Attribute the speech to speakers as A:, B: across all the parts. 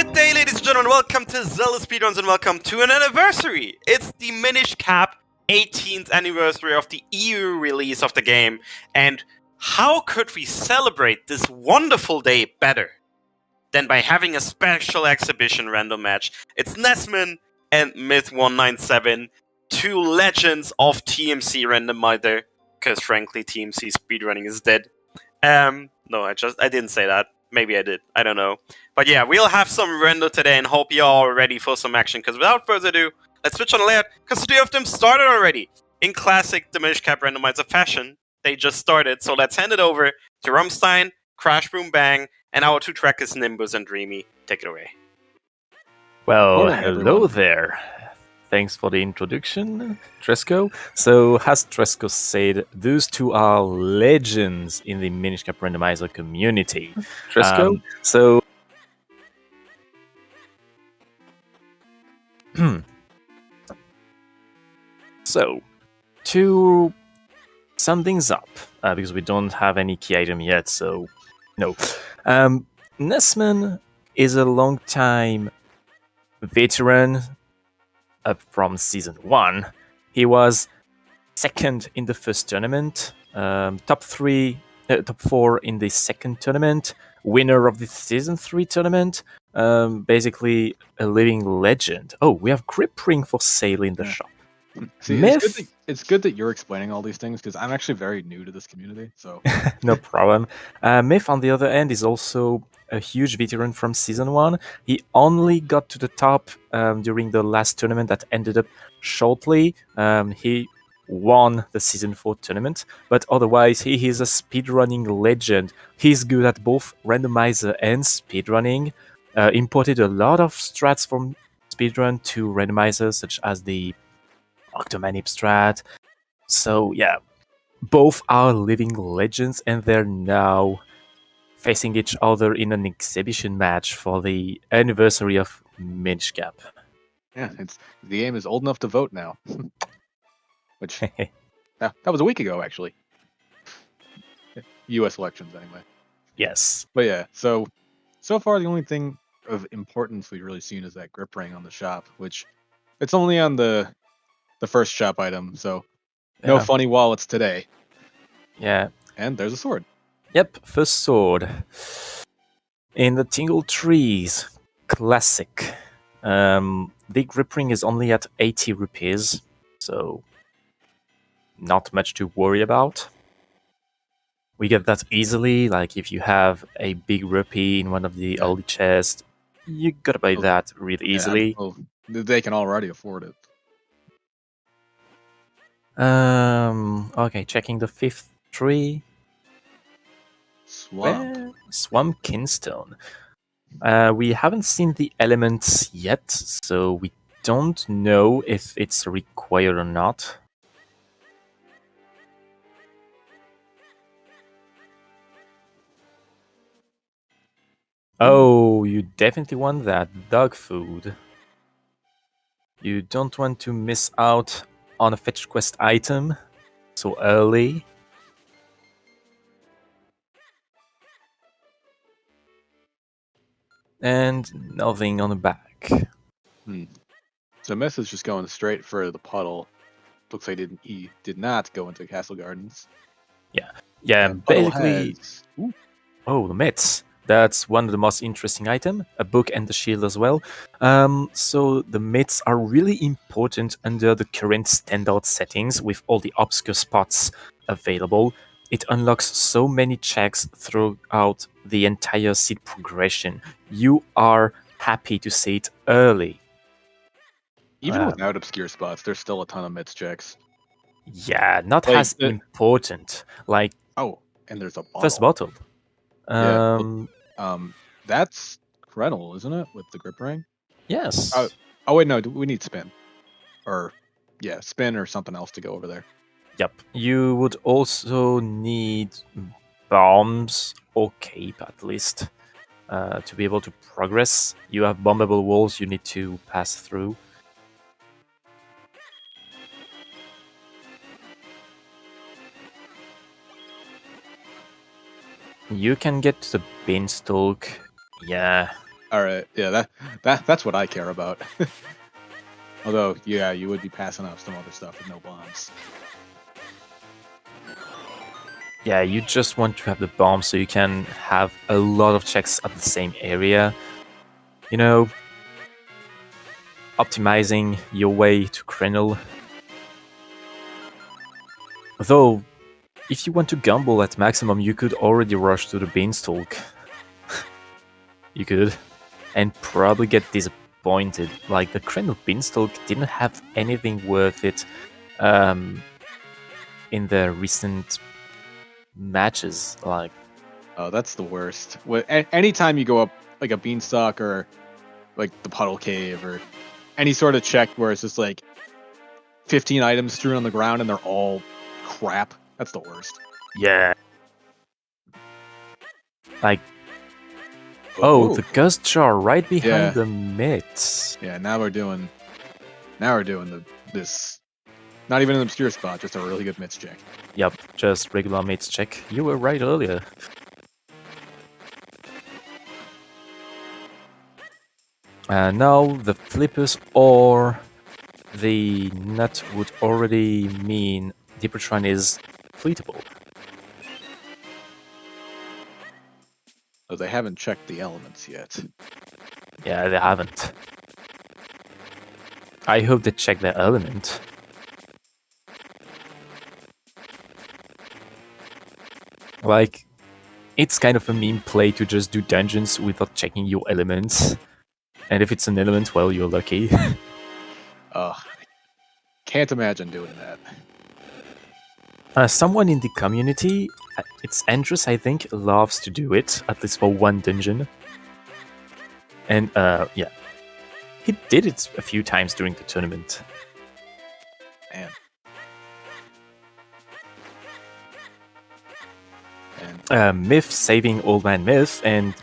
A: Good day, ladies and gentlemen. Welcome to ZeldaSpeedRuns and welcome to an anniversary. It's the Minish Cap 18th anniversary of the EU release of the game. And how could we celebrate this wonderful day better than by having a special exhibition random match? It's NesmaN and Myth197, two legends of TMC Randomizer, because frankly, TMC speedrunning is dead. No, I didn't say that. Maybe I did. I don't know. But yeah, we'll have some rando today and hope you're all ready for some action. Because without further ado, let's switch on layout. Because the two of them started already. In classic Minish Cap Randomizer fashion, they just started. So let's hand it over to Rumstein, Crash Boom Bang, and our two trackers Nimbus and Dreamy. Take it away.
B: Well,
C: Morning,
B: hello
C: everyone.
B: there. Thanks for the introduction, Tresco. So, as Tresco said, those two are legends in the Minish Cap Randomizer community.
C: Tresco?
B: So, to sum things up, because we don't have any key item yet, so no. NesmaN is a long-time veteran from Season 1. He was second in the first tournament, top 4 in the second tournament, winner of the Season 3 tournament, basically a living legend. Oh, we have grip ring for sale in the shop.
C: See,
B: Myth?
C: it's good that you're explaining all these things because I'm actually very new to this community. So
B: No problem. Myth, on the other end, is also a huge veteran from Season 1. He only got to the top during the last tournament that ended up shortly. He won the Season 4 tournament, but otherwise he is a speedrunning legend. He's good at both randomizer and speedrunning. Imported a lot of strats from speedrun to randomizer, such as the Octomanip strat. So yeah, both are living legends, and they're now facing each other in an exhibition match for the anniversary of Minish Cap.
C: yeah, the game is old enough to vote now. Which that was a week ago, actually. U.S. elections, anyway.
B: Yes.
C: But yeah, so far the only thing of importance we've really seen is that grip ring on the shop, which it's only on the first shop item, so no
B: Yeah.
C: funny wallets today.
B: Yeah.
C: And there's a sword.
B: Yep, first sword. In the Tingle Trees, classic. The grip ring is only at 80 rupees, so not much to worry about. We get that easily, like if you have a big rupee in one of the early chests, you gotta buy that really easily.
C: Yeah, well, they can already afford it.
B: Okay, checking the fifth tree.
C: Swamp.
B: Swamp Kinstone. We haven't seen the elements yet, so we don't know if it's required or not. Oh, you definitely want that dog food. You don't want to miss out on a fetch quest item so early. And nothing on the back.
C: So Myth is just going straight for the puddle. Looks like he did not go into Castle Gardens.
B: Yeah,
C: And puddle
B: basically.
C: has- Ooh,
B: Oh, the mitts. That's one of the most interesting items. A book and the shield as well. So the mitts are really important under the current standard settings with all the obscure spots available. It unlocks so many checks throughout the entire seed progression. You are happy to see it early.
C: even
B: Wow.
C: without obscure spots, there's still a ton of myths checks.
B: Yeah, not
C: Like
B: as
C: the-
B: important. Like
C: Oh, and there's a bottle.
B: first bottle.
C: Yeah, that's Krenel, isn't it? With the grip ring.
B: Yes.
C: Oh wait, no, we need spin. Or yeah, spin or something else to go over there.
B: Yep. You would also need bombs or cape at least to be able to progress. You have bombable walls you need to pass through. You can get to the beanstalk. Yeah,
C: All right, yeah, that's what I care about. Although, yeah, you would be passing off some other stuff with no bombs.
B: Yeah, you just want to have the bomb so you can have a lot of checks at the same area. You know, optimizing your way to Krenel. Though, if you want to gamble at maximum, you could already rush to the beanstalk. You could. And probably get disappointed. Like, the Krenel beanstalk didn't have anything worth it in the recent matches. Like,
C: Oh, that's the worst. Anytime you go up like a beanstalk or like the puddle cave or any sort of check where it's just like 15 items strewn on the ground and they're all crap, that's the worst.
B: yeah. Like, oh, the ghost jar right behind
C: Yeah.
B: the mitts.
C: Yeah, now we're doing this. Not even an obscure spot, just a really good mitts check.
B: Yep, just regular mitts check. You were right earlier. Now the flippers or the nut would already mean Dippertron is fleetable.
C: Oh, they haven't checked the elements yet.
B: Yeah, they haven't. I hope they check their element. Like, it's kind of a meme play to just do dungeons without checking your elements. And if it's an element, well, you're lucky.
C: Can't imagine doing that.
B: Someone in the community, it's Andrews, I think, loves to do it, at least for one dungeon. And, yeah. He did it a few times during the tournament.
C: Man.
B: Myth saving Old Man Myth and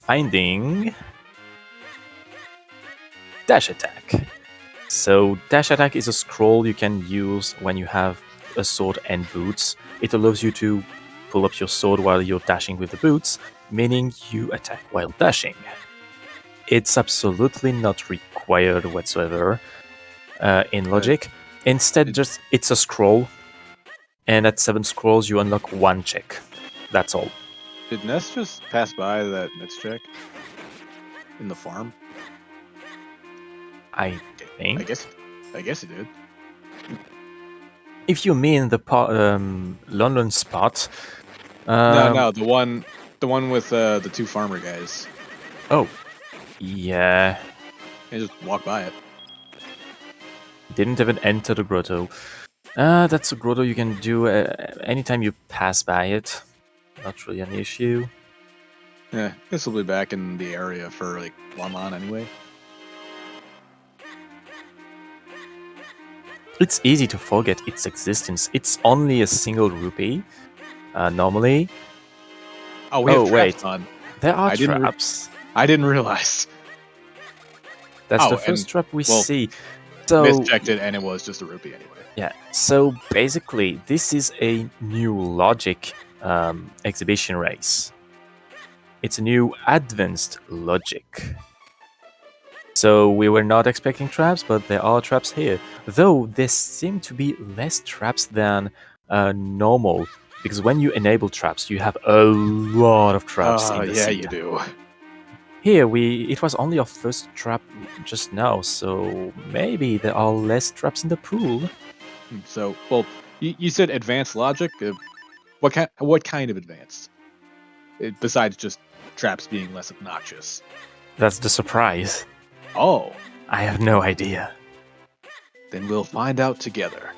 B: finding Dash Attack. So Dash Attack is a scroll you can use when you have a sword and boots. It allows you to pull up your sword while you're dashing with the boots, meaning you attack while dashing. It's absolutely not required whatsoever in logic. Instead, just it's a scroll, and at 7 scrolls you unlock 1 check. That's all.
C: Did Ness just pass by that mitts check in the farm?
B: I think.
C: I guess he did.
B: If you mean the London spot.
C: No, the one with the 2 farmer guys.
B: Oh, yeah.
C: They just walk by it.
B: Didn't even enter the grotto. That's a grotto you can do anytime you pass by it. Not really an issue.
C: Yeah, this will be back in the area for like 1 mon anyway.
B: It's easy to forget its existence. It's only a single rupee, normally.
C: Oh, we have
B: wait.
C: traps on.
B: There are traps.
C: I didn't realize.
B: That's the first trap we see. So
C: mischecked it, and it was just a rupee anyway.
B: Yeah. So basically, this is a new logic exhibition race. It's a new advanced logic. So we were not expecting traps, but there are traps here. Though there seem to be less traps than normal, because when you enable traps, you have a lot of traps in the seed.
C: You do.
B: Here, it was only our first trap just now, so maybe there are less traps in the pool.
C: So, well, you said advanced logic. What kind of advanced? Besides just traps being less obnoxious.
B: That's the surprise.
C: Oh.
B: I have no idea.
C: Then we'll find out together.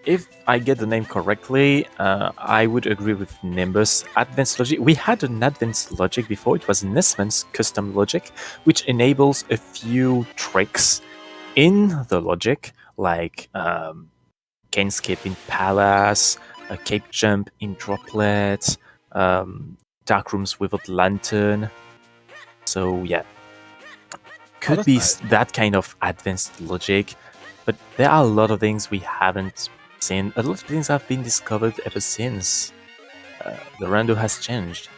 B: If I get the name correctly, I would agree with Nimbus. Advanced Logic. We had an Advanced Logic before. It was Nesman's custom logic, which enables a few tricks in the logic, like cane skip in Palace, a cape jump in Droplet, dark rooms without lantern. So yeah, could be
C: nice.
B: that kind of advanced logic. But there are a lot of things we haven't seen. A lot of things have been discovered ever since the Rando has changed.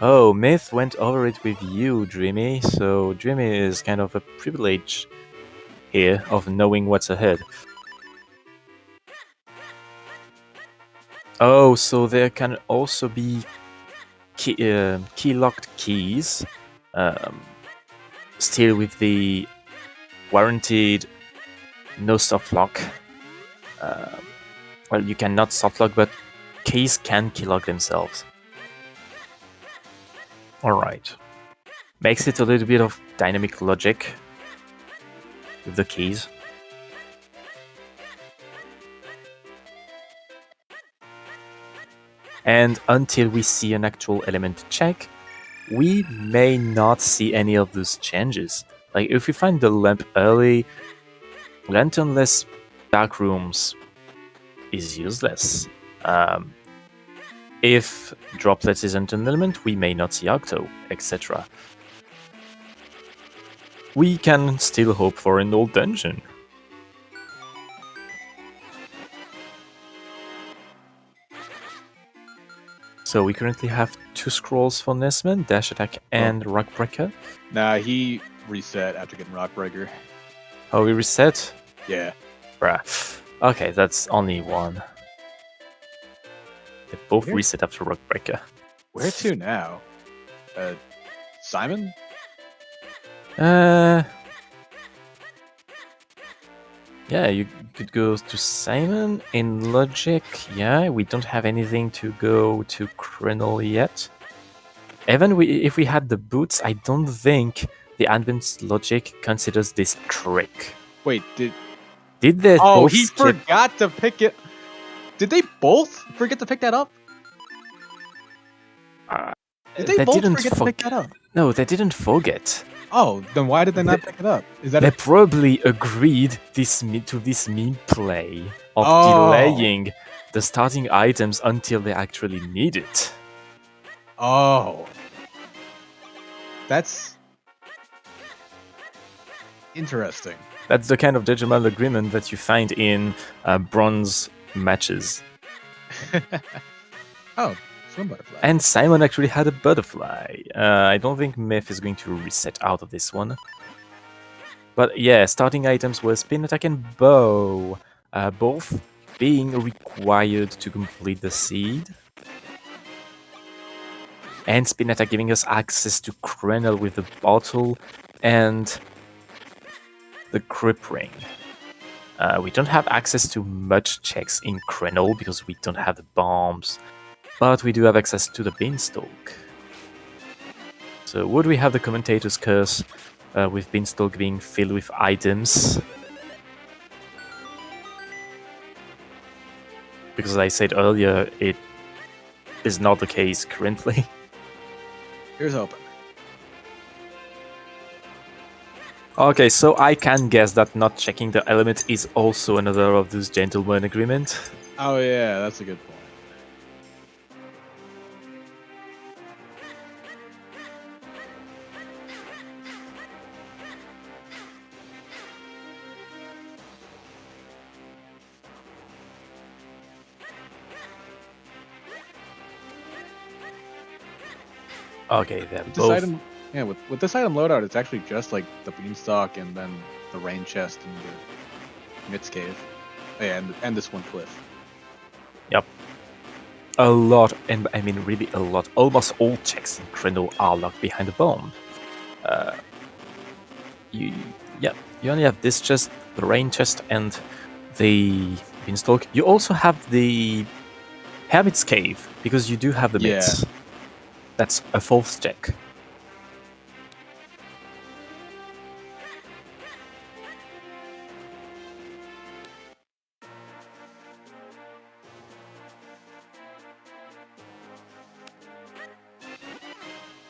B: Oh, Myth went over it with you, Dreamy. So Dreamy is kind of a privilege here of knowing what's ahead. Oh, so there can also be key-locked keys, still with the warranted no soft lock. Well, you cannot soft lock, but keys can key lock themselves. Alright. Makes it a little bit of dynamic logic with the keys. And until we see an actual element check, we may not see any of those changes. Like, if we find the lamp early, lanternless dark rooms is useless. If droplets isn't an element, we may not see Octo, etc. We can still hope for an old dungeon. So we currently have 2 scrolls for NesmaN, Dash Attack and Rock Breaker.
C: Nah, he reset after getting Rock Breaker.
B: Oh, we reset?
C: Yeah.
B: Bruh. Okay, that's only one. They both reset after Rock Breaker.
C: Where to now? Simon?
B: Yeah, you could go to Simon. In Logic, yeah, we don't have anything to go to Krenel yet. Even if we had the boots, I don't think the Advanced Logic considers this trick.
C: Wait,
B: did they both
C: he forgot to pick it. Did they both forget to pick that up? Did they both forget to pick that up?
B: No, they didn't forget.
C: Oh, then why did they not pick it up? Is that
B: they probably agreed to this meme play of delaying the starting items until they actually need it.
C: Oh. That's interesting.
B: That's the kind of gentleman agreement that you find in bronze matches.
C: Oh, swim butterfly.
B: And Simon actually had a butterfly. I don't think Myth is going to reset out of this one. But yeah, starting items were Spin Attack and Bow, both being required to complete the seed. And Spin Attack giving us access to Krenel with the bottle and the Grip Ring. We don't have access to much checks in Krenel because we don't have the bombs, but we do have access to the Beanstalk. So would we have the Commentator's Curse with Beanstalk being filled with items? Because as I said earlier, it is not the case currently.
C: Here's hoping.
B: Okay, so I can guess that not checking the element is also another of those gentleman agreement.
C: Oh yeah, that's a good point.
B: Okay, they're
C: With
B: both...
C: this item, yeah, with this item loadout, it's actually just like the Beanstalk and then the Rain Chest and the Mitz Cave. Oh, yeah, and this one cliff.
B: Yep. A lot, and I mean really a lot. Almost all checks in Krenel are locked behind a bomb. You only have this chest, the Rain Chest, and the Beanstalk. You also have the Hermit's Cave, because you do have the Mitz.
C: Yeah.
B: That's a false check.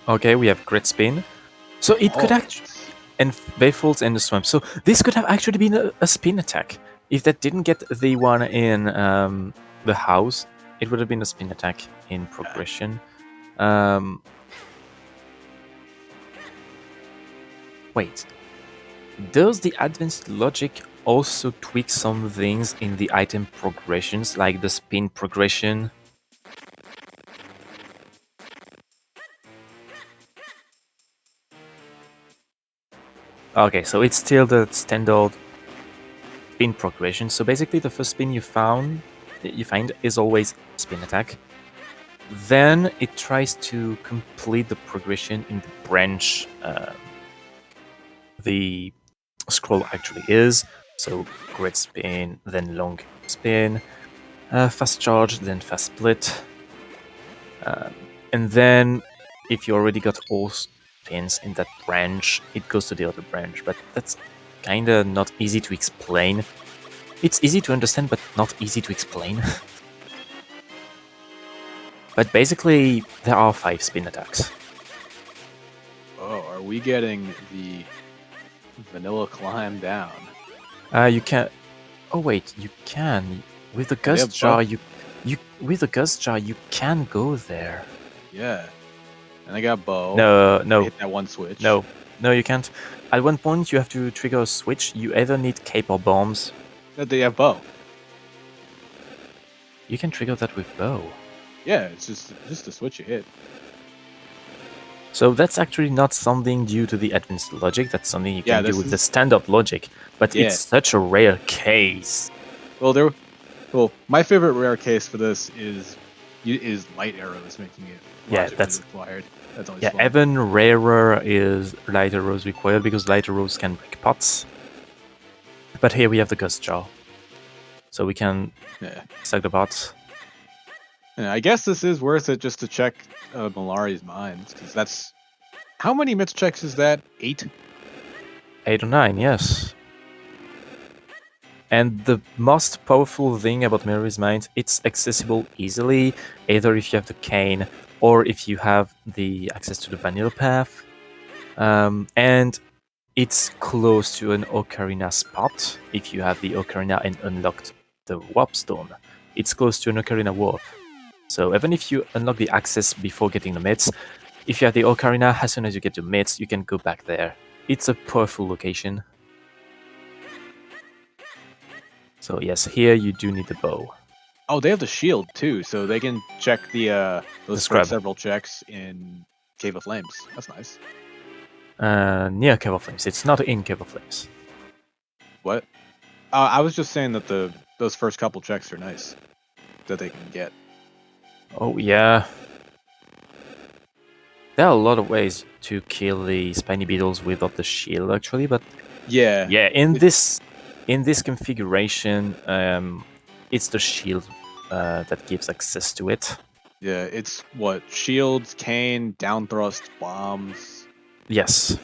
B: Okay, we have Grit Spin. So it could actually... And Bayfolds and the Swamp. So this could have actually been a spin attack. If that didn't get the one in the house, it would have been a spin attack in progression. Wait. Does the advanced logic also tweak some things in the item progressions, like the spin progression? Okay, so it's still the standard spin progression. So basically, the first spin you find is always spin attack. Then it tries to complete the progression in the branch the scroll actually is. So great spin, then long spin, fast charge, then fast split. And then if you already got all spins in that branch, it goes to the other branch. But that's kinda not easy to explain. It's easy to understand, but not easy to explain. But basically, there are 5 spin attacks.
C: Oh, are we getting the vanilla climb down?
B: You can. Oh wait, you can with the
C: Yeah, they
B: gust
C: have
B: jar.
C: buff.
B: You with the gust jar you can go there.
C: Yeah. And I got bow.
B: No,
C: I
B: no,
C: hit that one switch.
B: no, no. You can't. At one point, you have to trigger a switch. You either need cape or bombs.
C: No, they have bow.
B: You can trigger that with bow.
C: Yeah, it's just a switch you hit.
B: So that's actually not something due to the advanced logic. That's something you
C: Yeah,
B: can do
C: this
B: with the
C: is-
B: standard logic. But
C: Yeah.
B: it's such a rare case.
C: Well, my favorite rare case for this is light arrows making it
B: Yeah,
C: logically
B: that's-
C: required. That's always
B: Yeah,
C: fun.
B: even rarer is light arrows required because light arrows can break pots. But here we have the gust jar. So we can
C: Yeah.
B: suck the pots.
C: Yeah, I guess this is worth it just to check Malari's mines, because that's... How many myth checks is that? 8?
B: 8 or 9, yes. And the most powerful thing about Mary's Mind, it's accessible easily, either if you have the cane or if you have the access to the vanilla path. And it's close to an ocarina spot if you have the ocarina and unlocked the warp stone. It's close to an ocarina warp. So even if you unlock the access before getting the myths, if you have the ocarina, as soon as you get the myths, you can go back there. It's a powerful location. So yes, here you do need the bow.
C: Oh, they have the shield too, so they can check those
B: scrub.
C: first several checks in Cave of Flames. That's nice.
B: Near Cave of Flames. It's not in Cave of Flames.
C: What? I was just saying that those first couple checks are nice that they can get.
B: Oh yeah. There are a lot of ways to kill the spiny beetles without the shield, actually, but
C: Yeah.
B: yeah, in this configuration, it's the shield that gives access to it.
C: Yeah, it's what? Shields, cane, down thrust, bombs.
B: Yes.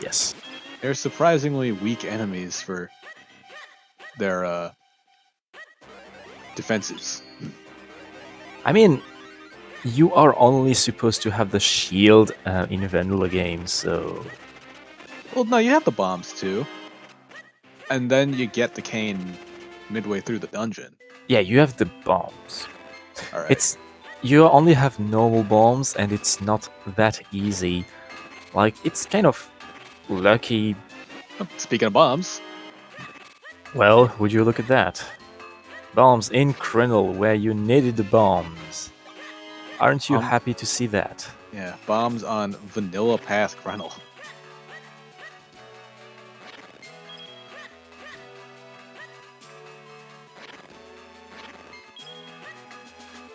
B: Yes.
C: They're surprisingly weak enemies for their defenses.
B: I mean, you are only supposed to have the shield in vanilla games, so
C: Well, no, you have the bombs too. And then you get the cane midway through the dungeon.
B: yeah, you have the bombs.
C: All right.
B: It's you only have normal bombs, and it's not that easy. Like, it's kind of lucky.
C: Speaking of bombs,
B: Well, would you look at that? Bombs in Krenel, where you needed the bombs. Aren't you happy to see that?
C: yeah, bombs on Vanilla Path Krenel.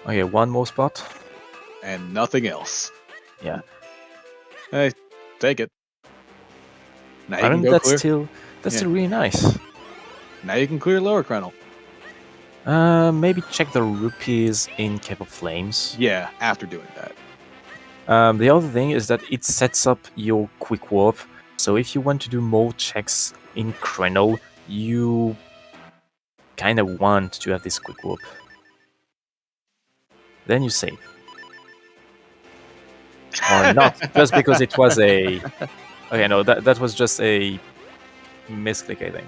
B: Okay, one more spot.
C: And nothing else.
B: Yeah.
C: Hey, take it. Now you
B: I
C: can
B: mean,
C: go
B: that's
C: clear.
B: still
C: Yeah.
B: really nice.
C: Now you can clear Lower Krenel.
B: Maybe check the rupees in Cave of Flames.
C: Yeah, after doing that.
B: The other thing is that it sets up your quick warp. So if you want to do more checks in Krenel, you kind of want to have this quick warp. Then you save. Or not, just because it was a... Okay, no, that was just a misclick, I think.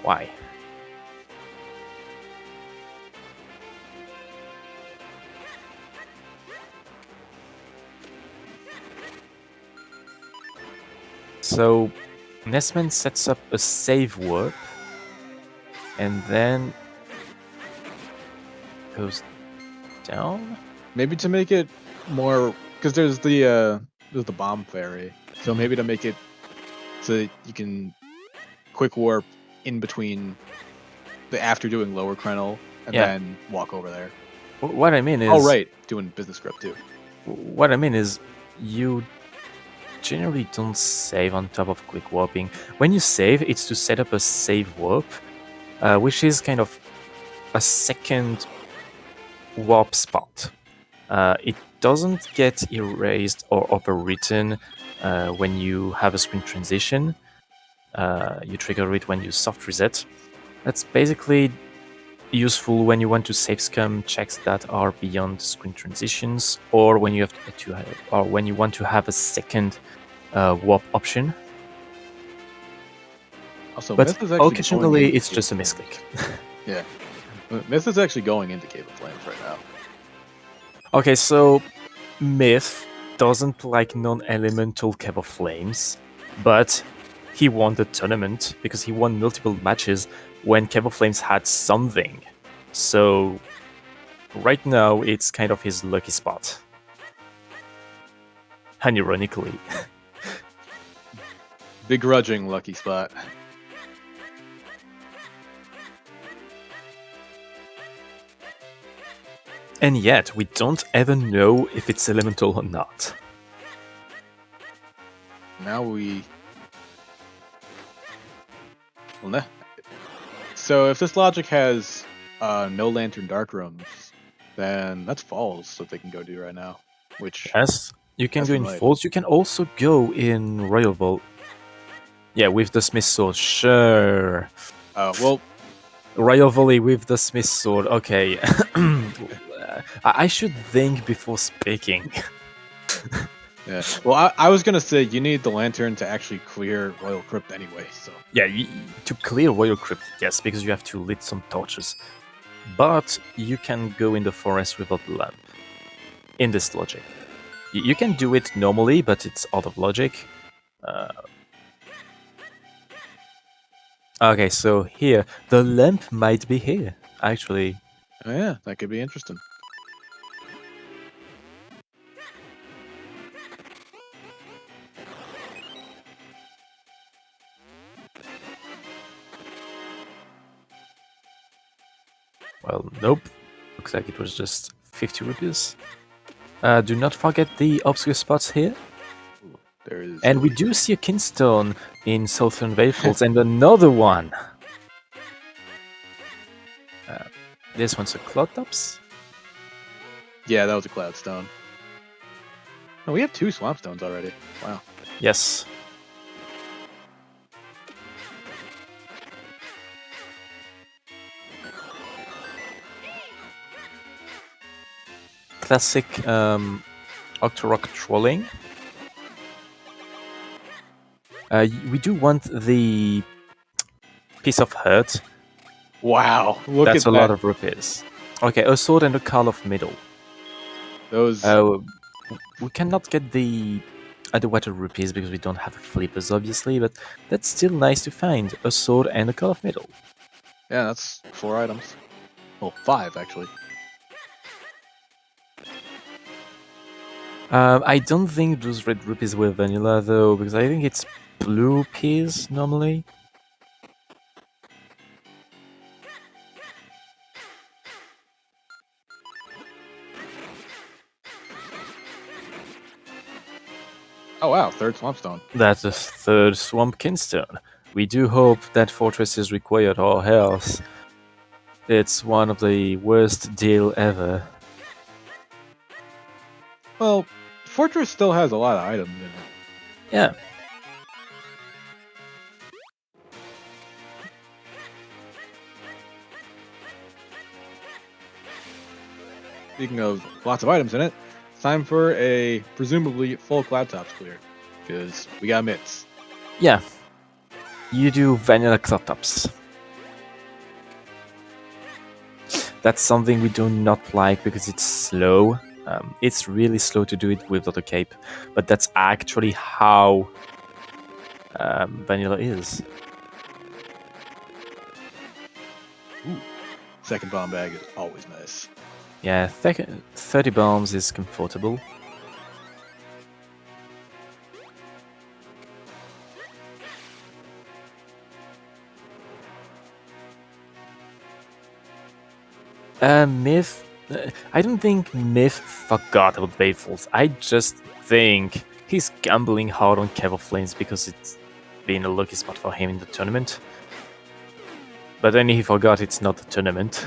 B: Why? So NesmaN sets up a save warp and then goes down.
C: Maybe to make it more, because there's the bomb fairy. So maybe to make it so that you can quick warp in between after doing lower Krenel and then walk over there.
B: What I mean is...
C: Oh, right. Doing business script too.
B: What I mean is you generally don't save on top of quick warping. When you save, it's to set up a save warp, which is kind of a second warp spot. It doesn't get erased or overwritten when you have a screen transition. You trigger it when you soft reset. That's basically useful when you want to save scum checks that are beyond screen transitions, or when you when you want to have a second warp option.
C: Also,
B: but
C: Myth is actually
B: occasionally it's just a misclick.
C: Yeah, Myth is actually going into Cave of Flames right now.
B: Okay, so Myth doesn't like non-elemental Cave of Flames, but he won the tournament because he won multiple matches when Cave of Flames had something. So right now it's kind of his lucky spot. Unironically.
C: Begrudging lucky spot.
B: And yet, we don't ever know if it's elemental or not.
C: Now we... Well, no. So if this logic has no Lantern Dark Rooms, then that's Falls that they can go do right now. Which
B: yes, you can go in Falls. You can also go in Royal Vault. Yeah, with the Smith Sword, sure.
C: Well...
B: Royal Volley with the Smith Sword, okay. I should think before speaking.
C: Yeah. Well, I was gonna say you need the Lantern to actually clear Royal Crypt anyway, so...
B: Yeah, to clear Royal Crypt, yes, because you have to lit some torches. But you can go in the forest without the lamp. In this logic. You can do it normally, but it's out of logic. Okay, so here, the lamp might be here, actually.
C: Oh yeah, that could be interesting.
B: Well, nope. Looks like it was just 50 rupees. Do not forget the obscure spots here.
C: There is...
B: And we do see a Kinstone in Southern Vale and another one. This one's a Cloudtops.
C: Yeah, that was a Cloudstone. Oh, we have 2 Swampstones already. Wow.
B: Yes. Classic Octorok trolling. We do want the piece of hurt.
C: Wow,
B: That's a lot of rupees. Okay, a sword and a Carl of Middle.
C: Those...
B: we cannot get the underwater rupees because we don't have flippers, obviously, but that's still nice to find. A sword and a Carl of Middle.
C: Yeah, that's 4 items. Well, 5, actually.
B: I don't think those red rupees were vanilla, though, because I think it's blue rupees, normally.
C: Oh wow, 3rd Swampstone.
B: That's the 3rd Swamp Kinstone. We do hope that Fortress is required or else it's one of the worst deal ever.
C: Well, Fortress still has a lot of items in it.
B: Yeah.
C: Speaking of lots of items in it, it's time for a presumably full Cloudtops clear, because we got mitts.
B: Yeah. You do vanilla Cloudtops. That's something we do not like because it's slow. It's really slow to do it without a cape, but that's actually how Vanilla is.
C: Ooh. Second bomb bag is always nice.
B: Yeah, 30 bombs is comfortable. Myth. I don't think Myth forgot about Wavefuls. I just think he's gambling hard on Kever Flames because it's been a lucky spot for him in the tournament. But then he forgot it's not the tournament.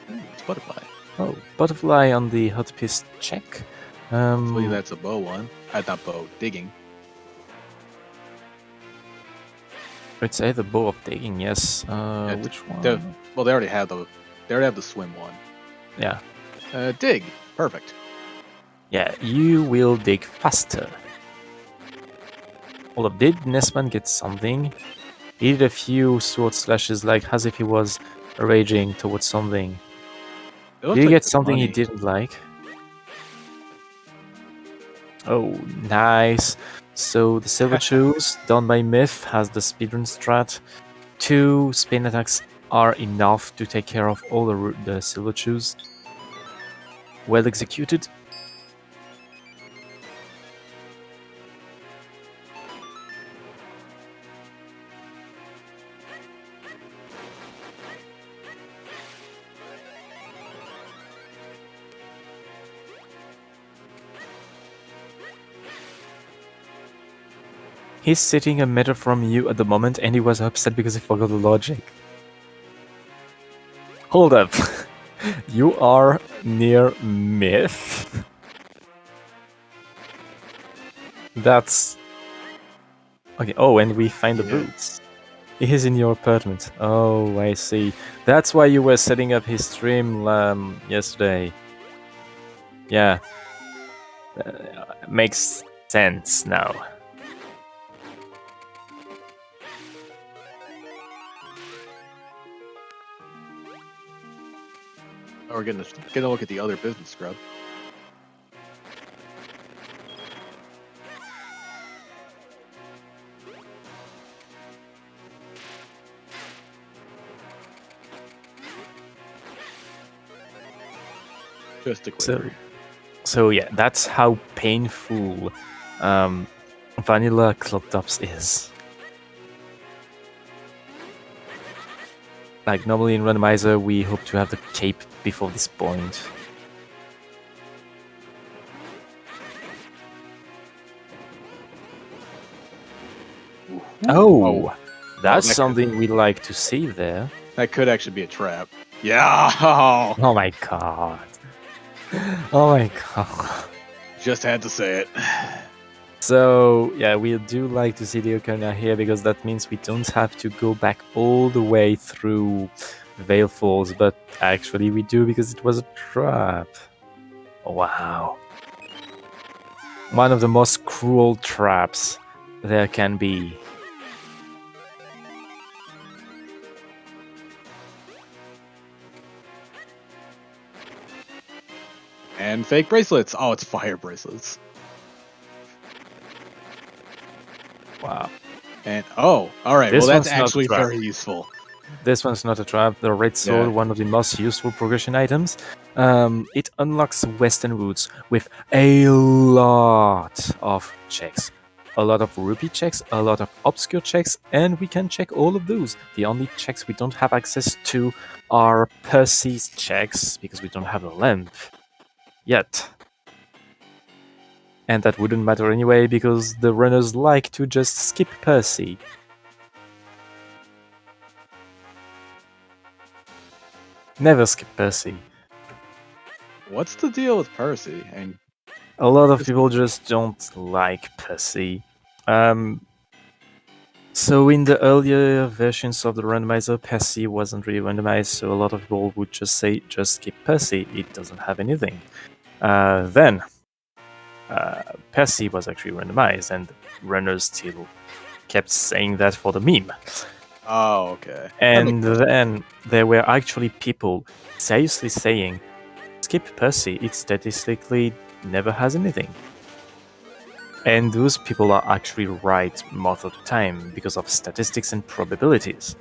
C: It's butterfly.
B: Oh, butterfly on the hot piece check.
C: I believe that's a bow one. Not bow, digging.
B: It's either bow of digging, yes. Which one?
C: Well, they already have the swim one.
B: Yeah.
C: Dig. Perfect.
B: Yeah, you will dig faster. Hold up, did NesmaN get something? He did a few sword slashes like as if he was raging towards something. Did he get something he didn't like? Oh, nice. So the silver shoes done by Myth has the speedrun strat. 2 spin attacks are enough to take care of all the silver shoes. Well executed. He's sitting a meter from you at the moment and he was upset because he forgot the logic. Hold up. You are near Myth. That's... Okay, oh, and we find the boots. He is in your apartment. Oh, I see. That's why you were setting up his stream yesterday. Yeah. Makes sense now.
C: Oh, we're getting a look at the other business scrub. Just a quick
B: So yeah, that's how painful Vanilla Club Tops is. Like normally in Randomizer, we hope to have the cape before this point. Oh, that's something we like to see there.
C: That could actually be a trap. Yeah.
B: Oh my god. Oh my god.
C: Just had to say it.
B: So, yeah, we do like to see the Ocarina here because that means we don't have to go back all the way through Veil Falls, but actually we do because it was a trap. Wow. One of the most cruel traps there can be.
C: And fake bracelets. Oh, it's fire bracelets.
B: Wow.
C: And all right. Well, that's actually very useful.
B: This one's not a trap. The red sword, one of the most useful progression items. It unlocks Western Woods with a lot of checks. A lot of rupee checks, a lot of obscure checks, and we can check all of those. The only checks we don't have access to are Percy's checks, because we don't have a lamp yet. And that wouldn't matter anyway, because the runners like to just skip Percy. Never skip Percy.
C: What's the deal with Percy? And
B: a lot of people just don't like Percy. So in the earlier versions of the randomizer, Percy wasn't really randomized, so a lot of people would just say, just skip Percy, it doesn't have anything. Then Percy was actually randomized, and runners still kept saying that for the meme.
C: Oh, okay.
B: And then there were actually people seriously saying, skip Percy, it statistically never has anything. And those people are actually right most of the time because of statistics and probabilities.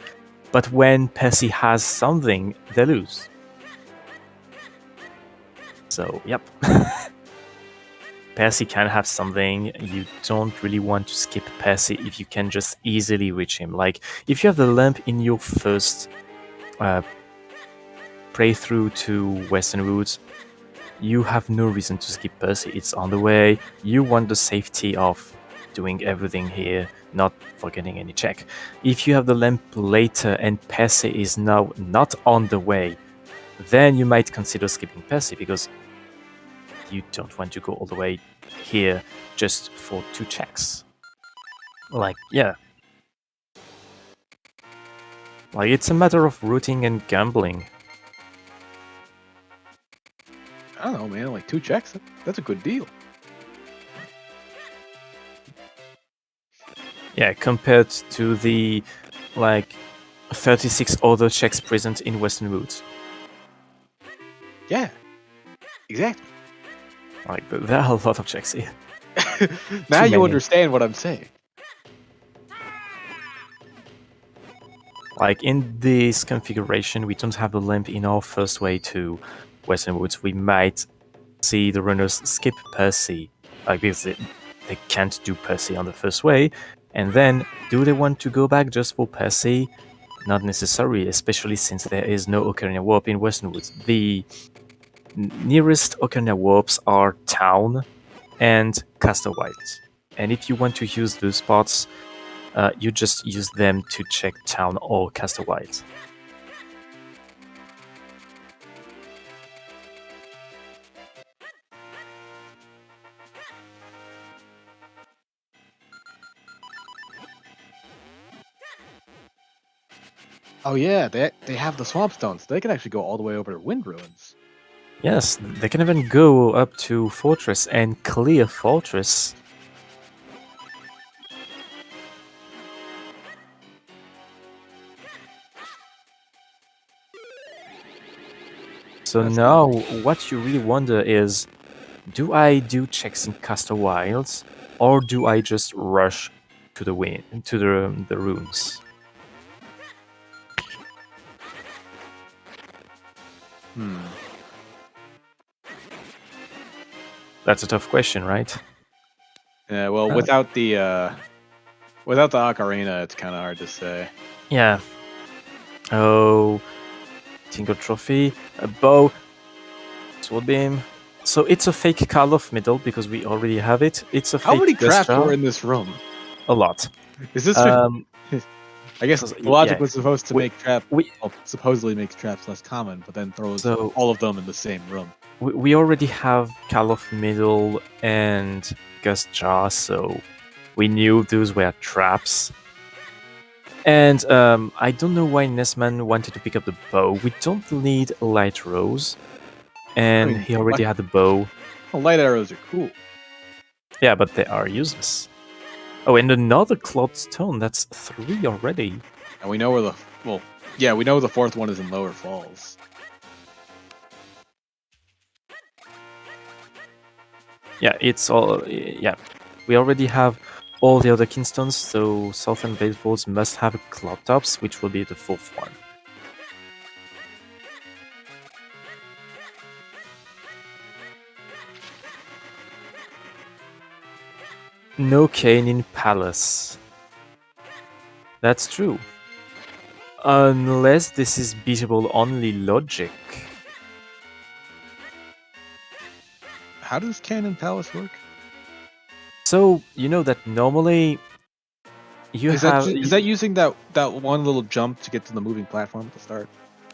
B: But when Percy has something, they lose. So, yep. Percy can have something. You don't really want to skip Percy if you can just easily reach him. Like, if you have the lamp in your first playthrough to Western Woods, you have no reason to skip Percy. It's on the way. You want the safety of doing everything here, not forgetting any check. If you have the lamp later and Percy is now not on the way, then you might consider skipping Percy because you don't want to go all the way here just for 2 checks. Like, yeah. Like, it's a matter of routing and gambling.
C: I don't know, man. Like 2 checks, that's a good deal.
B: Yeah, compared to the, 36 other checks present in Western Woods.
C: Yeah, exactly.
B: Like, there are a lot of checks here.
C: Now you
B: many.
C: understand what I'm saying.
B: Like, in this configuration, we don't have the lamp in our first way to Western Woods. We might see the runners skip Percy, because they can't do Percy on the first way. And then, do they want to go back just for Percy? Not necessarily, especially since there is no Ocarina Warp in Western Woods. The nearest Ocarina Warps are Town and Castle White. And if you want to use those spots, you just use them to check Town or Castle White.
C: Oh yeah, they have the swamp stones. They can actually go all the way over to Wind Ruins.
B: Yes, they can even go up to Fortress and clear Fortress. So
C: That's
B: now, what you really wonder is, do I do checks in Castle Wilds, or do I just rush to the the rooms? That's a tough question, right?
C: Yeah, well, without the ocarina, it's kind of hard to say.
B: Yeah. Oh, Tingle Trophy, a bow, sword beam. So it's a fake Karloff middle because we already have it. It's a fake.
C: How many traps
B: Gesture.
C: were in this room?
B: A lot.
C: Is this? I guess
B: so,
C: the logic
B: yeah.
C: was supposed to make traps.
B: We
C: supposedly makes traps less common, but then throws
B: So-
C: all of them in the same room.
B: we already have Karloff middle and Gust Jar, so we knew those were traps. And I don't know why NesmaN wanted to pick up the bow. We don't need Light Rose, and
C: I mean,
B: he already had the bow.
C: Well, light arrows are cool.
B: Yeah, but they are useless. Oh, and another Cloud Stone. That's 3 already.
C: And we know where we know the 4th one is in Lower Falls.
B: Yeah, it's all. Yeah, we already have all the other Kingstones, so Southern Baseballs must have Cloud Tops, which will be the 4th one. No cane in Palace. That's true. Unless this is beatable only logic.
C: How does Cannon Palace work?
B: So, you know that normally you
C: Is that using that one little jump to get to the moving platform at the start?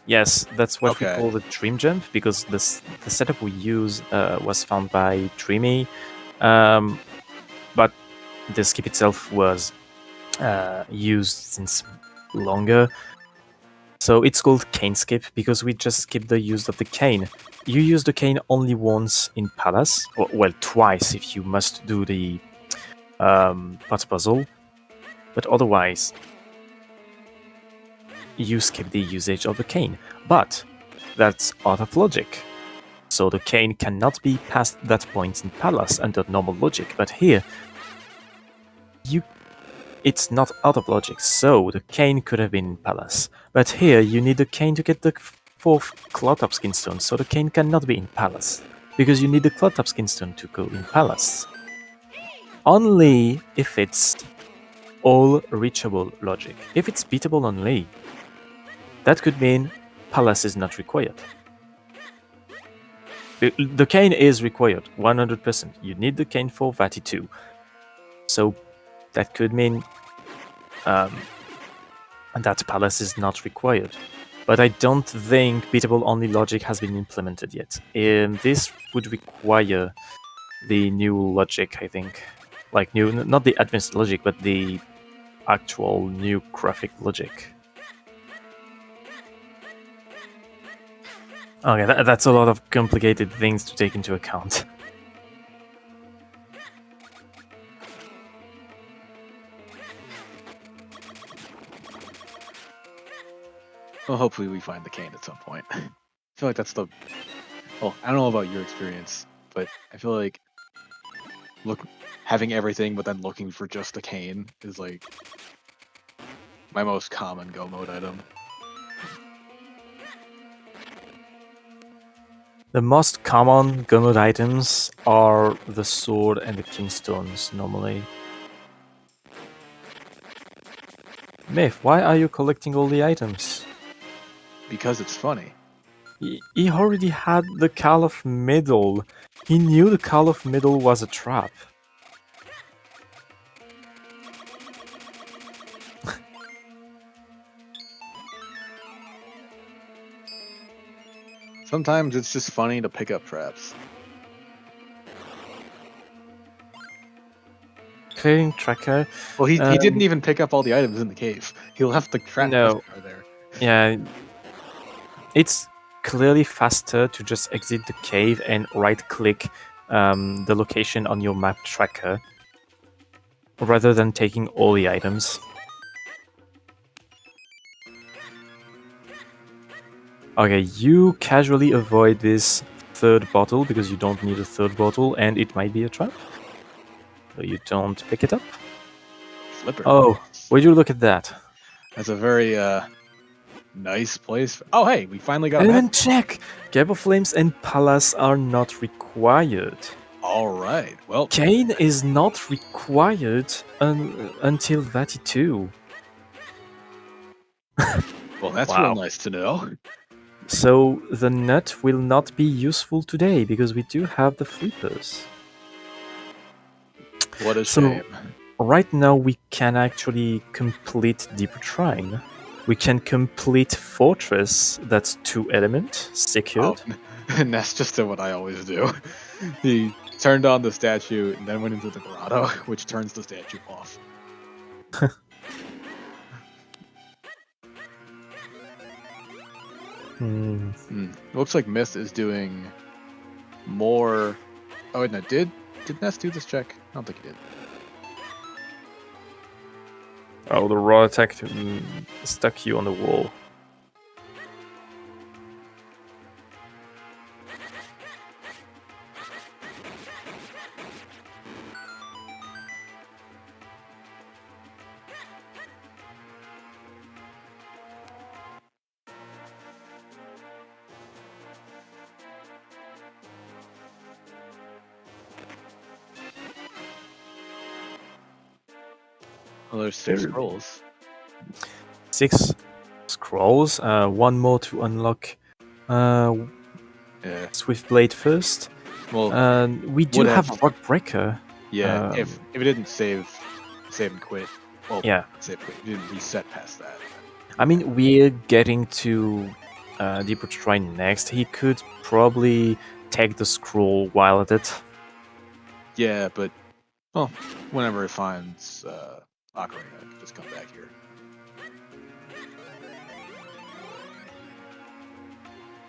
B: Yes, that's what we
C: Okay.
B: call the Dream Jump, because the setup we use was found by Dreamy, but the skip itself was used since longer. So it's called Cane Skip because we just skip the use of the cane. You use the cane only once in Palace, or well, twice if you must do the pot puzzle, but otherwise you skip the usage of the cane. But that's out of logic. So the cane cannot be past that point in Palace under normal logic, but here it's not out of logic, so the cane could have been in Palace. But here you need the cane to get the 4th Cloudtop Skinstone, so the cane cannot be in Palace, because you need the Cloudtop Skinstone to go in Palace. Only if it's all reachable logic. If it's beatable only, that could mean Palace is not required. The cane is required, 100%. You need the cane for Vati 2. So that could mean that Palace is not required. But I don't think beatable only logic has been implemented yet. This would require the new logic, I think. Like new, not the advanced logic, but the actual new graphic logic. Okay, that's a lot of complicated things to take into account.
C: Well, hopefully we find the cane at some point. I feel like that's the... Well, I don't know about your experience, but I feel like having everything but then looking for just the cane is like my most common go mode item.
B: The most common go mode items are the sword and the kingstones normally. Myth, why are you collecting all the items?
C: Because it's funny.
B: He already had the Call of Middle. He knew the Call of Middle was a trap.
C: Sometimes it's just funny to pick up traps.
B: Clearing tracker.
C: Well, he didn't even pick up all the items in the cave. He left the trap there.
B: Yeah, it's clearly faster to just exit the cave and right-click the location on your map tracker rather than taking all the items. Okay, you casually avoid this 3rd bottle because you don't need a 3rd bottle and it might be a trap. So you don't pick it up.
C: Flipper.
B: Oh, would you look at that?
C: That's a very nice place. Oh, hey, we finally got
B: Element check! Gap of Flames and Palace are not required.
C: Alright, well...
B: Cane is not required until Vati 2.
C: Well, that's
B: Wow.
C: real nice to know.
B: So the nut will not be useful today because we do have the flippers.
C: What a
B: So,
C: shame.
B: right now we can actually complete Deeper Shrine. We can complete Fortress, that's 2 element, secured.
C: Oh, and that's just what I always do. He turned on the statue and then went into the grotto, which turns the statue off. Looks like Myth is doing more... Oh, wait, no, did Ness do this check? I don't think he did.
B: Oh, the raw attack stuck you on the wall.
C: Well, there's 6 scrolls.
B: 6 scrolls, 1 more to unlock Swiftblade first.
C: Well,
B: we do have Rockbreaker.
C: Yeah, if it didn't save and quit. Well,
B: yeah.
C: Save quit. It didn't reset past that.
B: I mean, we're getting to Deeper Shrine next. He could probably take the scroll while at it.
C: Yeah, but well, whenever it finds Ocarina, it can just come back here.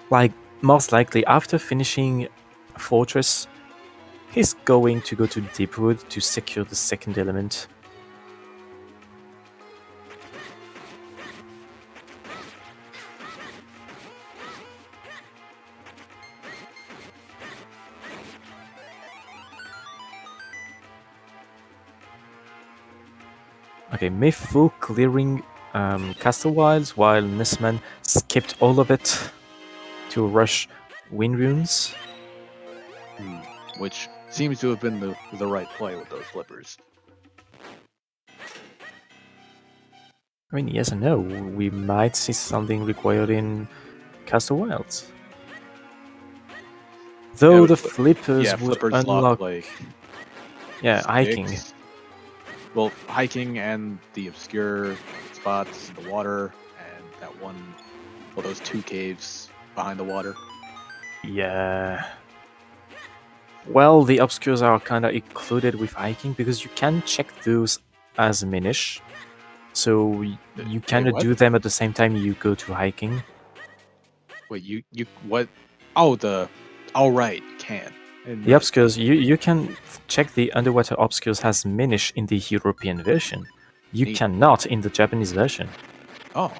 B: Like, most likely, after finishing Fortress, he's going to go to Deepwood to secure the 2nd element. Okay, Myth clearing Castle Wilds while NesmaN skipped all of it to rush Wind Runes.
C: Which seems to have been the right play with those flippers.
B: I mean, yes and no. We might see something required in Castle Wilds. Though the flippers would
C: flippers
B: unlock...
C: lock, like...
B: Yeah, hiking.
C: Well, hiking and the obscure spots in the water, and that one... Well, those 2 caves behind the water.
B: Yeah. Well, the obscures are kind of included with hiking because you can check those as Minish. So you kind of do them at the same time you go to hiking.
C: Wait, you what? Oh, oh right, you can.
B: The obscures, you can check the underwater obscures as Minish in the European version. You cannot in the Japanese version.
C: Oh.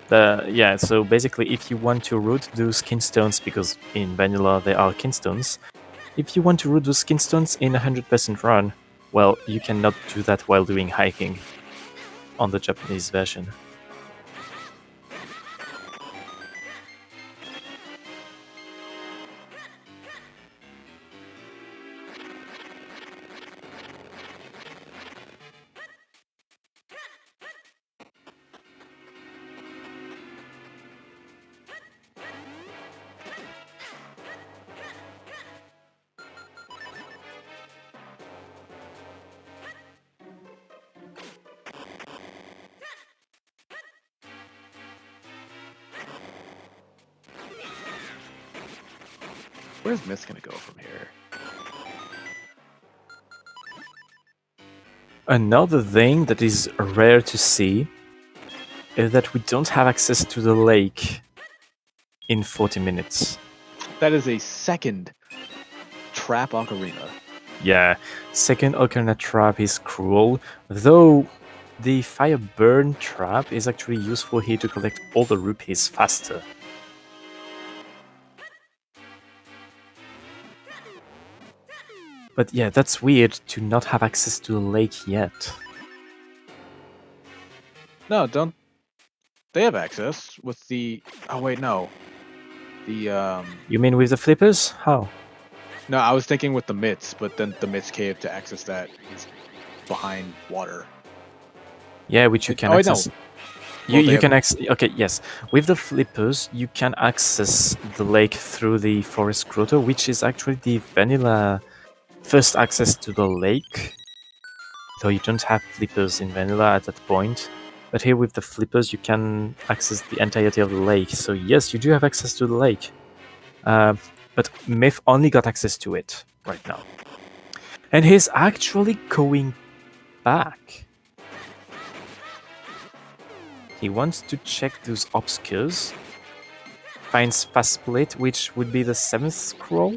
B: Yeah, so basically if you want to root those kinstones, because in vanilla they are kinstones, if you want to root those kinstones in 100% run, well, you cannot do that while doing hiking on the Japanese version.
C: Where's Myth gonna go from here?
B: Another thing that is rare to see is that we don't have access to the lake in 40 minutes.
C: That is a second trap ocarina.
B: Yeah, second ocarina trap is cruel, though the fire burn trap is actually useful here to collect all the rupees faster. But yeah, that's weird to not have access to the lake yet.
C: No, don't. They have access with the. Oh wait, no. The
B: You mean with the flippers? How?
C: No, I was thinking with the Myths, but then the Myths cave to access that is behind water.
B: Yeah, which you can access.
C: No.
B: You can access. Okay, yes. With the flippers, you can access the lake through the forest grotto, which is actually the vanilla first access to the lake. Though you don't have flippers in vanilla at that point. But here with the flippers, you can access the entirety of the lake. So yes, you do have access to the lake. But Myth only got access to it right now. And he's actually going back. He wants to check those obscures. Finds Fast Split, which would be the 7th scroll.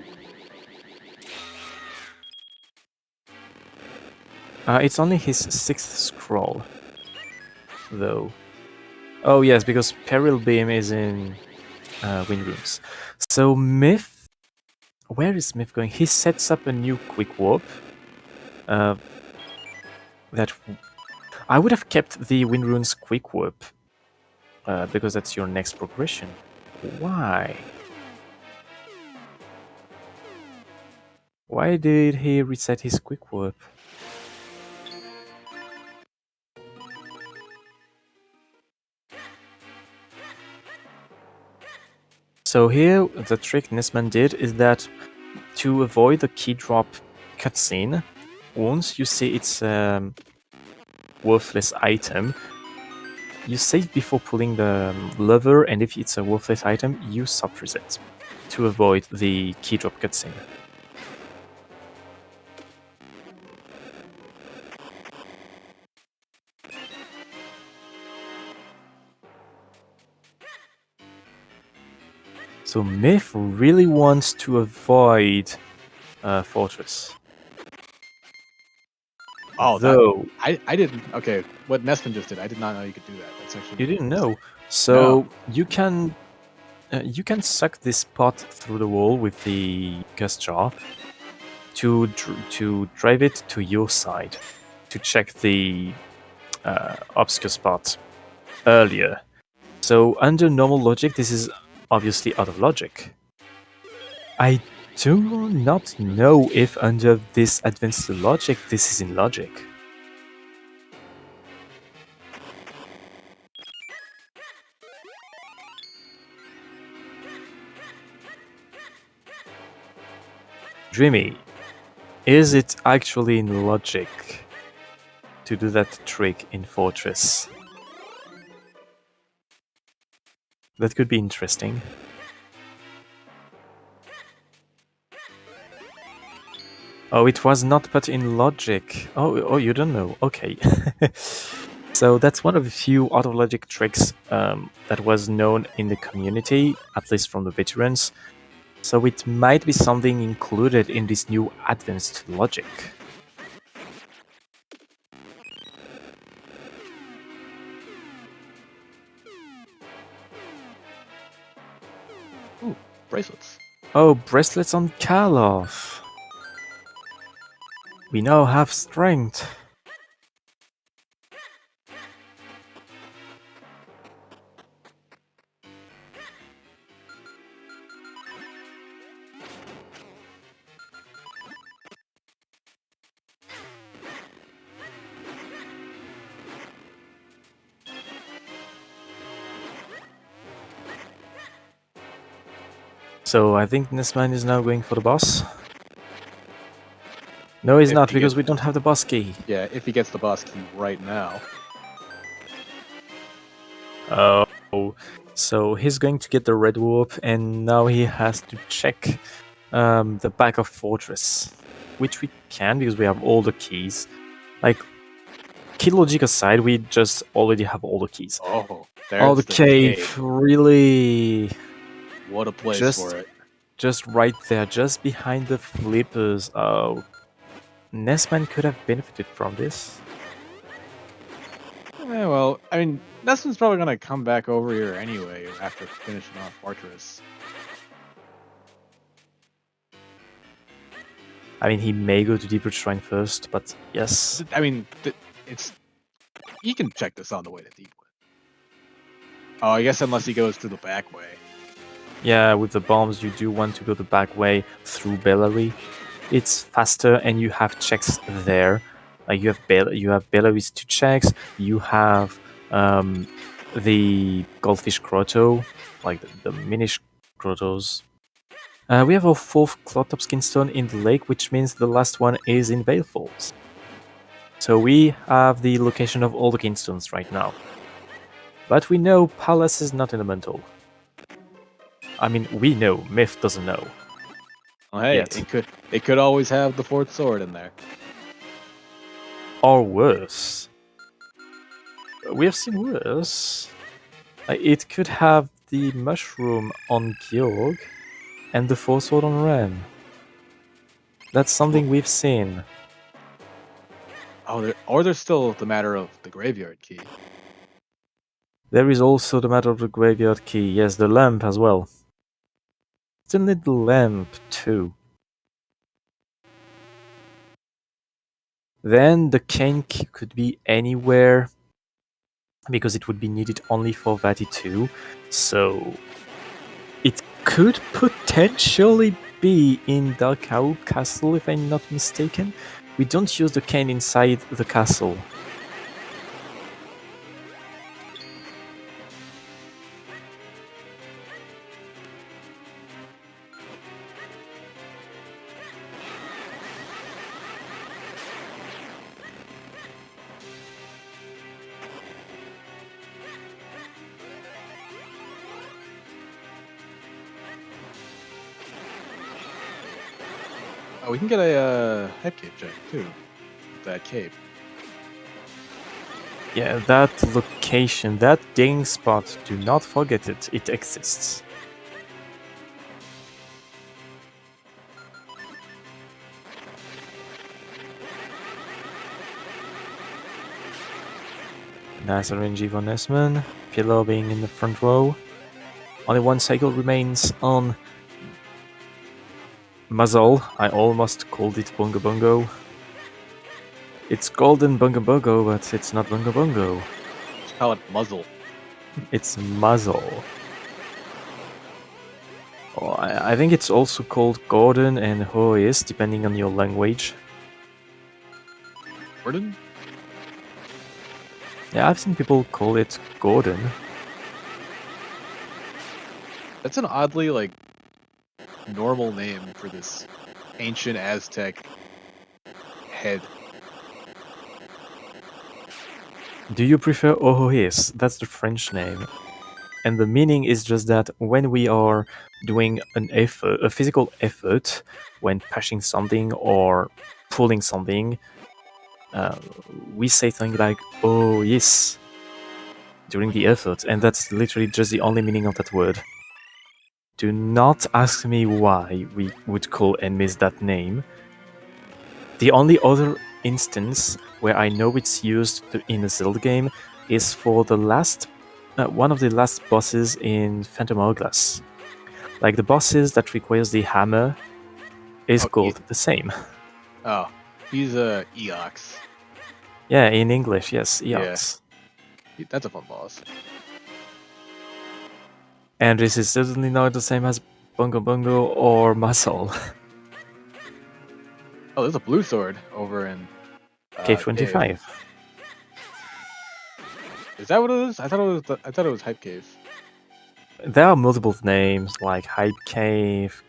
B: It's only his 6th scroll, though. Oh yes, because Peril Beam is in Wind Runes. So Myth, where is Myth going? He sets up a new quick warp. That I would have kept the Wind Runes quick warp because that's your next progression. Why? Why did he reset his quick warp? So here, the trick NesmaN did is that to avoid the key drop cutscene, once you see it's a worthless item, you save before pulling the lever, and if it's a worthless item, you suppress it to avoid the key drop cutscene. So Myth really wants to avoid Fortress.
C: Oh,
B: though
C: I didn't. Okay, what NesmaN just did, I did not know you could do that. That's actually
B: you didn't know. So you can suck this pot through the wall with the gust jar to drive it to your side to check the obscure spot earlier. So under normal logic, this is obviously out of logic. I do not know if under this advanced logic, this is in logic. Dreamy, is it actually in logic to do that trick in Fortress? That could be interesting. Oh, it was not put in logic. Oh, you don't know. Okay. So that's one of the few out-of-logic tricks that was known in the community, at least from the veterans. So it might be something included in this new advanced logic.
C: Ooh, bracelets.
B: Oh, bracelets on Karloff. We now have strength. So I think NesmaN is now going for the boss. No, he's not, because we don't have the boss key.
C: Yeah, if he gets the boss key right now.
B: Oh, so he's going to get the red warp, and now he has to check the back of Fortress, which we can because we have all the keys. Like, key logic aside, we just already have all the keys.
C: Oh,
B: there's the cave. Really.
C: What a place for it.
B: Just right there, just behind the flippers. Oh, NesmaN could have benefited from this.
C: Yeah, well, I mean, NesmaN's probably going to come back over here anyway after finishing off Fortress.
B: I mean, he may go to Deeper Shrine first, but yes.
C: I mean, it's... You can check this on the way to Deepwood. Oh, I guess unless he goes through the back way.
B: Yeah, with the bombs, you do want to go the back way through Bellary. It's faster, and you have checks there. Like you have Bellary's 2 checks. You have the Goldfish Grotto, like the Minish grottos. We have our 4th Cloudtop Skinstone in the lake, which means the last one is in Vale Falls. So we have the location of all the Kinstones right now. But we know Palace is not elemental. I mean, we know. Myth doesn't know.
C: Well, hey, it could always have the 4th sword in there.
B: Or worse. We have seen worse. It could have the mushroom on Georg and the 4th sword on Ren. That's something we've seen.
C: Oh, there's still the matter of the graveyard key.
B: There is also the matter of the graveyard key. Yes, the lamp as well. Still need the lamp too. Then the cane key could be anywhere, because it would be needed only for Vati 2. So it could potentially be in Dark Owl Castle, if I'm not mistaken. We don't use the cane inside the castle.
C: Oh, we can get a head cape check too. With that cape.
B: Yeah, that location, that ding spot, do not forget it. It exists. Nice RNG for NesmaN. Pillar being in the front row. Only 1 cycle remains on Muzzle. I almost called it Bungo Bungo. It's golden Bungo Bungo, but it's not Bungo Bungo.
C: Let's call it muzzle.
B: It's muzzle. Oh, I think it's also called Gordon and Hois, depending on your language.
C: Gordon?
B: Yeah, I've seen people call it Gordon.
C: That's an oddly, like, normal name for this ancient Aztec head.
B: Do you prefer Hois? That's the French name. And the meaning is just that when we are doing an effort, a physical effort, when pushing something or pulling something, we say things like "oh yes" during the effort, and that's literally just the only meaning of that word. Do not ask me why we would call enemies that name. The only other instance where I know it's used in a Zelda game is for the last one of the last bosses in Phantom Hourglass. Like the bosses that requires the hammer is called the same.
C: Oh, he's a Eox.
B: Yeah, in English, yes, Eox.
C: Yeah. That's a fun boss.
B: And this is certainly not the same as Bungo Bungo or Muscle.
C: Oh, there's a blue sword over in
B: Cave 25.
C: Cave. Is that what it is? I thought it was Hype Cave.
B: There are multiple names like Hype Cave,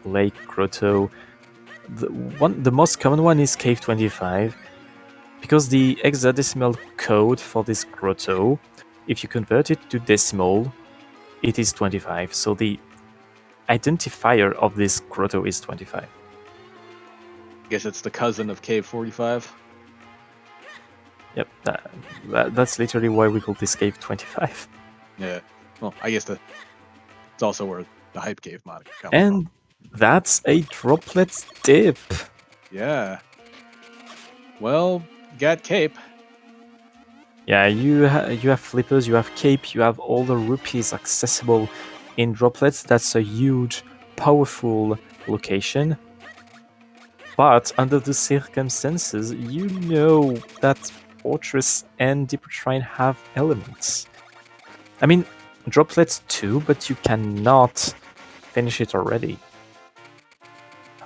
B: Lake Grotto. The most common one is Cave 25 because the hexadecimal code for this grotto, if you convert it to decimal, it is 25. So the identifier of this grotto is 25.
C: I guess it's the cousin of Cave 45.
B: Yep, that's literally why we call this Cave 25.
C: Yeah. Well, I guess it's also where the Hype Cave mod comes
B: And that's a droplet dip.
C: Yeah. Well, you got Cape.
B: Yeah, you have flippers, you have cape, you have all the rupees accessible in droplets. That's a huge, powerful location. But under the circumstances, you know that Fortress and Deeper Shrine have elements. I mean, droplets too, but you cannot finish it already.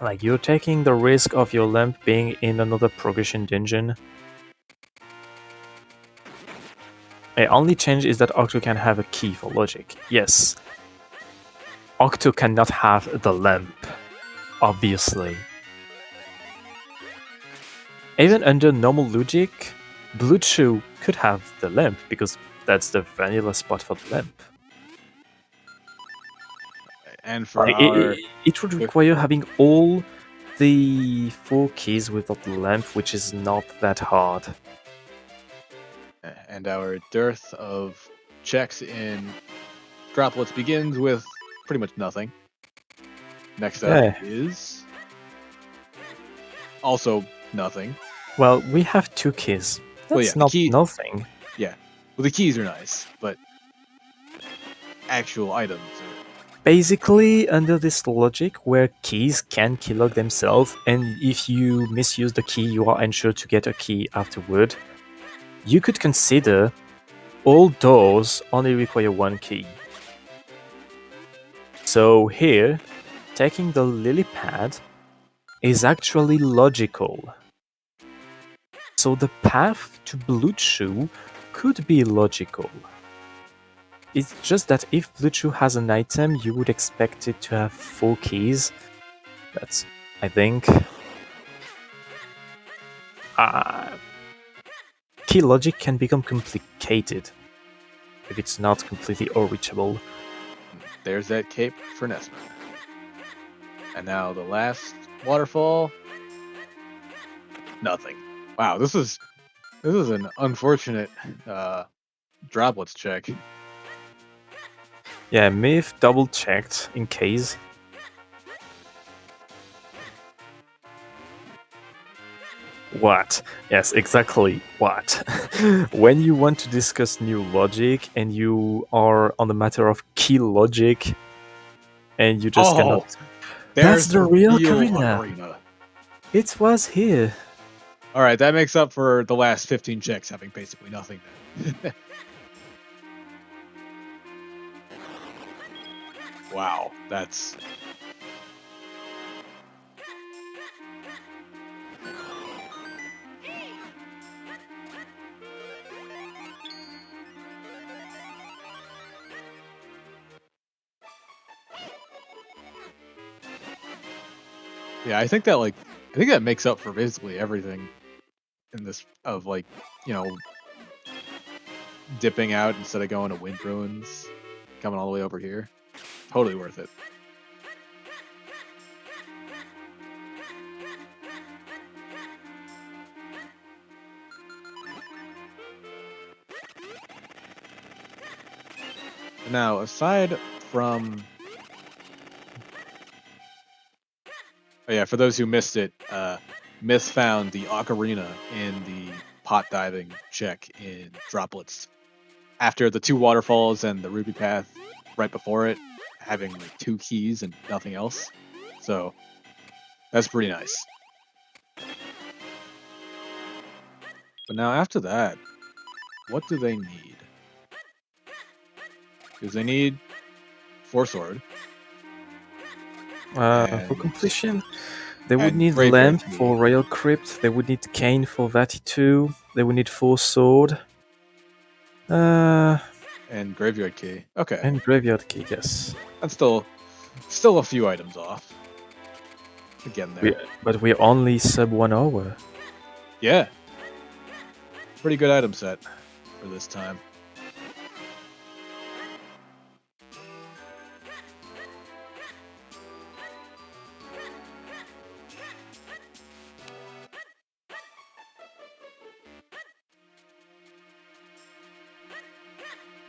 B: Like, you're taking the risk of your lamp being in another progression dungeon. The only change is that Octo can have a key for logic. Yes. Octo cannot have the lamp, obviously. Even under normal logic, Bluetooth could have the lamp because that's the vanilla spot for the lamp.
C: And for
B: it would require having all the 4 keys without the lamp, which is not that hard.
C: And our dearth of checks in droplets begins with pretty much nothing. Next up is also nothing.
B: Well, we have 2 keys. That's not nothing.
C: Yeah. Well, the keys are nice, but actual items are...
B: Basically, under this logic, where keys can keylog themselves, and if you misuse the key, you are ensured to get a key afterward, you could consider all doors only require 1 key. So here, taking the lily pad is actually logical. So the path to Bluetooth could be logical. It's just that if Bluetooth has an item, you would expect it to have 4 keys. That's, I think... key logic can become complicated if it's not completely unreachable.
C: There's that cape for NesmaN. And now the last waterfall. Nothing. Wow, this is an unfortunate droplets check.
B: Yeah, Myth double checked in case. What? Yes, exactly. What? When you want to discuss new logic and you are on the matter of key logic and you just cannot... That's the real Karina. It was here.
C: All right, that makes up for the last 15 checks having basically nothing. Then. Wow, that's. Yeah, I think that makes up for basically everything in this of like, dipping out instead of going to Wind Ruins, coming all the way over here. Totally worth it. Now, aside from... Oh yeah, for those who missed it, Myth found the ocarina in the pot diving check in Droplets. After the 2 waterfalls and the ruby path right before it, having like 2 keys and nothing else. So, that's pretty nice. But now after that, what do they need? Because they need 4 sword.
B: For completion, they would need
C: Graveyard
B: Lamp
C: Key.
B: for Royal Crypt, they would need Cane for Vati 2, they would need 4 Sword.
C: And Graveyard Key. Okay.
B: And Graveyard Key, yes.
C: That's still a few items off. Again there.
B: But we're only sub 1 hour.
C: Yeah. Pretty good item set for this time.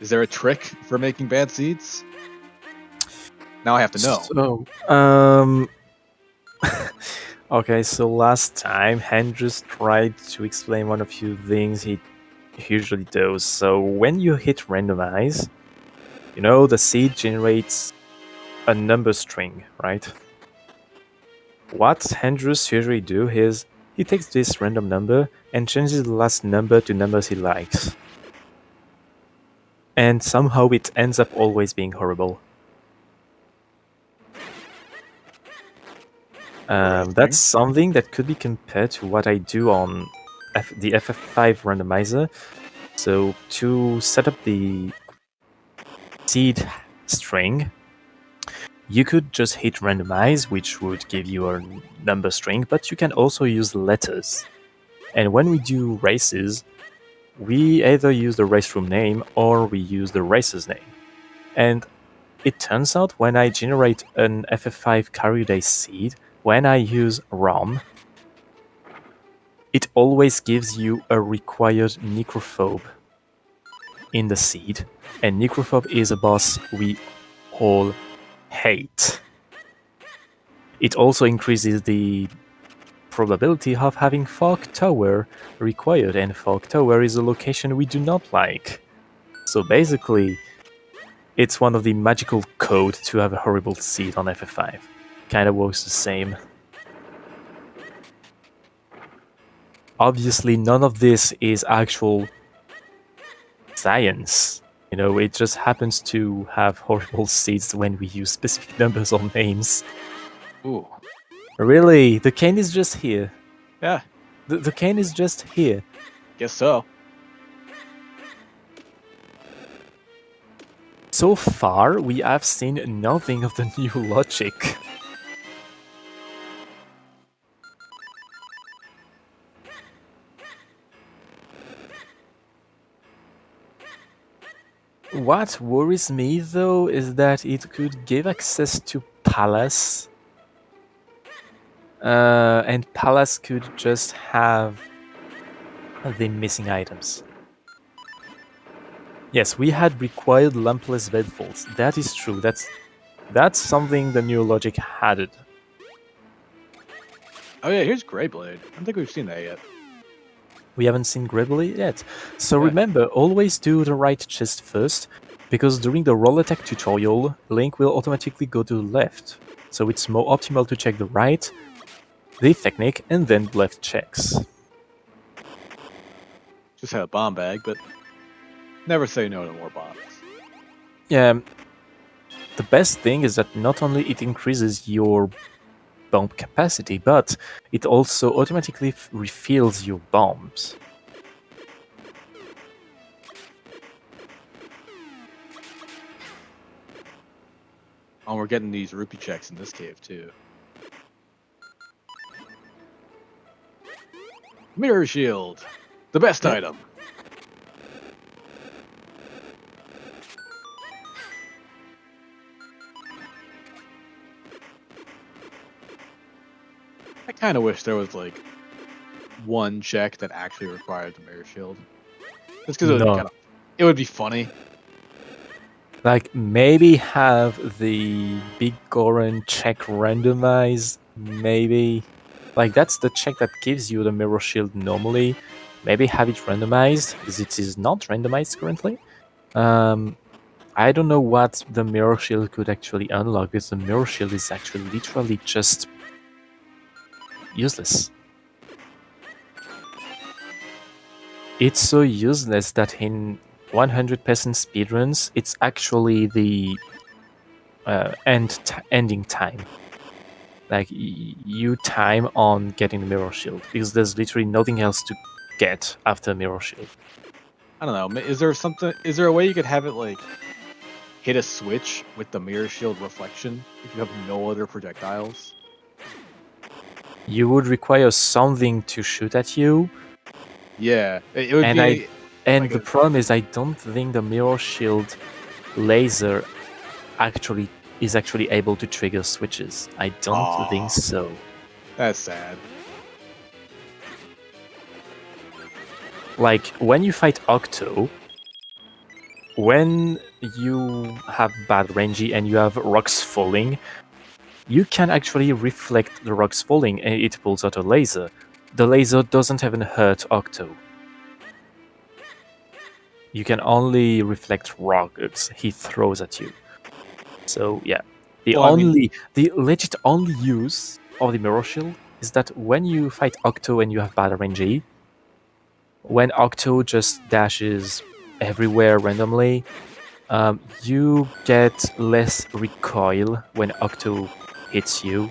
C: Is there a trick for making bad seeds? Now I have to know.
B: So, okay, so last time, Hendrix tried to explain one of few things he usually does. So when you hit randomize, the seed generates a number string, right? What Hendrix usually do is, he takes this random number and changes the last number to numbers he likes. And somehow it ends up always being horrible. That's something that could be compared to what I do on the FF5 randomizer. So to set up the seed string, you could just hit randomize, which would give you a number string, but you can also use letters. And when we do races, we either use the race room name or we use the racer's name. And it turns out when I generate an FF5 Caryuday seed, when I use ROM, it always gives you a required Necrophobe in the seed. And Necrophobe is a boss we all hate. It also increases the probability of having Fog Tower required, and Fog Tower is a location we do not like. So basically, it's one of the magical code to have a horrible seed on FF5. Kinda works the same. Obviously, none of this is actual science. It just happens to have horrible seeds when we use specific numbers or names.
C: Ooh.
B: Really, the cane is just here.
C: Yeah.
B: The cane is just here.
C: Guess so.
B: So far, we have seen nothing of the new logic. What worries me, though, is that it could give access to Palace. And Palace could just have the missing items. Yes, we had required lampless bedfalls. That is true. That's something the new logic added.
C: Oh yeah, here's Greyblade. I don't think we've seen that yet.
B: We haven't seen Greyblade yet. So remember, always do the right chest first, because during the roll attack tutorial, Link will automatically go to the left. So it's more optimal to check the right, the technique, and then left checks.
C: just had a bomb bag, but never say no to more bombs.
B: Yeah, the best thing is that not only it increases your bomb capacity, but it also automatically refills your bombs.
C: Oh, we're getting these rupee checks in this cave too. Mirror shield, the best item. I kind of wish there was like one check that actually required the mirror shield. Just because it would be funny.
B: Like, maybe have the big Goron check randomized, maybe. Like, that's the check that gives you the mirror shield normally. Maybe have it randomized, because it is not randomized currently. I don't know what the mirror shield could actually unlock, because the mirror shield is actually literally just useless. It's so useless that in 100% speedruns, it's actually the ending time. Like, you time on getting the mirror shield, because there's literally nothing else to get after mirror shield.
C: I don't know. Is there a way you could have it like hit a switch with the mirror shield reflection if you have no other projectiles?
B: You would require something to shoot at you.
C: Yeah, it would be.
B: And the problem is, I don't think the mirror shield laser is actually able to trigger switches. I don't think so.
C: That's sad.
B: Like, when you fight Octo, when you have bad rangey and you have rocks falling, you can actually reflect the rocks falling and it pulls out a laser. The laser doesn't even hurt Octo. You can only reflect rockets he throws at you. So yeah, the legit only use of the mirror shield is that when you fight Octo and you have bad rangey, when Octo just dashes everywhere randomly, you get less recoil when Octo hits you,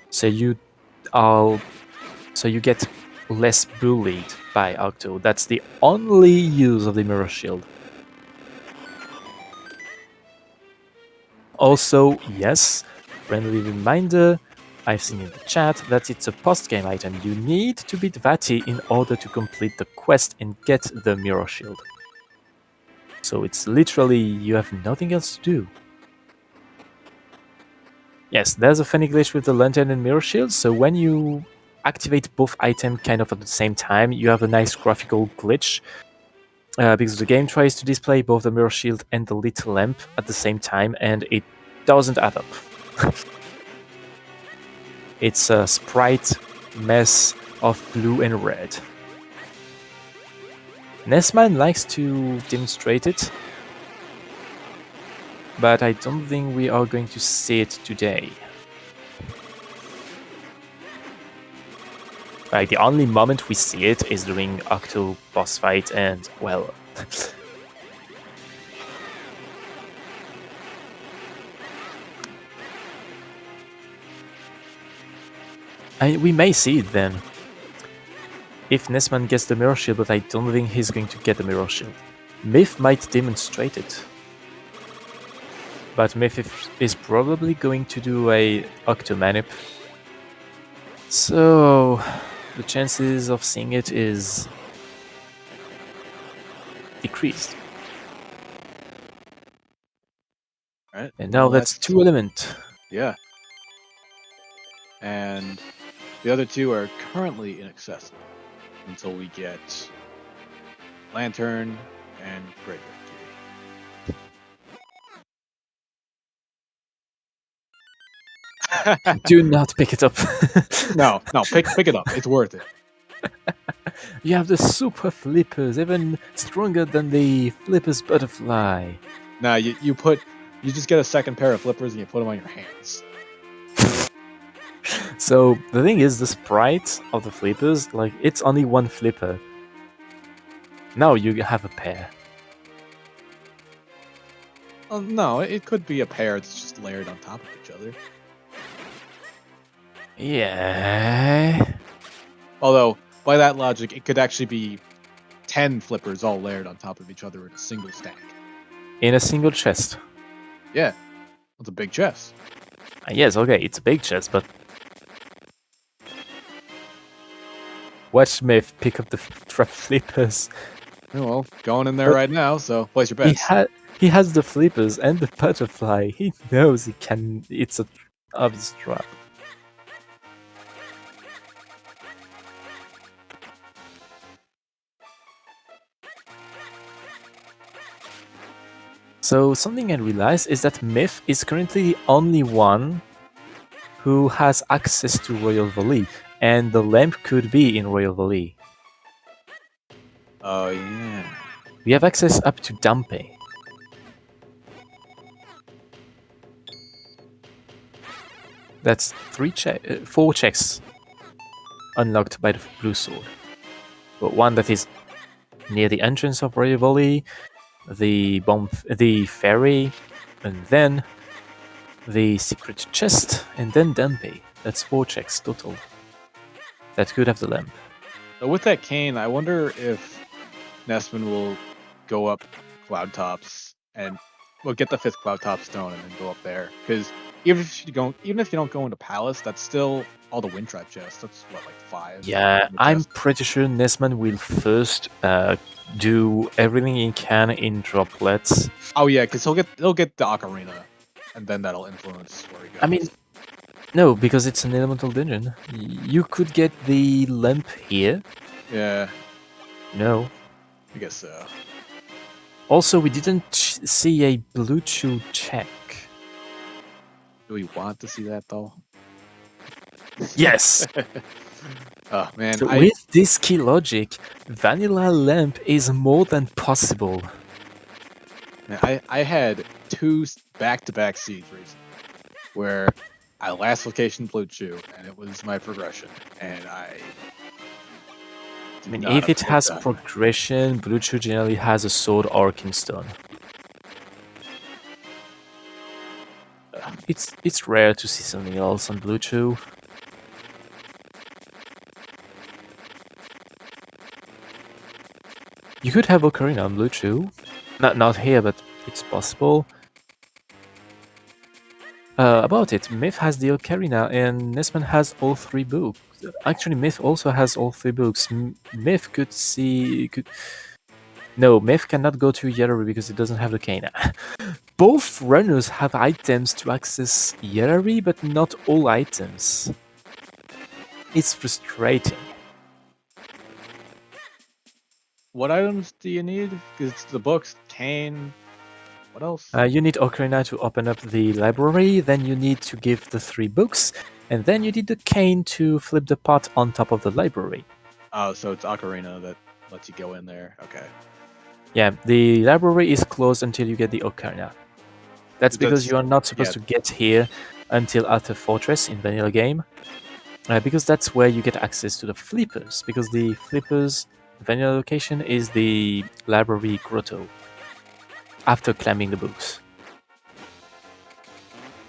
B: so you get less bullied by Octo. That's the only use of the mirror shield. Also, yes, friendly reminder, I've seen in the chat that it's a post-game item. You need to beat Vati in order to complete the quest and get the mirror shield. So it's literally, you have nothing else to do. Yes, there's a funny glitch with the lantern and mirror shield, so when you activate both items kind of at the same time, you have a nice graphical glitch, because the game tries to display both the mirror shield and the lit lamp at the same time, and it doesn't add up. It's a sprite mess of blue and red. NesmaN likes to demonstrate it, but I don't think we are going to see it today. Like, the only moment we see it is during Octo boss fight, and, well... we may see it then. If NesmaN gets the mirror shield, but I don't think he's going to get the mirror shield. Myth might demonstrate it. But Myth is probably going to do a Octo manip. So the chances of seeing it is decreased.
C: Right.
B: And now that's 2 element.
C: Yeah. And the other 2 are currently inaccessible until we get Lantern and Graveyard Key.
B: Do not pick it up.
C: No, pick it up. It's worth it.
B: You have the super flippers, even stronger than the flippers butterfly.
C: Nah, you just get a second pair of flippers and you put them on your hands.
B: So the thing is, the sprite of the flippers, like, it's only one flipper. No, you have a pair.
C: No, it could be a pair that's just layered on top of each other.
B: Yeah.
C: Although, by that logic, it could actually be 10 flippers all layered on top of each other in a single stack.
B: In a single chest.
C: Yeah, that's a big chest.
B: Yes, okay, it's a big chest, but... Watch Myth pick up the trap flippers.
C: Oh, well, going in there right now, so place your bets.
B: He has the flippers and the butterfly. He knows he can. It's a obvious trap. So something I realized is that Myth is currently the only one who has access to Royal Valley, and the lamp could be in Royal Valley.
C: Oh, yeah.
B: We have access up to Dampe. That's 4 checks unlocked by the blue sword. But one that is near the entrance of Royal Valley, the ferry, and then the secret chest, and then Dampe. That's 4 checks total. That could have the lamp.
C: But with that cane, I wonder if NesmaN will go up Cloud Tops and we'll get the 5th Cloud Top stone and then go up there. Because even if you don't go into Palace, that's still all the Wind Trap chests. That's what, like 5?
B: Yeah, I'm pretty sure NesmaN will first do everything he can in droplets.
C: Oh yeah, because he'll get the Ocarina, and then that'll influence where he goes.
B: I mean, no, because it's an elemental dungeon. You could get the lamp here.
C: Yeah,
B: No.
C: I guess so.
B: Also, we didn't see a blue chew check.
C: Do we want to see that though?
B: Yes.
C: Oh man,
B: So with this key logic, vanilla lamp is more than possible.
C: I had 2 back-to-back seeds recently where I last location Blue Chew, and it was my progression, and I
B: mean, if it has progression, Blue Chew generally has a sword or Kingstone. It's rare to see something else on Blue Chew. You could have Ocarina on Blue Chew. Not here, but it's possible. About it, Myth has the Ocarina and NesmaN has all 3 books. Actually, Myth also has all 3 books. Myth could see... No, Myth cannot go to Yellery because it doesn't have the Kana. Both runners have items to access Yellery, but not all items. It's frustrating.
C: What items do you need? Because it's the books, cane. What else?
B: You need Ocarina to open up the library, then you need to give the 3 books, and then you need the cane to flip the pot on top of the library.
C: Oh, so it's Ocarina that lets you go in there. Okay.
B: Yeah, the library is closed until you get the Ocarina. That's because you are not supposed to get here until after Fortress in vanilla game, because that's where you get access to the flippers, because the flippers vanilla location is the library grotto after climbing the books,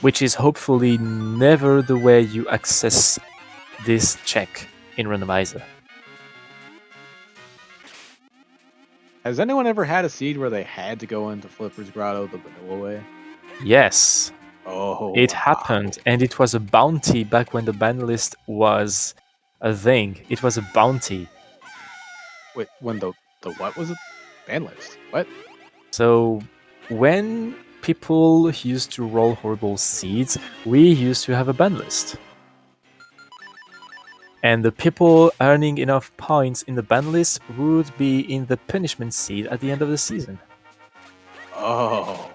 B: which is hopefully never the way you access this check in Randomizer.
C: Has anyone ever had a seed where they had to go into Flipper's Grotto the vanilla way?
B: Yes.
C: Oh,
B: It happened, and it was a bounty back when the ban list was a thing. It was a bounty.
C: Wait, when the what was it? Ban list? What?
B: So, when people used to roll horrible seeds, we used to have a ban list. And the people earning enough points in the ban list would be in the punishment seed at the end of the season.
C: Oh.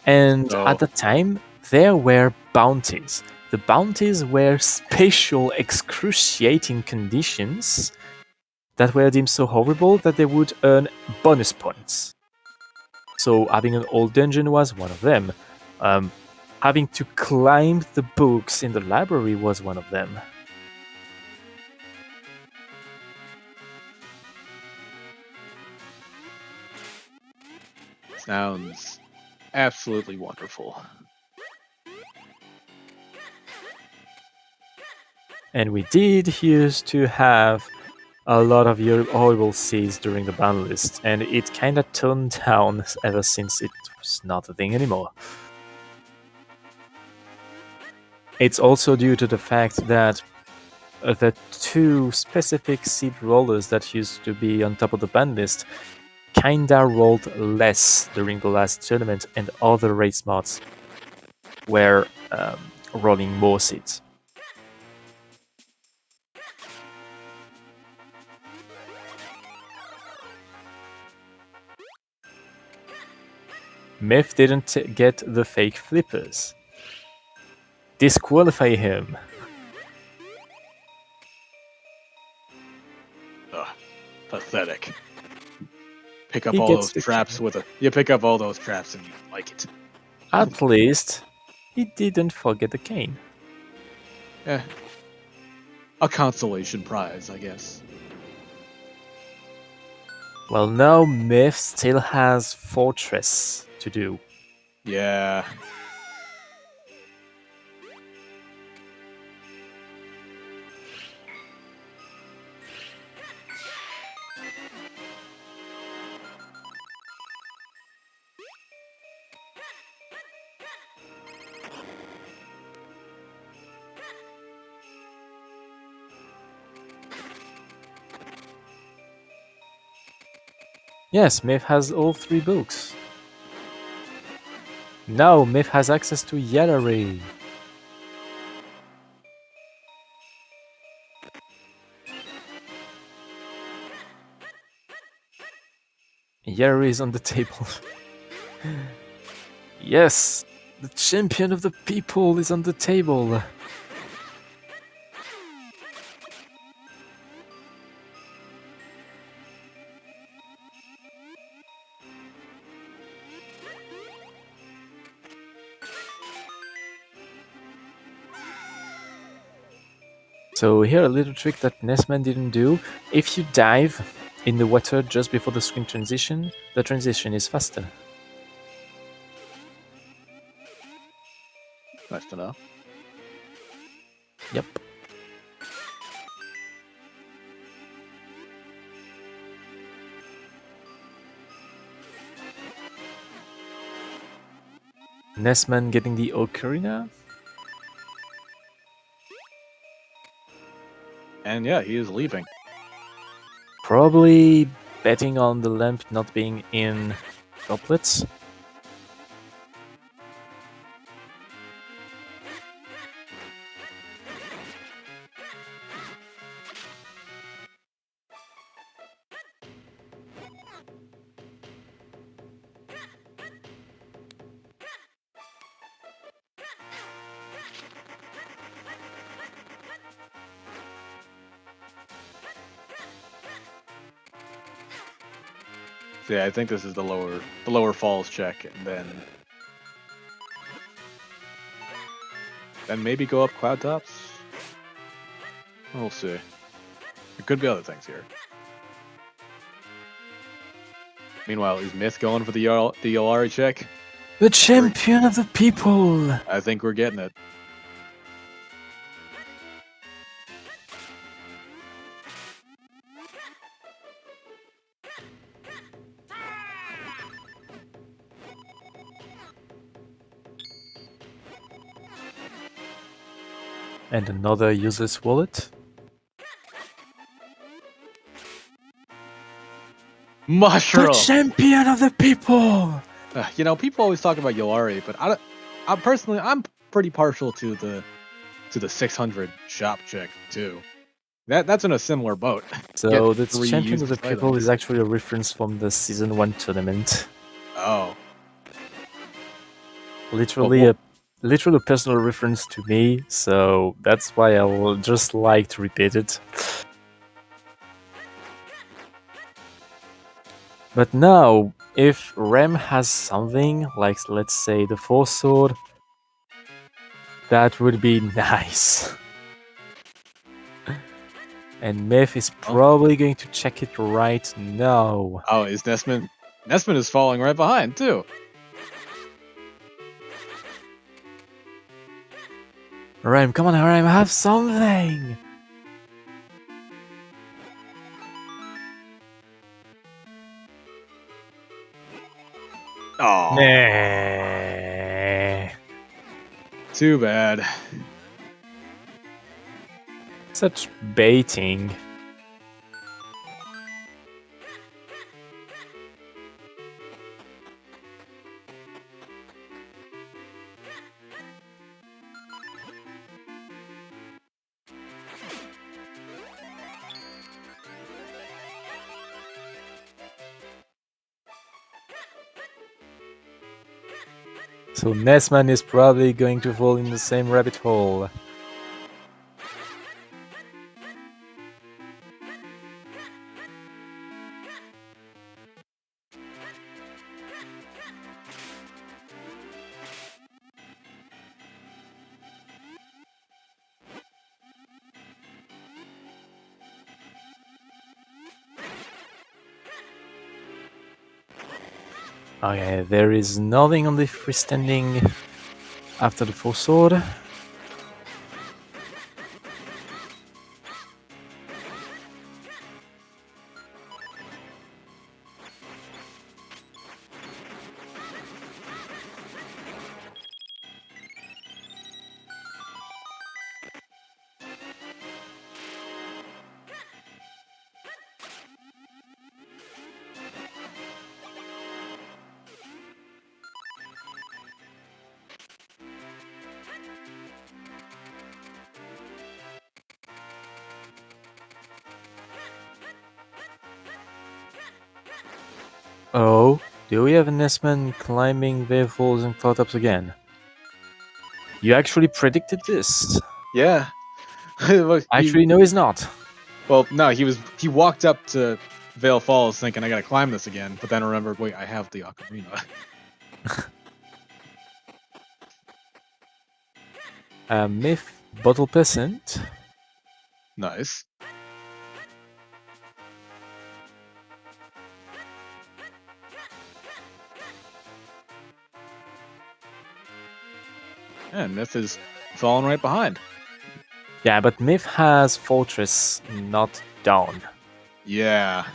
B: And at the time, there were bounties. The bounties were special, excruciating conditions that were deemed so horrible that they would earn bonus points. So having an old dungeon was one of them. Having to climb the books in the library was one of them.
C: Sounds absolutely wonderful.
B: And we did used to have a lot of horrible seeds during the ban list, and it kinda toned down ever since it was not a thing anymore. It's also due to the fact that the two specific seed rollers that used to be on top of the ban list kinda rolled less during the last tournament, and other race mods were rolling more seeds. Myth didn't get the fake flippers. Disqualify him.
C: Ugh, pathetic. Pick up
B: He
C: all
B: gets
C: those traps with a. You pick up all those traps and you like it.
B: At least he didn't forget the cane.
C: Eh. A consolation prize, I guess.
B: Well, now Myth still has Fortress to do.
C: Yeah.
B: Yes, Myth has all 3 books. Now Myth has access to Yellowray. Yellowray is on the table. Yes, the champion of the people is on the table. So here a little trick that NesmaN didn't do. If you dive in the water just before the screen transition, the transition is faster.
C: Nice to know.
B: Yep. NesmaN getting the Ocarina.
C: And yeah, he is leaving.
B: Probably betting on the lamp not being in droplets.
C: So yeah, I think this is the lower falls check, and then maybe go up cloud tops. We'll see. There could be other things here. Meanwhile, is Myth going for the Yolari check?
B: The champion of the people!
C: I think we're getting it.
B: And another useless wallet.
C: Mushroom!
B: The champion of the people!
C: People always talk about Yolari, but I'm pretty partial to the 600 shop check too. That's in a similar boat.
B: So the champion of the people is actually a reference from the Season 1 tournament.
C: Oh.
B: Literally a personal reference to me, so that's why I will just like to repeat it. But now, if Rem has something, like let's say the Force Sword, that would be nice. And Myth is probably going to check it right now.
C: Oh, is NesmaN NesmaN is falling right behind, too.
B: Rhyme, come on, Rhyme, have something!
C: Oh,
B: Nah.
C: too bad.
B: Such baiting. So NesmaN is probably going to fall in the same rabbit hole. Okay, there is nothing on the freestanding after the full sword. Oh, do we have a NesmaN climbing waveforms and cloud ups again? You actually predicted this.
C: Yeah. Look,
B: Actually, no, he's not.
C: well, no, he walked up to Vale Falls thinking I gotta climb this again, but then remembered, wait, I have the ocarina.
B: Myth bottle percent.
C: Nice. And Myth is falling right behind.
B: Yeah, but Myth has Fortress, not Down.
C: Yeah.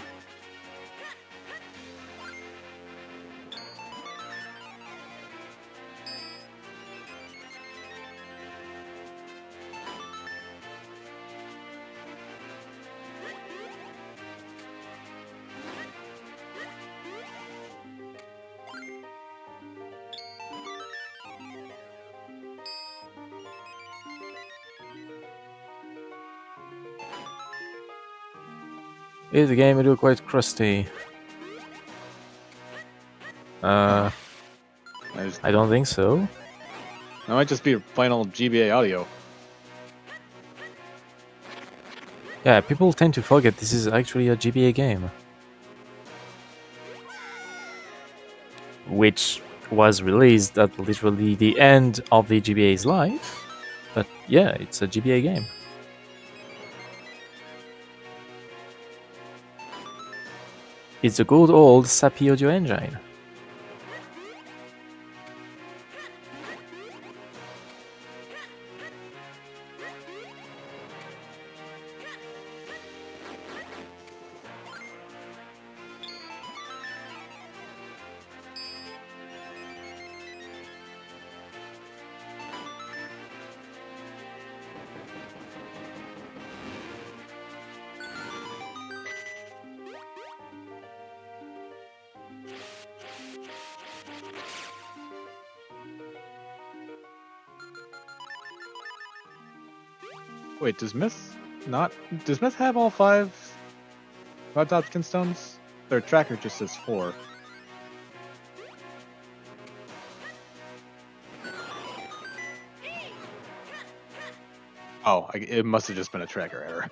B: Is the game will quite crusty? I don't think so.
C: That might just be plain old GBA audio.
B: Yeah, people tend to forget this is actually a GBA game. Which was released at literally the end of the GBA's life. But yeah, it's a GBA game. It's a good old SAPI audio engine.
C: Wait, does Myth have all 5 Rod Topkin stones? Their tracker just says 4. Oh, it must have just been a tracker error.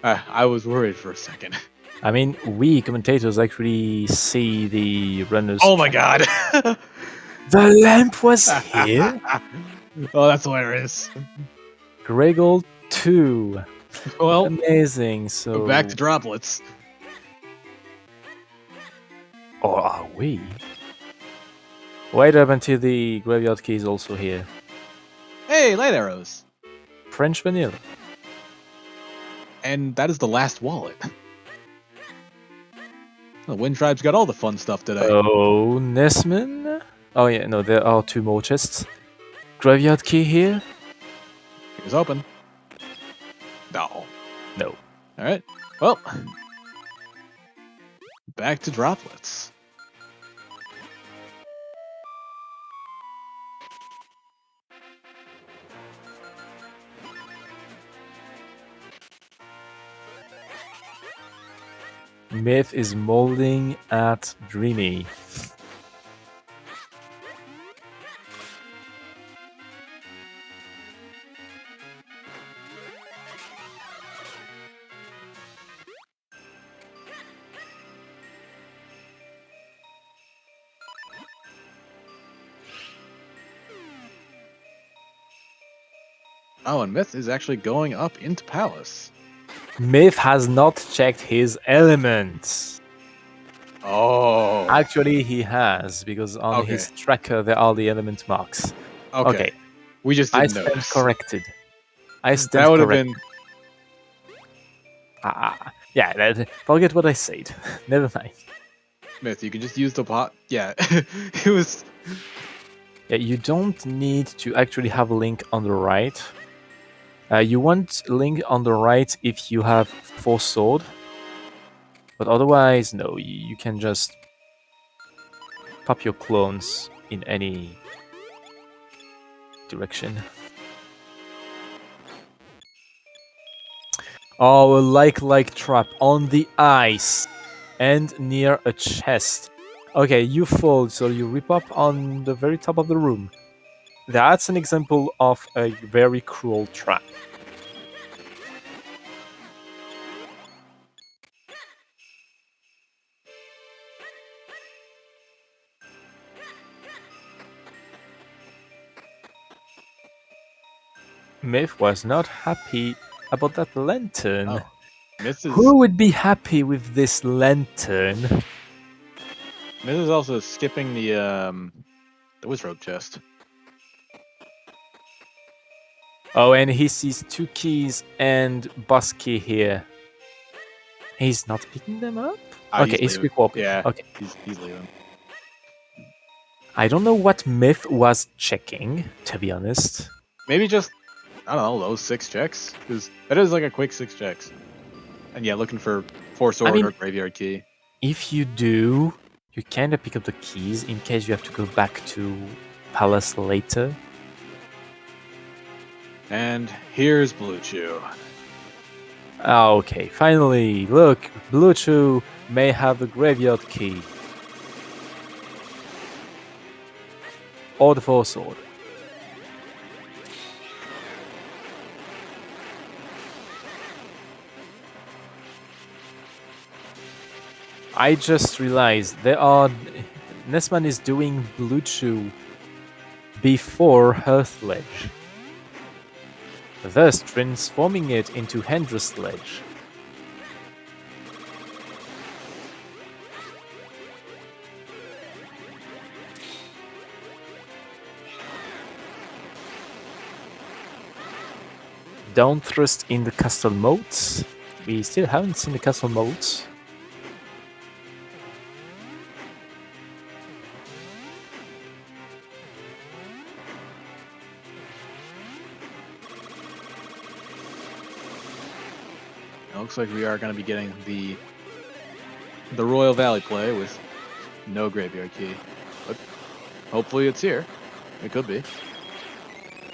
C: I was worried for a second.
B: I mean, we commentators actually see the runners.
C: Oh my god!
B: The lamp was here?
C: Oh, that's hilarious.
B: Gregor 2.
C: Well,
B: Amazing. So
C: back to droplets.
B: Or are we? Wait up until the graveyard key is also here.
C: Hey, light arrows.
B: French vanilla.
C: And that is the last wallet. The Wind Tribe's got all the fun stuff today.
B: Oh, NesmaN? Oh yeah, no, there are 2 more chests. Graveyard key here?
C: Here's open. No.
B: No.
C: Alright. Well. Back to droplets.
B: Myth is molding at Dreamy.
C: Oh, and Myth is actually going up into Palace.
B: Myth has not checked his elements.
C: Oh.
B: Actually, he has, because on
C: Okay.
B: his tracker there are the element marks.
C: Okay. We just
B: I
C: didn't
B: stand
C: notice.
B: corrected. I stand
C: That would have
B: corrected.
C: been
B: Yeah, forget what I said. Never mind.
C: Myth. You can just use the pot. Yeah. It was.
B: Yeah, you don't need to actually have a link on the right. You want a link on the right if you have 4 sword. But otherwise, no, you can just pop your clones in any direction. Oh, a like trap on the ice and near a chest. Okay, you fold, so you rip up on the very top of the room. That's an example of a very cruel trap. Myth was not happy about that lantern.
C: Oh. Myth is.
B: Who would be happy with this lantern?
C: Myth is also skipping the wizard chest.
B: Oh, and he sees 2 keys and boss key here. He's not picking them up? Okay, he's quick walking.
C: Yeah.
B: Okay.
C: He's leaving.
B: I don't know what Myth was checking, to be honest.
C: Maybe just, I don't know, those 6 checks. Because that is like a quick 6 checks. And yeah, looking for 4 sword
B: mean-
C: or graveyard key.
B: If you do, you kind of pick up the keys in case you have to go back to Palace later.
C: And here's Blue Chew.
B: Ah, okay, finally, look, Blue Chew may have the graveyard key. Or the 4 sword. I just realized NesmaN is doing Blue Chew before Hearth Ledge, thus transforming it into Hendress Ledge. Don't thrust in the castle moats. We still haven't seen the castle moats.
C: It looks like we are going to be getting the Royal Valley play with no graveyard key. But hopefully it's here. It could be.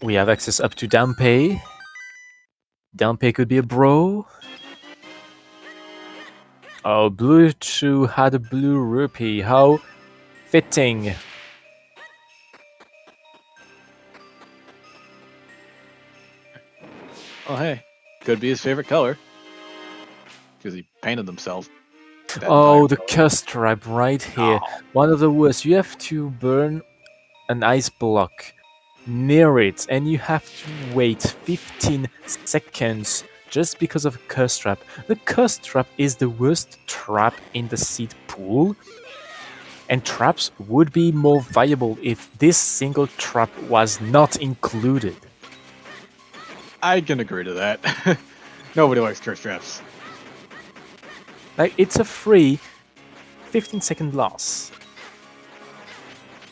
B: We have access up to Dampé. Dampé could be a bro. Oh, Blue Chew had a blue rupee. How fitting.
C: Oh, hey. Could be his favorite color. Because he painted himself. that
B: Oh,
C: entire
B: the
C: color.
B: curse trap right here. One of the worst. You have to burn an ice block near it, and you have to wait 15 seconds just because of a curse trap. The curse trap is the worst trap in the seed pool, And traps would be more viable if this single trap was not included.
C: I can agree to that. Nobody likes curse traps.
B: Like, it's a free 15-second loss.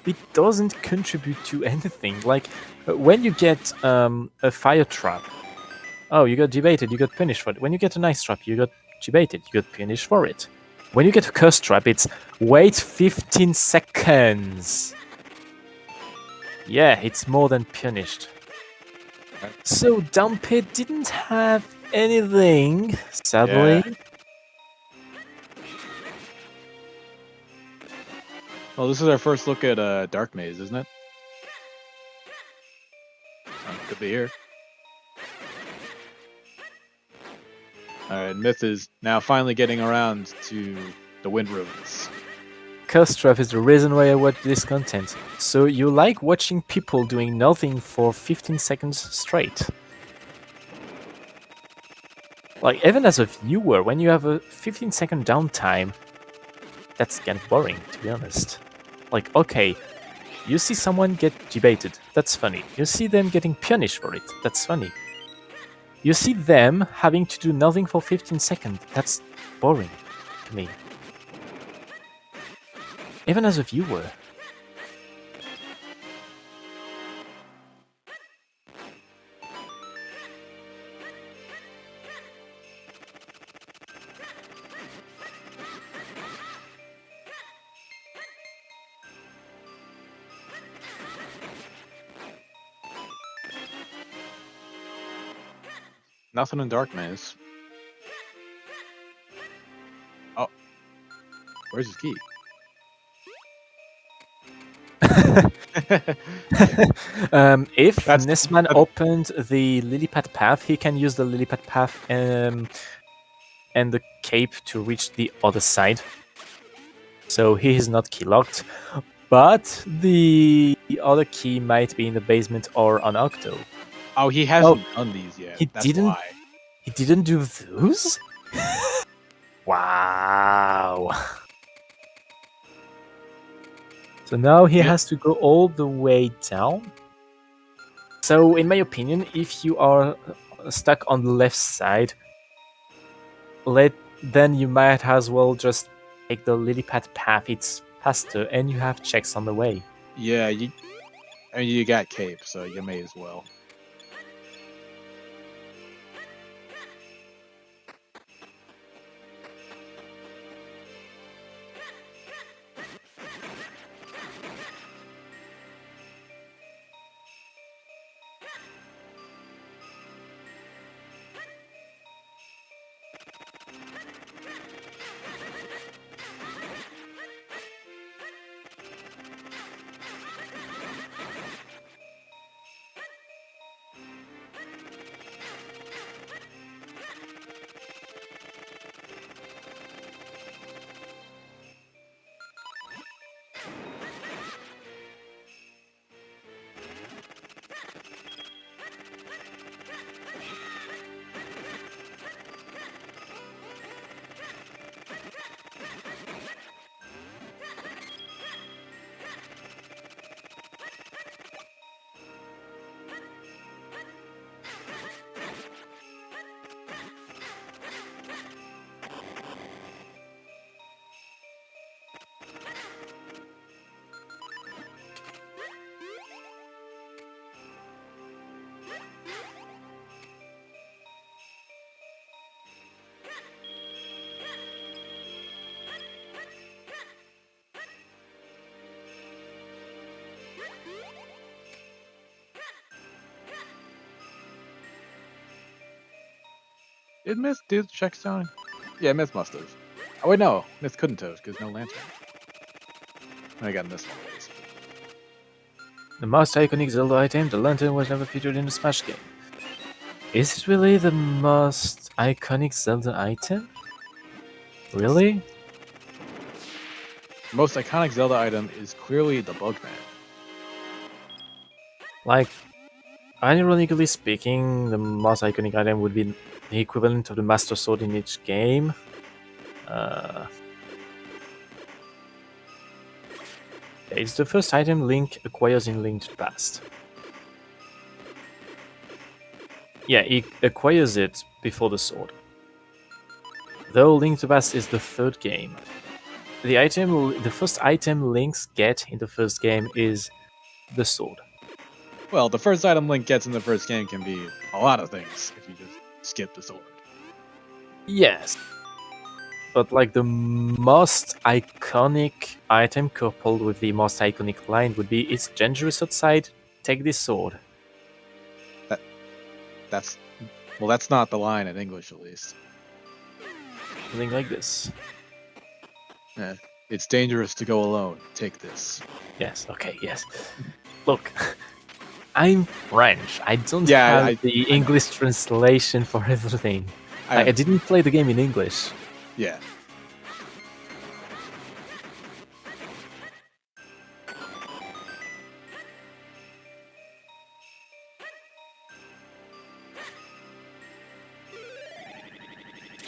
B: It doesn't contribute to anything. Like, when you get a fire trap, oh, you got debated, you got punished for it. When you get an ice trap, you got debated, you got punished for it. When you get a curse trap, it's wait 15 seconds. Yeah, it's more than punished. So Down Pit didn't have anything, sadly.
C: Yeah. Well, this is our first look at Dark Maze, isn't it? Could be here. Alright, Myth is now finally getting around to the Wind Ruins.
B: Curse trap is the reason why I watch this content. So you like watching people doing nothing for 15 seconds straight. Like, even as a viewer, when you have a 15-second downtime, that's kind of boring, to be honest. Like, okay, you see someone get debated, that's funny. You see them getting punished for it, that's funny. You see them having to do nothing for 15 seconds, that's boring to me. Even as a viewer.
C: Nothing in Dark Maze. Oh. Where's his key?
B: If
C: That's-
B: NesmaN opened the lily pad path, he can use the lily pad path and the cape to reach the other side. So he is not key locked, but the other key might be in the basement or on Octo.
C: Oh, he hasn't done these yet.
B: He
C: That's
B: didn't?
C: why.
B: He didn't do those? Wow. So now he has to go all the way down. So in my opinion, if you are stuck on the left side, then you might as well just take the lily pad path. It's faster and you have checks on the way.
C: Yeah, you got cape, so you may as well. Did Myth do the checkstone? Yeah, Myth must have. Oh wait, no, Myth couldn't have because no lantern. I got this one. Basically.
B: The most iconic Zelda item, the lantern, was never featured in the Smash game. Is it really the most iconic Zelda item? Really?
C: The most iconic Zelda item is clearly the Bugman.
B: Like, ironically speaking, the most iconic item would be the equivalent of the Master Sword in each game. It's the first item Link acquires in Link to the Past. Yeah, he acquires it before the sword. Though Link to the Past is the third game. The first item Links get in the first game is the sword.
C: Well, the first item Link gets in the first game can be a lot of things if you just skip the sword.
B: Yes. But like the most iconic item coupled with the most iconic line would be, "It's dangerous outside, take this sword."
C: That's not the line in English, at least.
B: Something like this.
C: It's dangerous to go alone. Take this.
B: Yes, okay, yes. Look, I'm French. I don't
C: Yeah,
B: have the
C: I
B: English translation for everything. I didn't play the game in English.
C: Yeah.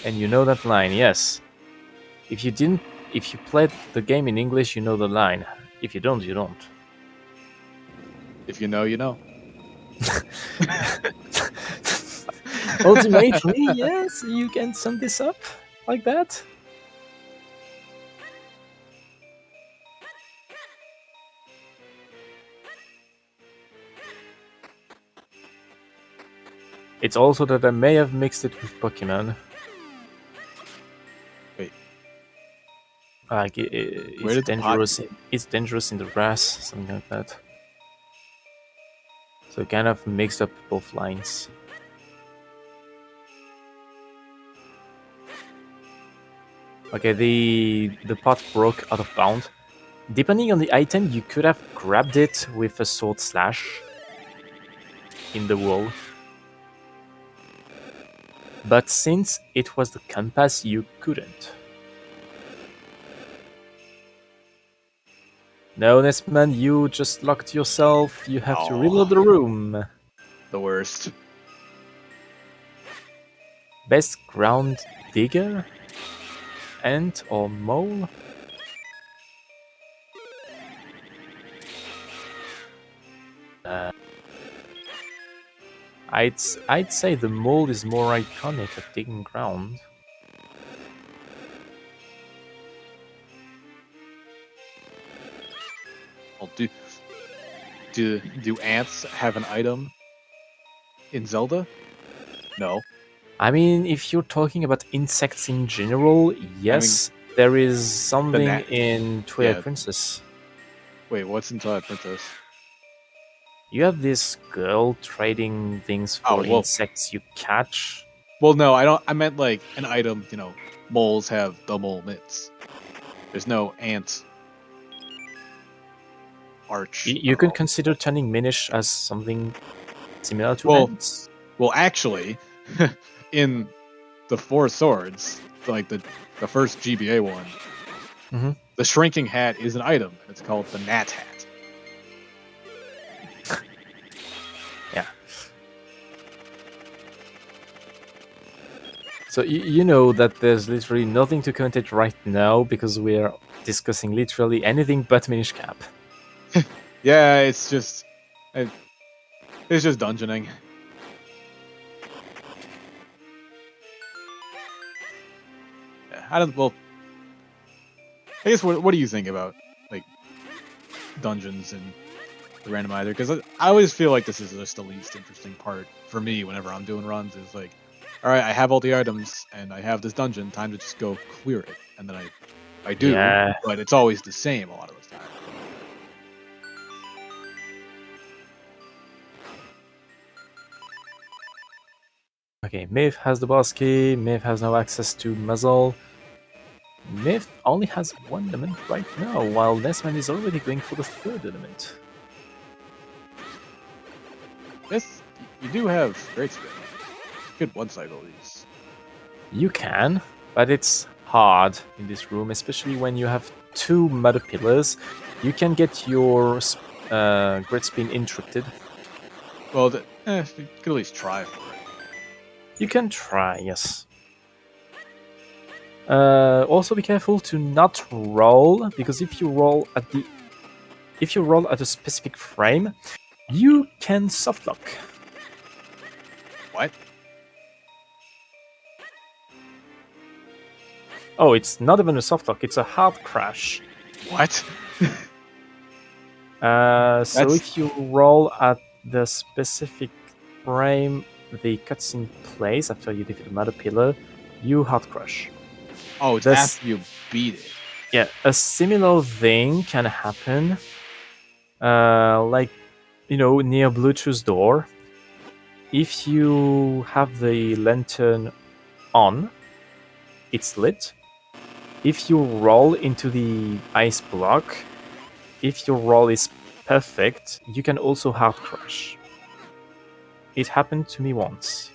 B: And you know that line, yes. If you played the game in English, you know the line. If you don't, you don't.
C: If you know, you know.
B: Ultimately, yes, you can sum this up like that. It's also that I may have mixed it with Pokemon.
C: Wait.
B: Like it's dangerous. It's dangerous in the grass, something like that. So kind of mixed up both lines. Okay, the pot broke out of bound. Depending on the item, you could have grabbed it with a sword slash in the wall. But since it was the compass, you couldn't. No, NesmaN, you just locked yourself. You have to reload the room.
C: The worst.
B: Best ground digger? Ant or mole? I'd say the mole is more iconic at digging ground.
C: Well, do ants have an item in Zelda? No.
B: I mean, if you're talking about insects in general, yes, there is something in Twilight Princess.
C: Wait, what's in Twilight Princess?
B: You have this girl trading things for insects you catch.
C: Well, no, I don't. I meant like an item. You know, moles have the mole mitts. There's no ant arch.
B: You could consider turning Minish as something similar to ants.
C: Well, actually, in the Four Swords, like the first GBA one, the shrinking hat is an item. It's called the Gnat Hat.
B: Yeah. So you know that there's literally nothing to commentate right now because we are discussing literally anything but Minish Cap.
C: Yeah, it's just dungeoning. Yeah, I guess what do you think about like dungeons and the randomizer? Because I always feel like this is just the least interesting part for me whenever I'm doing runs. Is like, all right, I have all the items and I have this dungeon. Time to just go clear it, and then I do, but it's always the same a lot of those times.
B: Okay, Myth has the boss key. Myth has no access to muzzle. Myth only has one element right now, while NesmaN is already going for the third element.
C: Yes, you do have great spin. You could one-cycle these.
B: You can, but it's hard in this room, especially when you have two mother pillars. You can get your grid spin interrupted.
C: Well, you could at least try for it.
B: You can try, yes. Also be careful to not roll, because if you roll at the if you roll at a specific frame, you can softlock.
C: What?
B: Oh, it's not even a softlock, it's a hard crash.
C: What?
B: So if you roll at the specific frame the cutscene plays after you defeat a Mother Pillar, you hard crash.
C: Oh, it's
B: That's-
C: after you beat it.
B: Yeah, a similar thing can happen, like, near Bluetooth door. If you have the lantern on, it's lit. If you roll into the ice block, if your roll is perfect, you can also hard crash. It happened to me once.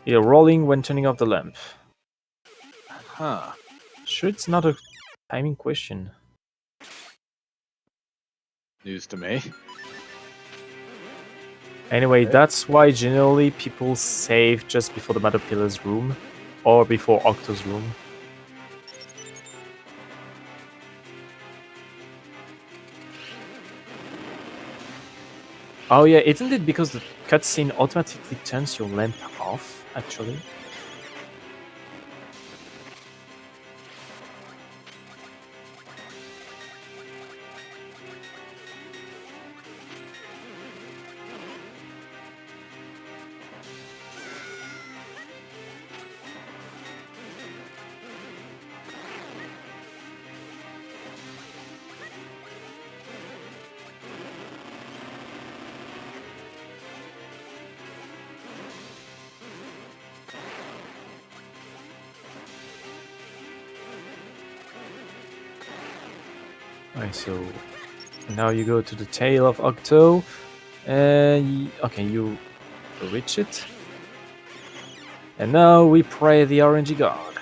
B: You're rolling when turning off the lamp.
C: Huh.
B: Sure, it's not a timing question.
C: News to me.
B: Anyway, that's why generally people save just before the Mother Pillar's room or before Octo's room. Oh yeah, isn't it because the cutscene automatically turns your lamp off, actually? Alright, so now you go to the tail of Octo. Okay, you reach it. And now we pray the RNG god.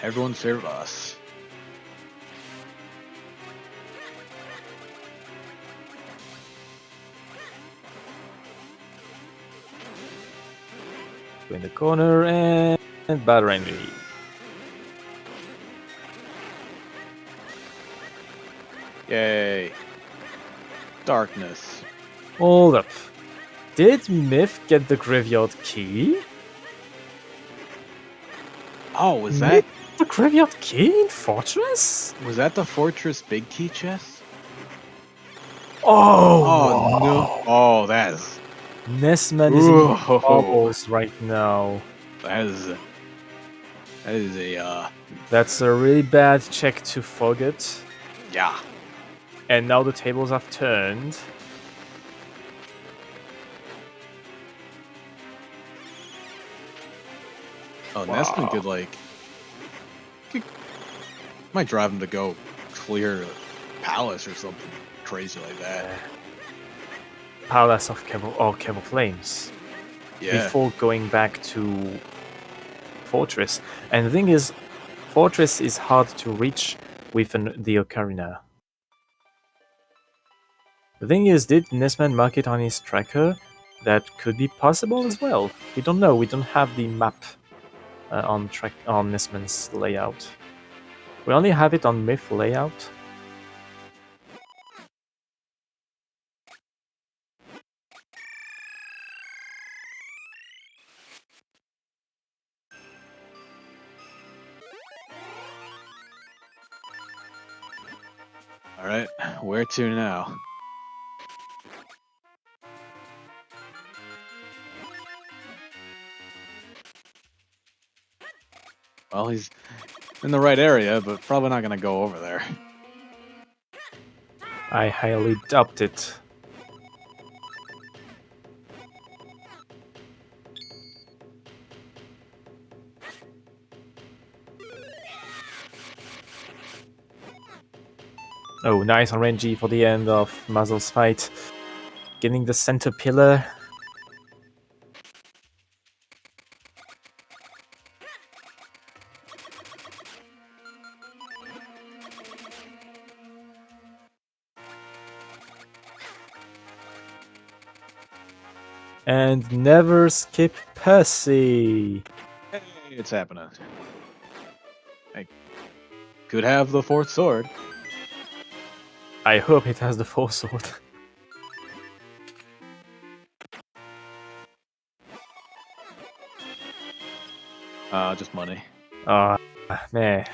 C: Everyone's favorite boss.
B: Go in the corner and bad RNG.
C: Yay. Darkness.
B: Hold up. Did Myth get the graveyard key?
C: Oh, was
B: Myth
C: that
B: the graveyard key in Fortress?
C: the Fortress big key chest?
B: Oh,
C: Oh no. Oh, that's
B: NesmaN is in
C: Whoa.
B: bubbles right now.
C: that is a
B: That's a really bad check to forget.
C: yeah.
B: And now the tables have turned.
C: Oh,
B: Wow.
C: NesmaN might drive him to go clear Palace or something crazy like that.
B: Palace of Cable Flames.
C: Yeah.
B: Before going back to Fortress. And the thing is, Fortress is hard to reach with the Ocarina. The thing is, did NesmaN mark it on his tracker? That could be possible as well. We don't know. We don't have the map on NesmaN's layout. We only have it on Myth layout.
C: All right. Where to now? Well, he's in the right area, but probably not gonna go over there.
B: I highly doubt it. Oh, nice RNG for the end of Mazel's fight. Getting the center pillar. And never skip Percy.
C: Hey, it's happening. Could have the fourth sword.
B: I hope it has the fourth sword.
C: Just money.
B: Man.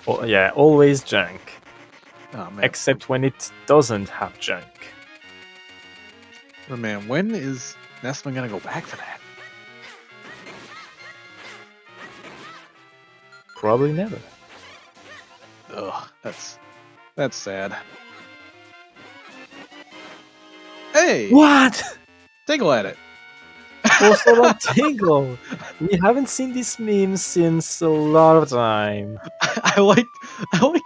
B: Oh, yeah, always junk.
C: Oh man.
B: Except when it doesn't have junk.
C: Oh, man, when is NesmaN gonna go back to that?
B: Probably never.
C: Ugh, that's sad. Hey,
B: What?
C: tingle at it.
B: Also on Tingle. We haven't seen this meme since a lot of time.
C: I like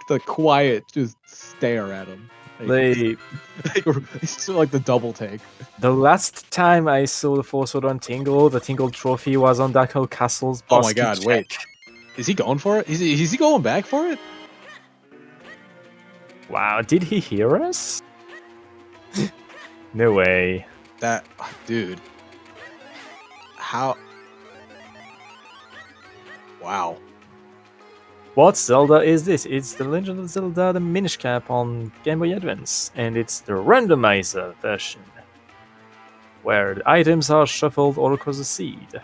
C: the quiet just stare at him.
B: They,
C: It's like the double take.
B: the last time I saw the Force Sword on Tingle, the Tingle trophy was on Dark Hole Castle's
C: Oh
B: boss
C: my god,
B: key
C: wait.
B: check.
C: Is he going for it? Is he going back for it?
B: Wow, did he hear us? No way.
C: That dude. How? Wow.
B: What Zelda is this? It's the Legend of Zelda, the Minish cap on Game Boy Advance, and it's the Randomizer version, where the items are shuffled all across the seed.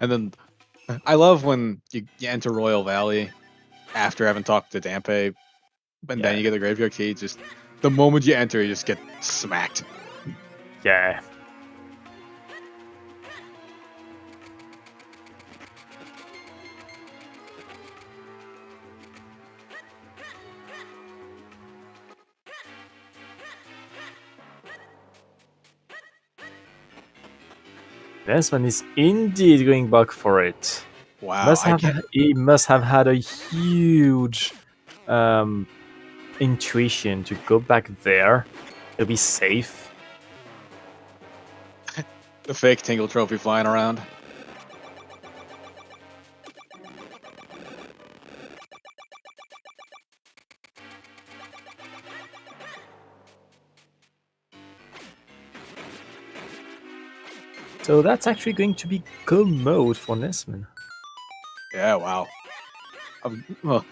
C: And then I love when you enter Royal Valley after having talked to Dampe, and then you get the graveyard key. Just the moment you enter, you just get smacked.
B: Yeah. NesmaN is indeed going back for it.
C: Wow.
B: He must have had a huge intuition to go back there to be safe.
C: The fake Tingle trophy flying around.
B: So that's actually going to be go mode for NesmaN.
C: Yeah, wow. Well,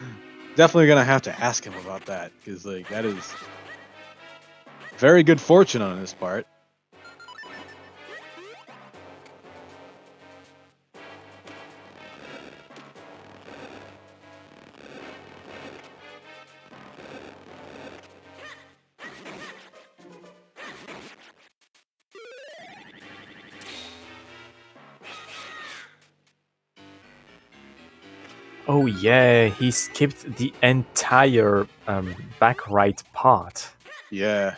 C: definitely gonna have to ask him about that, because like that is very good fortune on his part.
B: Oh yeah, he skipped the entire back right part.
C: Yeah.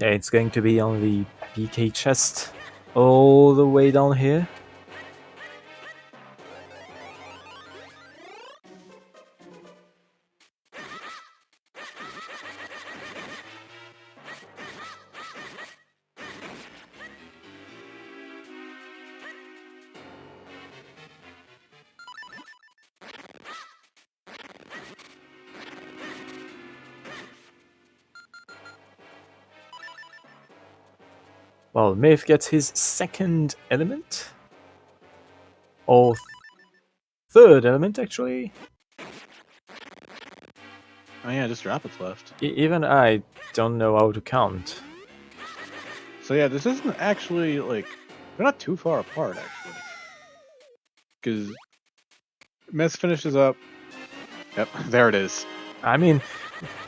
B: Yeah, it's going to be on the PK chest all the way down here. Well, Myth gets his second element. Or third element, actually.
C: Oh yeah, just drop it's left.
B: Even I don't know how to count.
C: So yeah, this isn't actually like they're not too far apart actually, because Mess finishes up, Yep, there it is.
B: I mean,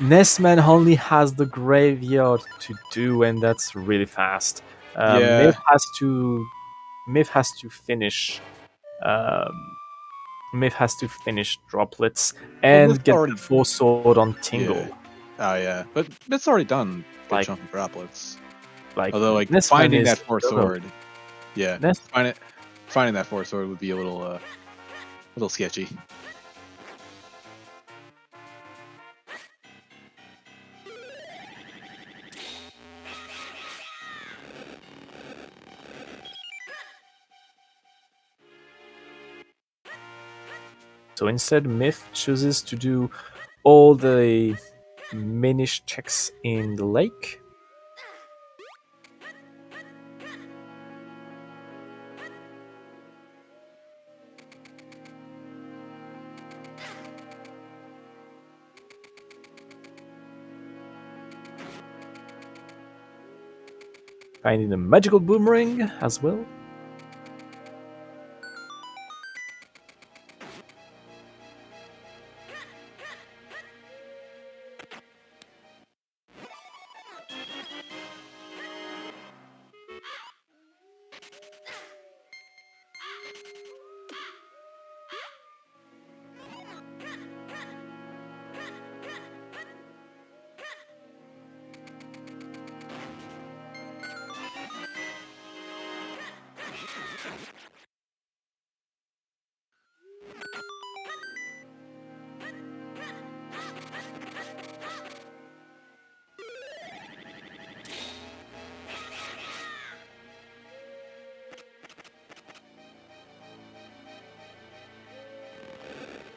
B: NesmaN only has the graveyard to do, and that's really fast.
C: Yeah.
B: Myth has to finish. Myth has to finish droplets and
C: Myth's
B: get
C: already-
B: the Force Sword on Tingle.
C: Yeah. Oh yeah, but it's already done for
B: Like-
C: chunky droplets.
B: Like,
C: Although like
B: NesmaN
C: finding
B: is-
C: that Force Sword, yeah,
B: Nes-
C: finding that Force Sword would be a little sketchy.
B: So instead, Myth chooses to do all the Minish checks in the lake. Finding a magical boomerang as well.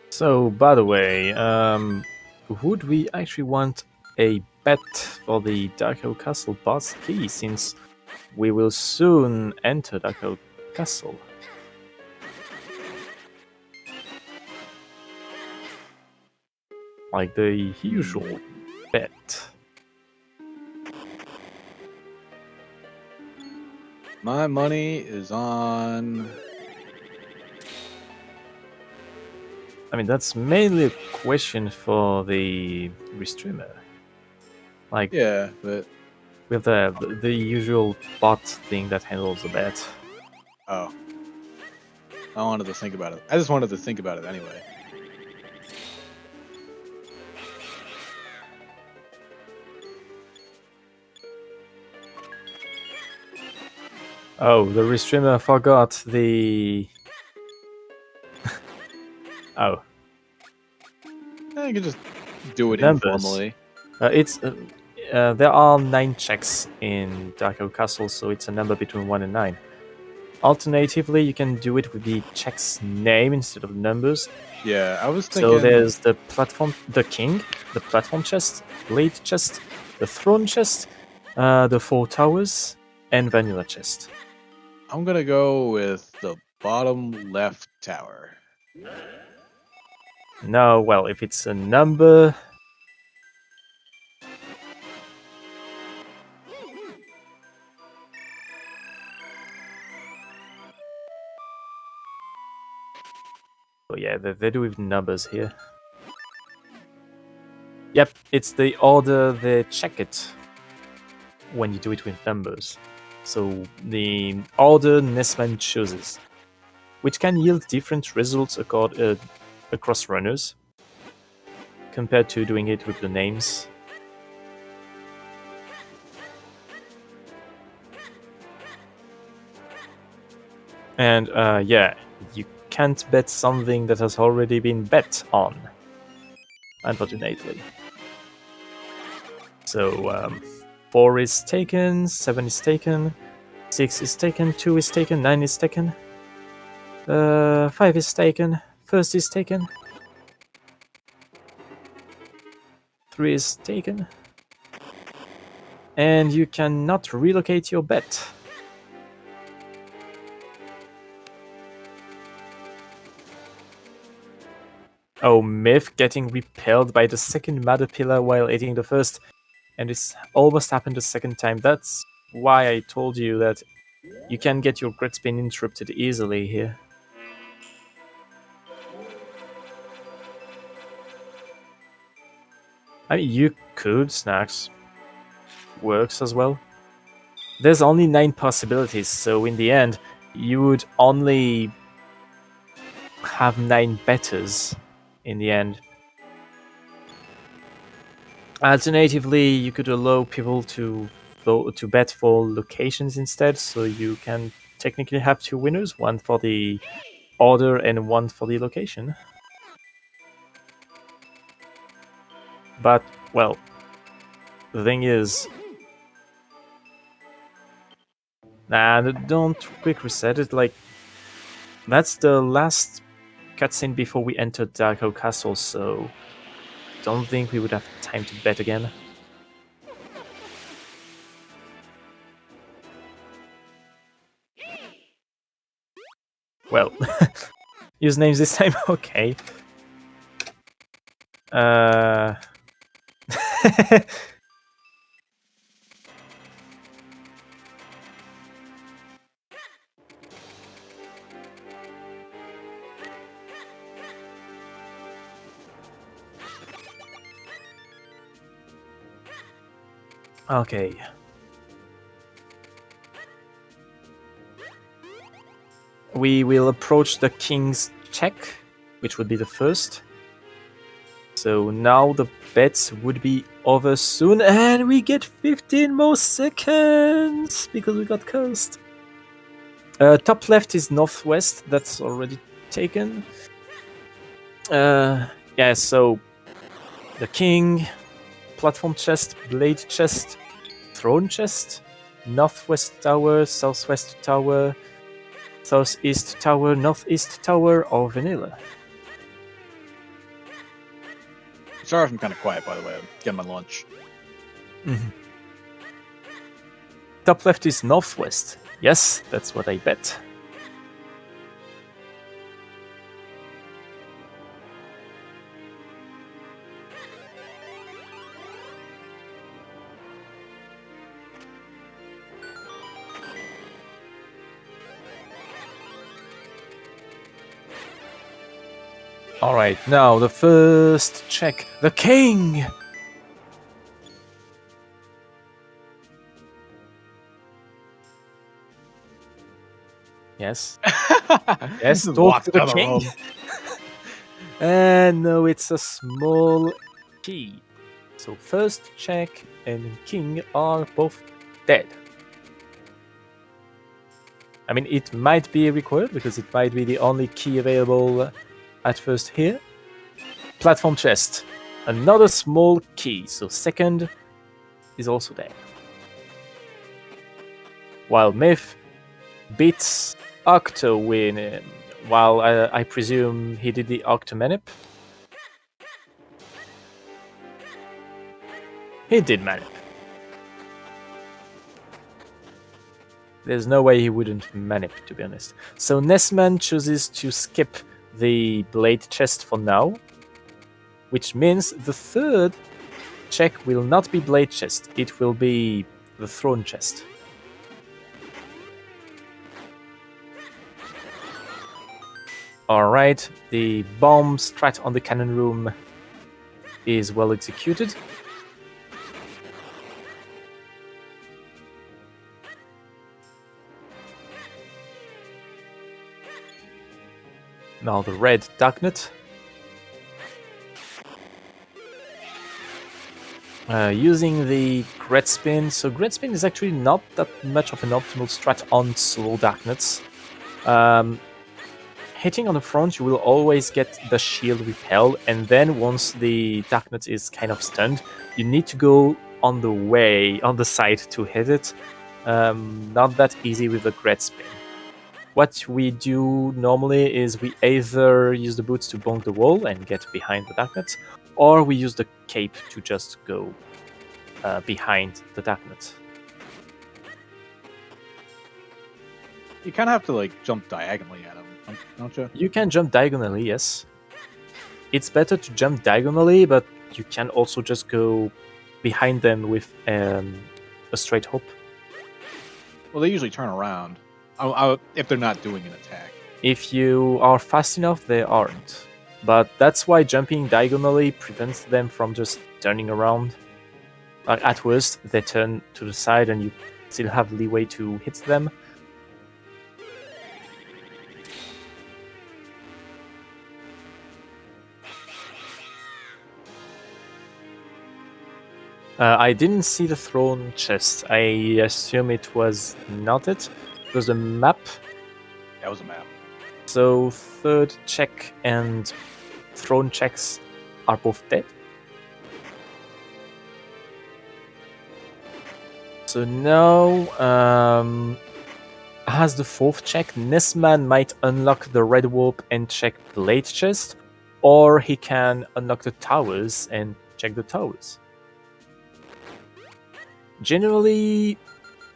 B: So, by the way, would we actually want a bet for the Darko Castle boss key, since we will soon enter Darko Castle? Like the usual bet.
C: My money is on.
B: I mean, that's mainly a question for the restreamer. Like,
C: Yeah, but
B: with the usual bot thing that handles the bet.
C: oh, I wanted to think about it. I just wanted to think about it anyway.
B: Oh, the restreamer forgot the... oh.
C: You can just do it
B: Numbers.
C: informally.
B: There are 9 checks in Darko Castle, so it's a number between 1 and 9. Alternatively, you can do it with the check's name instead of numbers.
C: Yeah, I was thinking.
B: So there's the platform, the king, the platform chest, blade chest, the throne chest, the 4 towers, and vanilla chest.
C: I'm gonna go with the bottom left tower.
B: No, well, if it's a number... Oh yeah, they do with numbers here. Yep, it's the order they check it when you do it with numbers. So the order NesmaN chooses, which can yield different results across runners, compared to doing it with the names. And yeah, you can't bet something that has already been bet on, unfortunately. So 4 is taken, 7 is taken, 6 is taken, 2 is taken, 9 is taken, 5 is taken, 1st is taken, 3 is taken, and you cannot relocate your bet. Oh, Myth getting repelled by the second Mother Pillar while hitting the first, and this almost happened the second time. That's why I told you that you can get your Great Spin interrupted easily here. I mean, you could. Snacks works as well. There's only 9 possibilities, so in the end, you would only have 9 betters in the end. Alternatively, you could allow people to bet for locations instead, so you can technically have 2 winners, one for the order and one for the location. But, well, the thing is... Nah, don't quick reset it, like... That's the last cutscene before we entered Dark Oak Castle, so... Don't think we would have time to bet again. Well, usernames this time, okay. Okay. We will approach the king's check, which would be the first. So now the bets would be over soon, and we get 15 more seconds because we got cursed. Top left is northwest, that's already taken. Yeah, so the king, platform chest, blade chest, throne chest, northwest tower, southwest tower, southeast tower, northeast tower, or vanilla.
C: Sorry if I'm kind of quiet, by the way. I'm getting my lunch.
B: Mm-hmm. Top left is northwest. Yes, that's what I bet. Alright, now the first check. The king! Yes. Yes,
C: Just
B: talk
C: walk
B: to the
C: down the
B: king.
C: road.
B: And no, it's a small key. So first check and king are both dead. I mean, it might be required because it might be the only key available at first here. Platform chest. Another small key. So second is also dead. While Myth beats Octo win. While I presume he did the Octo manip. He did manip. There's no way he wouldn't manip, to be honest. So NesmaN chooses to skip the blade chest for now, which means the third check will not be blade chest, it will be the throne chest. Alright, the bomb strat on the cannon room is well executed. Now the red Darknet. Using the Gret Spin. So Gret Spin is actually not that much of an optimal strat on slow Darknets. Hitting on the front, you will always get the shield repel, and then once the Darknet is kind of stunned, you need to go on the side to hit it. Not that easy with the Gret Spin. What we do normally is we either use the boots to bonk the wall and get behind the Darknet, or we use the cape to just go behind the Darknet.
C: You kind of have to like jump diagonally at him, don't you?
B: You can jump diagonally, yes. It's better to jump diagonally, but you can also just go behind them with a straight hop.
C: Well, they usually turn around if they're not doing an attack.
B: If you are fast enough, they aren't. But that's why jumping diagonally prevents them from just turning around. At worst, they turn to the side and you still have leeway to hit them. I didn't see the throne chest. I assume it was not it. It was a map.
C: That was a map.
B: So third check and throne checks are both dead. So now, as the fourth check, NesmaN might unlock the red warp and check blade chest, or he can unlock the towers and check the towers. Generally,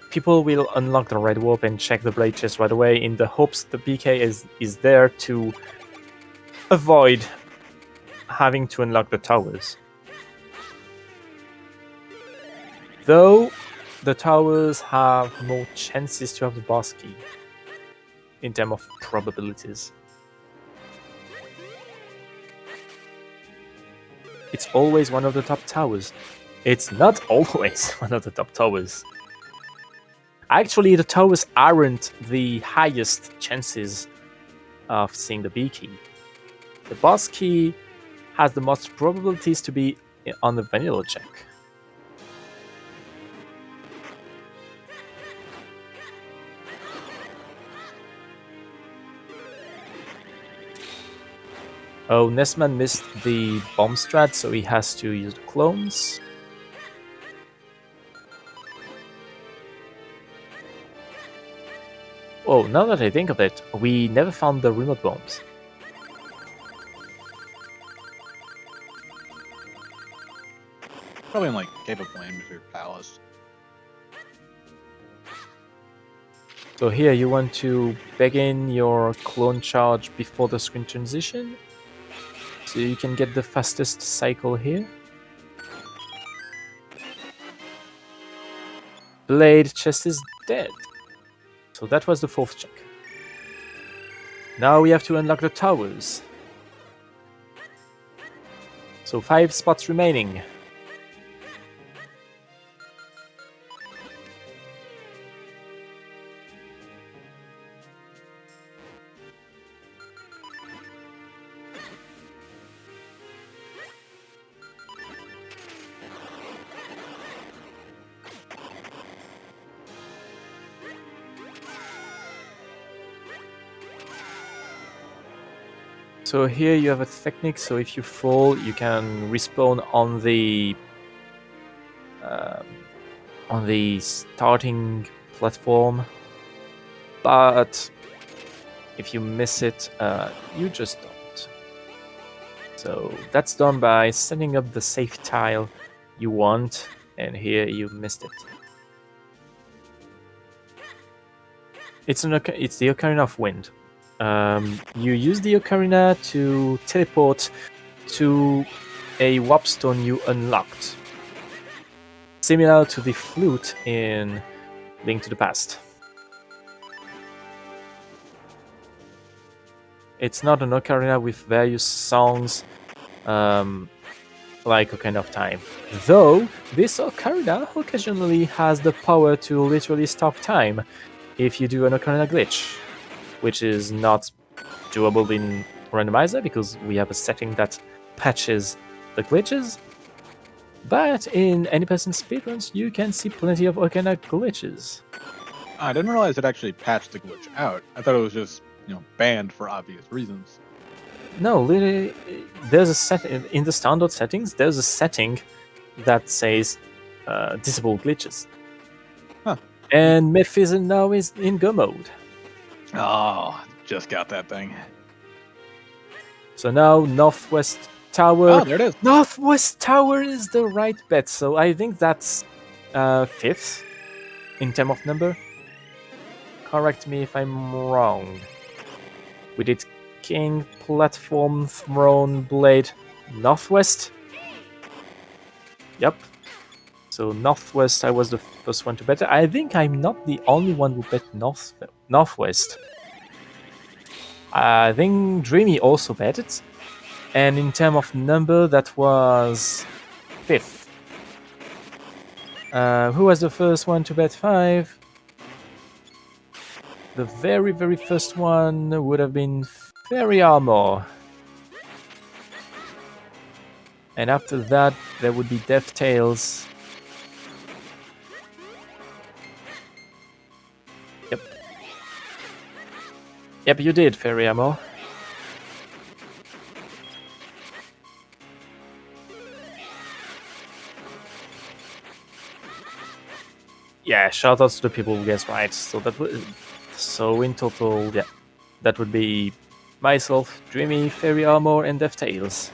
B: people will unlock the red warp and check the blade chest right away in the hopes the BK is there to avoid having to unlock the towers. Though the towers have more chances to have the boss key in terms of probabilities. It's always one of the top towers. It's not always one of the top towers. Actually, the towers aren't the highest chances of seeing the B key. The boss key has the most probabilities to be on the vanilla check. Oh, NesmaN missed the bomb strat, so he has to use the clones. Oh, now that I think of it, we never found the remote bombs.
C: Probably in like Cave of Flames or Palace.
B: So here you want to begin your clone charge before the screen transition, so you can get the fastest cycle here. Blade chest is dead. So that was the fourth check. Now we have to unlock the towers. So 5 spots remaining. So here you have a technique, so if you fall, you can respawn on the starting platform, but if you miss it, you just don't. So that's done by setting up the safe tile you want, and here you missed it. It's the Ocarina of Wind. You use the Ocarina to teleport to a warp stone you unlocked, similar to the flute in Link to the Past. It's not an ocarina with various songs like Ocarina of Time, though this ocarina occasionally has the power to literally stop time if you do an ocarina glitch, which is not doable in Randomizer because we have a setting that patches the glitches. But in any person speedruns, you can see plenty of ocarina glitches.
C: I didn't realize it actually patched the glitch out. I thought it was just, banned for obvious reasons.
B: No, literally, there's a setting in the standard settings. There's a setting that says disable glitches.
C: Huh.
B: And Myth197 now is in go mode.
C: Oh, just got that thing.
B: So now Northwest Tower.
C: Oh, there it is.
B: Northwest Tower is the right bet. So I think that's 5th in terms of number. Correct me if I'm wrong. We did King, Platform, Throne, Blade, Northwest. Yep. So Northwest, I was the first one to bet. I think I'm not the only one who bet Northwest. I think Dreamy also bet it. And in terms of number, that was 5th. Who was the first one to bet 5? The very, very first one would have been Fairy Armor. And after that, there would be DevTales. Yep. Yep, you did, Fairy Armor. Yeah, shoutouts to the people who guessed right. So that would, so in total, yeah, that would be myself, Dreamy, Fairy Armor, and DevTales.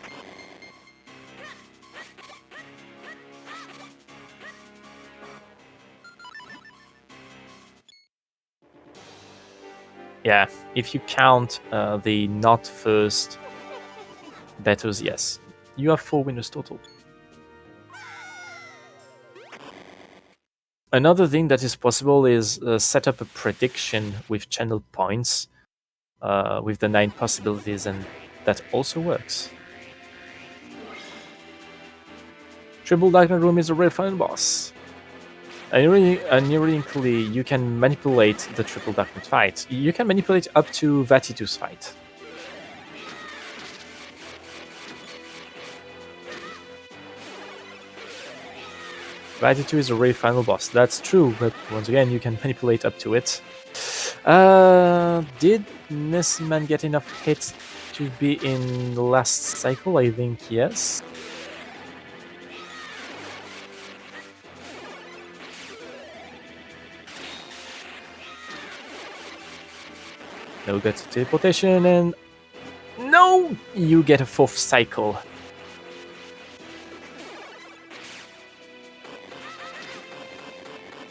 B: Yeah, if you count the not first betters, yes, you have 4 winners total. Another thing that is possible is set up a prediction with channel points with the 9 possibilities, and that also works. Triple Darknet Room is a rare final boss. Ironically, you can manipulate the Triple Darknet fight. You can manipulate up to Vatitu's fight. Vatitu is a rare final boss. That's true, but once again, you can manipulate up to it. Did NesmaN get enough hits to be in the last cycle? I think yes. No, that's a teleportation, and no, you get a 4th cycle.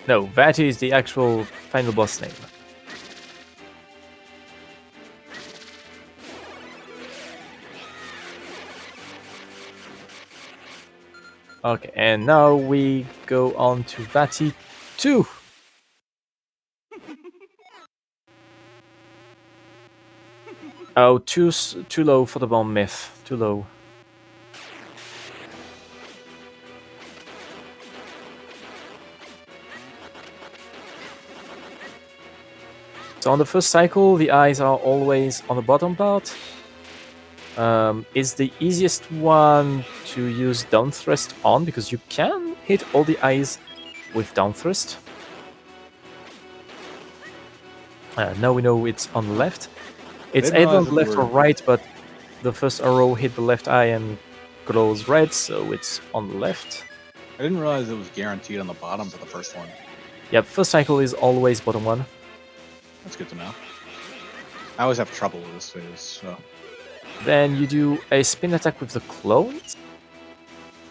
B: No, Vati is the actual final boss name. Okay, and now we go on to Vati 2. Oh, too low for the bomb myth. Too low. So on the first cycle, the eyes are always on the bottom part. It's the easiest one to use down thrust on because you can hit all the eyes with down thrust. Now we know it's on the left. It's either on the left or right, but the first arrow hit the left eye and glows red, so it's on the left.
C: I didn't realize it was guaranteed on the bottom for the first one.
B: Yep, first cycle is always bottom one.
C: That's good to know. I always have trouble with this phase, so...
B: Then you do a spin attack with the clones.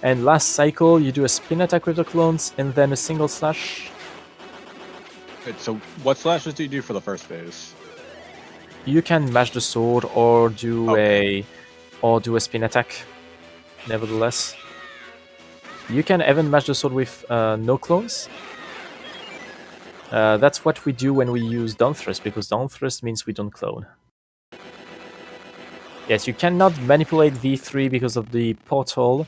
B: And last cycle, you do a spin attack with the clones, and then a single slash.
C: Wait, so what slashes do you do for the first phase?
B: You can mash the sword or do a spin attack. Nevertheless, you can even mash the sword with no clones. That's what we do when we use down thrust, because down thrust means we don't clone. Yes, you cannot manipulate V3 because of the portal.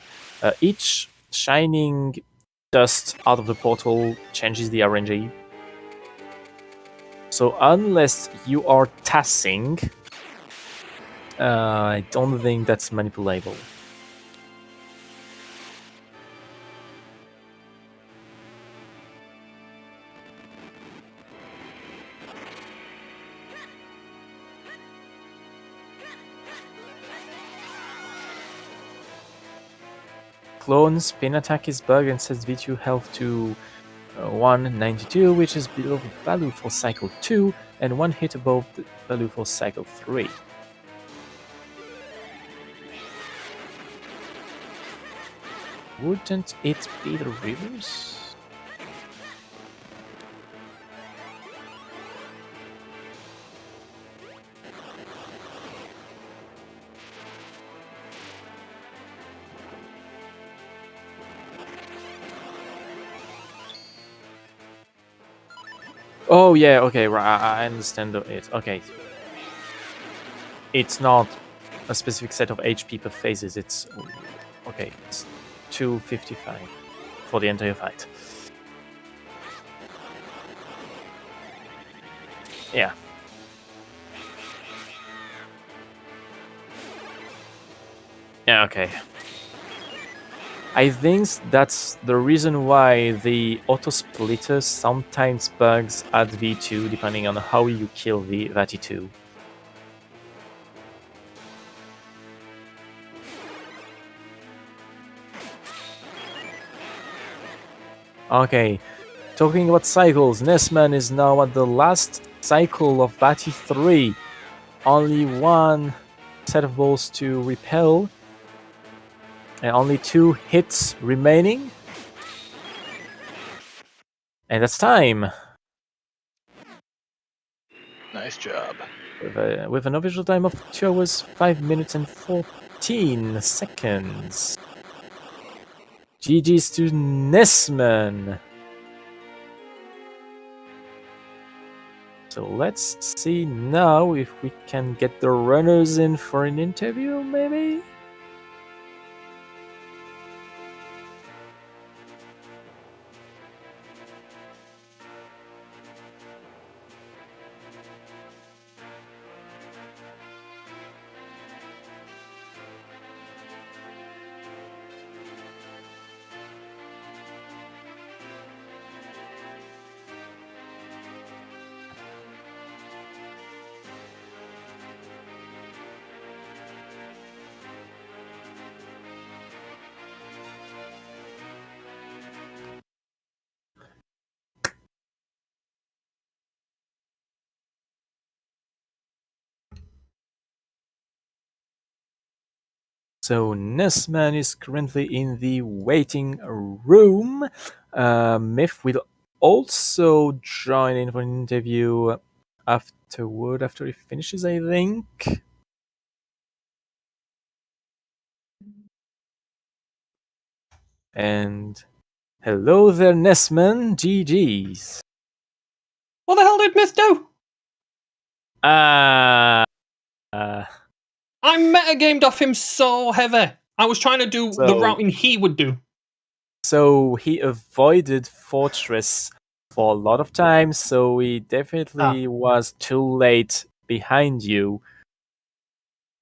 B: Each shining dust out of the portal changes the RNG. So unless you are tassing, I don't think that's manipulatable. Clone spin attack is bugged and sets V2 health to 192, which is below the value for cycle 2, and 1 hit above the value for cycle 3. Wouldn't it be the reverse? Oh yeah, okay, right, I understand it. Okay. It's not a specific set of HP per phases. It's okay. It's 255 for the entire fight. Yeah. Yeah, okay. I think that's the reason why the auto splitter sometimes bugs at V2 depending on how you kill the Vati2. Okay, talking about cycles, NesmaN is now at the last cycle of Vati3. Only one set of balls to repel. And only 2 hits remaining. And that's time.
C: Nice job.
B: With an official time of 2 hours, 5 minutes and 14 seconds. GG's to NesmaN. So let's see now if we can get the runners in for an interview, maybe? So NesmaN is currently in the waiting room. Myth will also join in for an interview afterward, after he finishes, I think. And hello there, NesmaN. GG's.
D: What the hell did Myth do? I metagamed off him so heavy. I was trying to do the routing he would do.
B: So he avoided Fortress for a lot of times, so he definitely was too late behind you.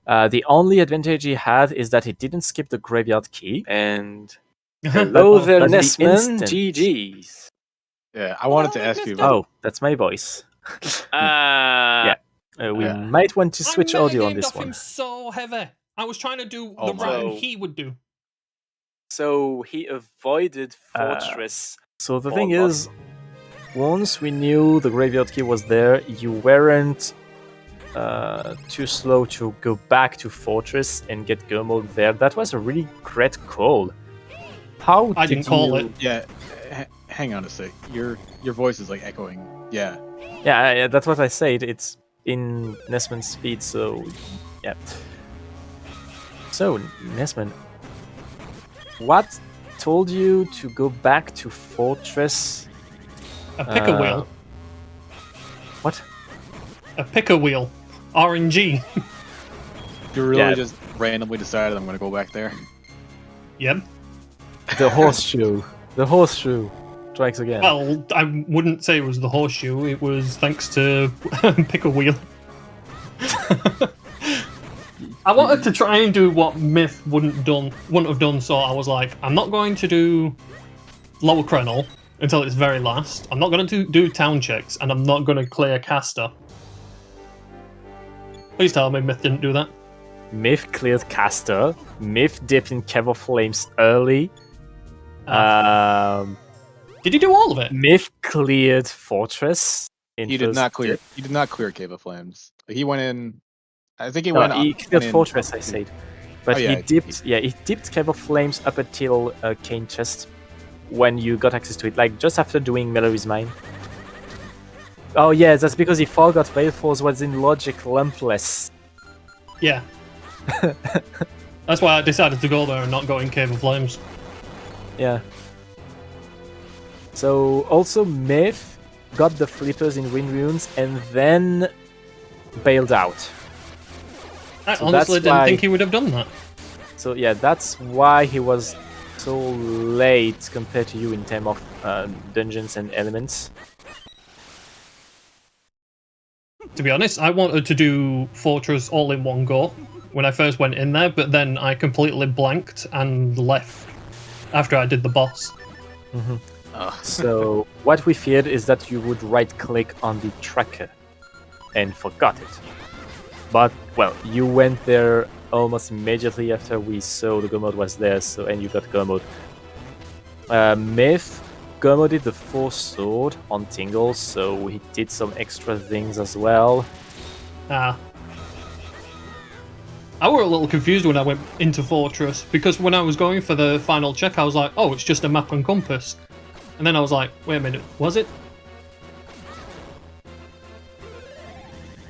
B: The only advantage he had is that he didn't skip the graveyard key. And hello there, NesmaN. GG's.
C: Yeah, I wanted to ask you about...
B: Oh, that's my voice. Yeah. We might want to switch audio on this one.
D: Him so heavy. I was trying to do the routing he would do.
B: So he avoided Fortress. So the thing is, once we knew the graveyard key was there, you weren't too slow to go back to Fortress and get Gurmod there. That was a really great call. How
D: I didn't call it.
C: Yeah, hang on a sec. Your voice is like echoing. Yeah.
B: Yeah, that's what I said. It's in NesmaN's speed, so yeah. So NesmaN, what told you to go back to Fortress?
D: A picker wheel.
B: What?
D: A picker wheel. RNG.
C: You really just randomly decided I'm going to go back there?
D: Yep.
B: The horseshoe. The horseshoe strikes again.
D: Well, I wouldn't say it was the horseshoe. It was thanks to picker wheel. I wanted to try and do what Myth wouldn't have done, so I was like, I'm not going to do lower Krenel until its very last. I'm not going to do town checks, and I'm not going to clear caster. Please tell me Myth didn't do that.
B: Myth cleared caster. Myth dipped in Cave of Flames early.
D: Did he do all of it?
B: Myth cleared Fortress.
C: He did not clear. He did not clear Cave of Flames. He went in. I think he went.
B: He cleared Fortress. I said, but he dipped. Yeah, he dipped Cave of Flames up until Cane Chest when you got access to it, like just after doing Melory's Mine. Oh yeah, that's because he forgot Veilforce was in Logic Lumpless.
D: Yeah. That's why I decided to go there and not go in Cave of Flames.
B: Yeah. So also Myth got the flippers in Wind Runes and then bailed out.
D: I
B: So
D: honestly
B: that's
D: didn't
B: why-
D: think he would have done that.
B: So yeah, that's why he was so late compared to you in terms of dungeons and elements.
D: To be honest, I wanted to do Fortress all in one go when I first went in there, but then I completely blanked and left after I did the boss.
B: So what we feared is that you would right-click on the tracker and forgot it. But well, you went there almost immediately after we saw the go mode was there, so and you got go mode. Myth go moded the Force Sword on Tingle, so he did some extra things as well.
D: I were a little confused when I went into Fortress, because when I was going for the final check, I was like, oh, it's just a map and compass. And then I was like, wait a minute, was it?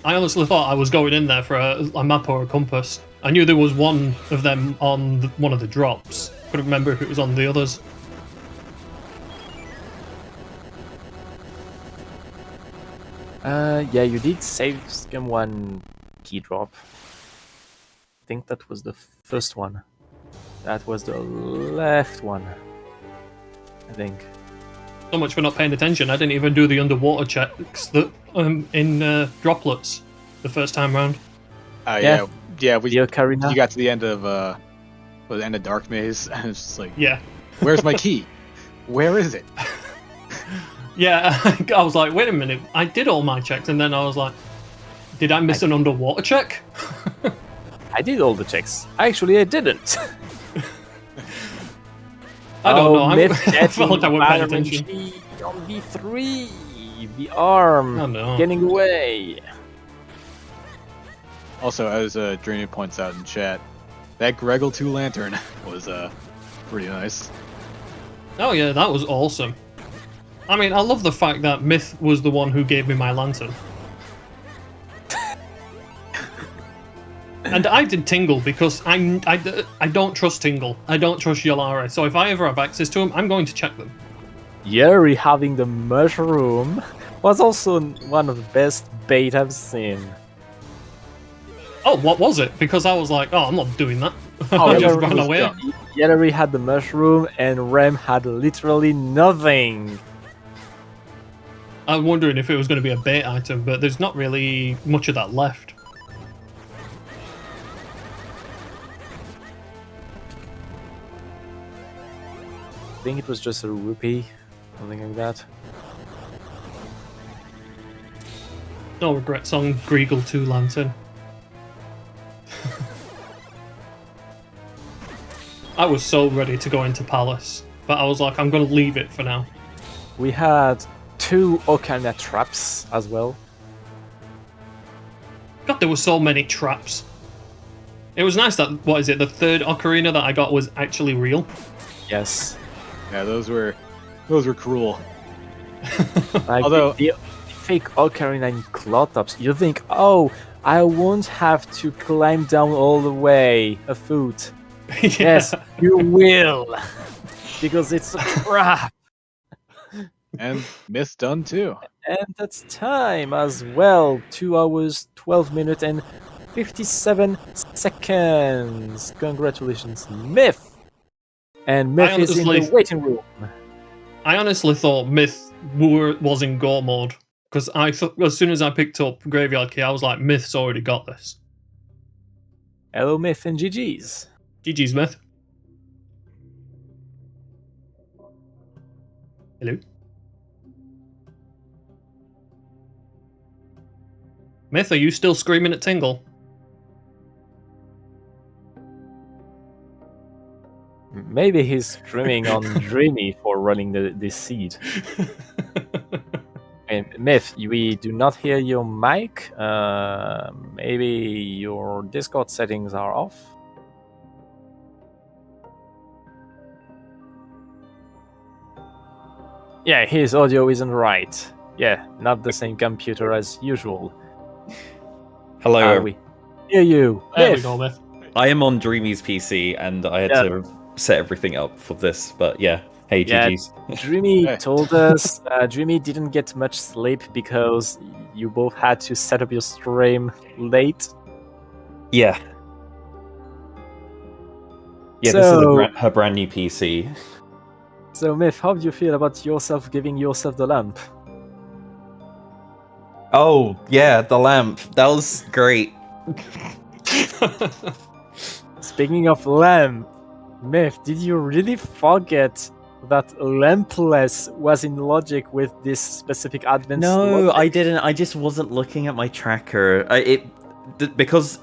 D: I honestly thought I was going in there for a map or a compass. I knew there was one of them on one of the drops. Couldn't remember if it was on the others.
B: Yeah, you did save Scum one key drop. I think that was the first one. That was the left one, I think.
D: So much for not paying attention. I didn't even do the underwater checks that in droplets the first time round.
C: Yeah. We
B: The Ocarina.
C: you got to the end of the end of Dark Maze, and it's just like,
D: Yeah.
C: where's my key? Where is it?
D: Yeah, I was like, wait a minute, I did all my checks, and then I was like, did I miss an underwater check?
B: I did all the checks. Actually, I didn't.
D: I don't know.
B: Myth
D: I felt like I wasn't paying
B: Vitamin
D: attention.
B: G on V3. The arm
D: Oh no.
B: getting away.
C: Also, as Dreamy points out in chat, that Greggle 2 lantern was pretty nice.
D: Oh yeah, that was awesome. I mean, I love the fact that Myth was the one who gave me my lantern. And I did Tingle because I don't trust Tingle. I don't trust Yolare. So if I ever have access to them, I'm going to check them.
B: Yuri having the mushroom was also one of the best bait I've seen.
D: Oh, what was it? Because I was like, oh, I'm not doing that.
C: Oh,
D: I
C: yeah,
D: just
C: it
D: ran
C: was
D: away.
C: dumb.
B: Yuri had the mushroom and Rem had literally nothing.
D: I'm wondering if it was going to be a bait item, but there's not really much of that left.
B: I think it was just a rupee, something like that.
D: No regrets on Greggle 2 Lantern. I was so ready to go into Palace, but I was like, I'm going to leave it for now.
B: We had 2 Ocarina traps as well.
D: God, there were so many traps. It was nice that, what is it, the third Ocarina that I got was actually real.
B: Yes.
C: Yeah, those were cruel.
B: Like
C: Although-
B: the fake Ocarina in Cloudtops, you think, oh, I won't have to climb down all the way afoot.
D: Yeah.
B: Yes, you will, because it's a trap.
C: And Myth done too.
B: And that's time as well. 2 hours, 12 minutes, and 57 seconds. Congratulations, Myth. And Myth is in the
D: honestly-
B: waiting room.
D: I honestly thought Myth was in Go mode, because I thought as soon as I picked up Graveyard Key, I was like, Myth's already got this.
B: Hello, Myth and GG's.
D: GG's, Myth. Hello? Myth, are you still screaming at Tingle?
B: Maybe he's screaming on Dreamy for running the seed. And Myth, we do not hear your mic. Maybe your Discord settings are off. Yeah, his audio isn't right. Yeah, not the same computer as usual.
E: Hello.
B: We hear you.
D: There we
B: Myth.
D: go, Myth.
E: I am on Dreamy's PC and I had
B: Yeah.
E: to set everything up for this, but yeah. Hey,
B: Yeah.
E: GG's.
B: Dreamy
C: Hey.
B: told us Dreamy didn't get much sleep because you both had to set up your stream late.
E: Yeah. Yeah, this is her brand new PC.
B: So, Myth, how do you feel about yourself giving yourself the lamp?
E: Oh, yeah, the lamp. That was great.
B: Speaking of lamp, Myth, did you really forget that lampless was in logic with this specific advanced
E: No,
B: logic?
E: I didn't. I just wasn't looking at my tracker. Because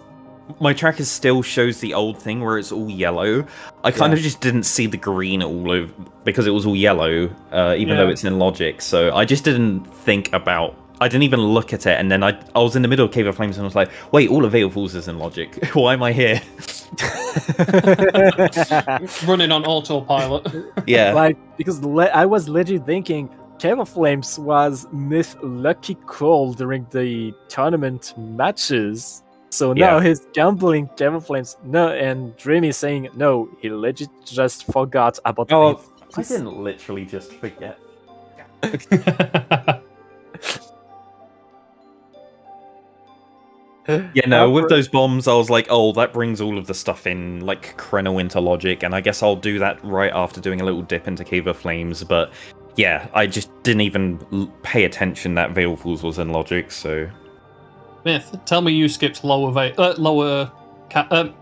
E: my tracker still shows the old thing where it's all yellow. I kind of just didn't see the green all over because it was all yellow, even though it's in logic. So I just didn't think about. I didn't even look at it, and then I was in the middle of Cave of Flames, and I was like, "Wait, all of Veil Falls is in logic. Why am I here?"
D: Running on autopilot.
E: Yeah,
B: Like, because I was legit thinking Cave of Flames was Myth lucky call during the tournament matches. So now he's gambling Cave of Flames. No, and Dreamy saying no, he legit just forgot about
E: Oh,
B: Myth.
E: I didn't literally just forget. Yeah, no, with those bombs, I was like, oh, that brings all of the stuff in, like, Krenno into logic, and I guess I'll do that right after doing a little dip into Cave of Flames, but yeah, I just didn't even pay attention that Veil Falls was in logic, so...
D: Myth, tell me you skipped lower
B: Krenno, lower Krenno.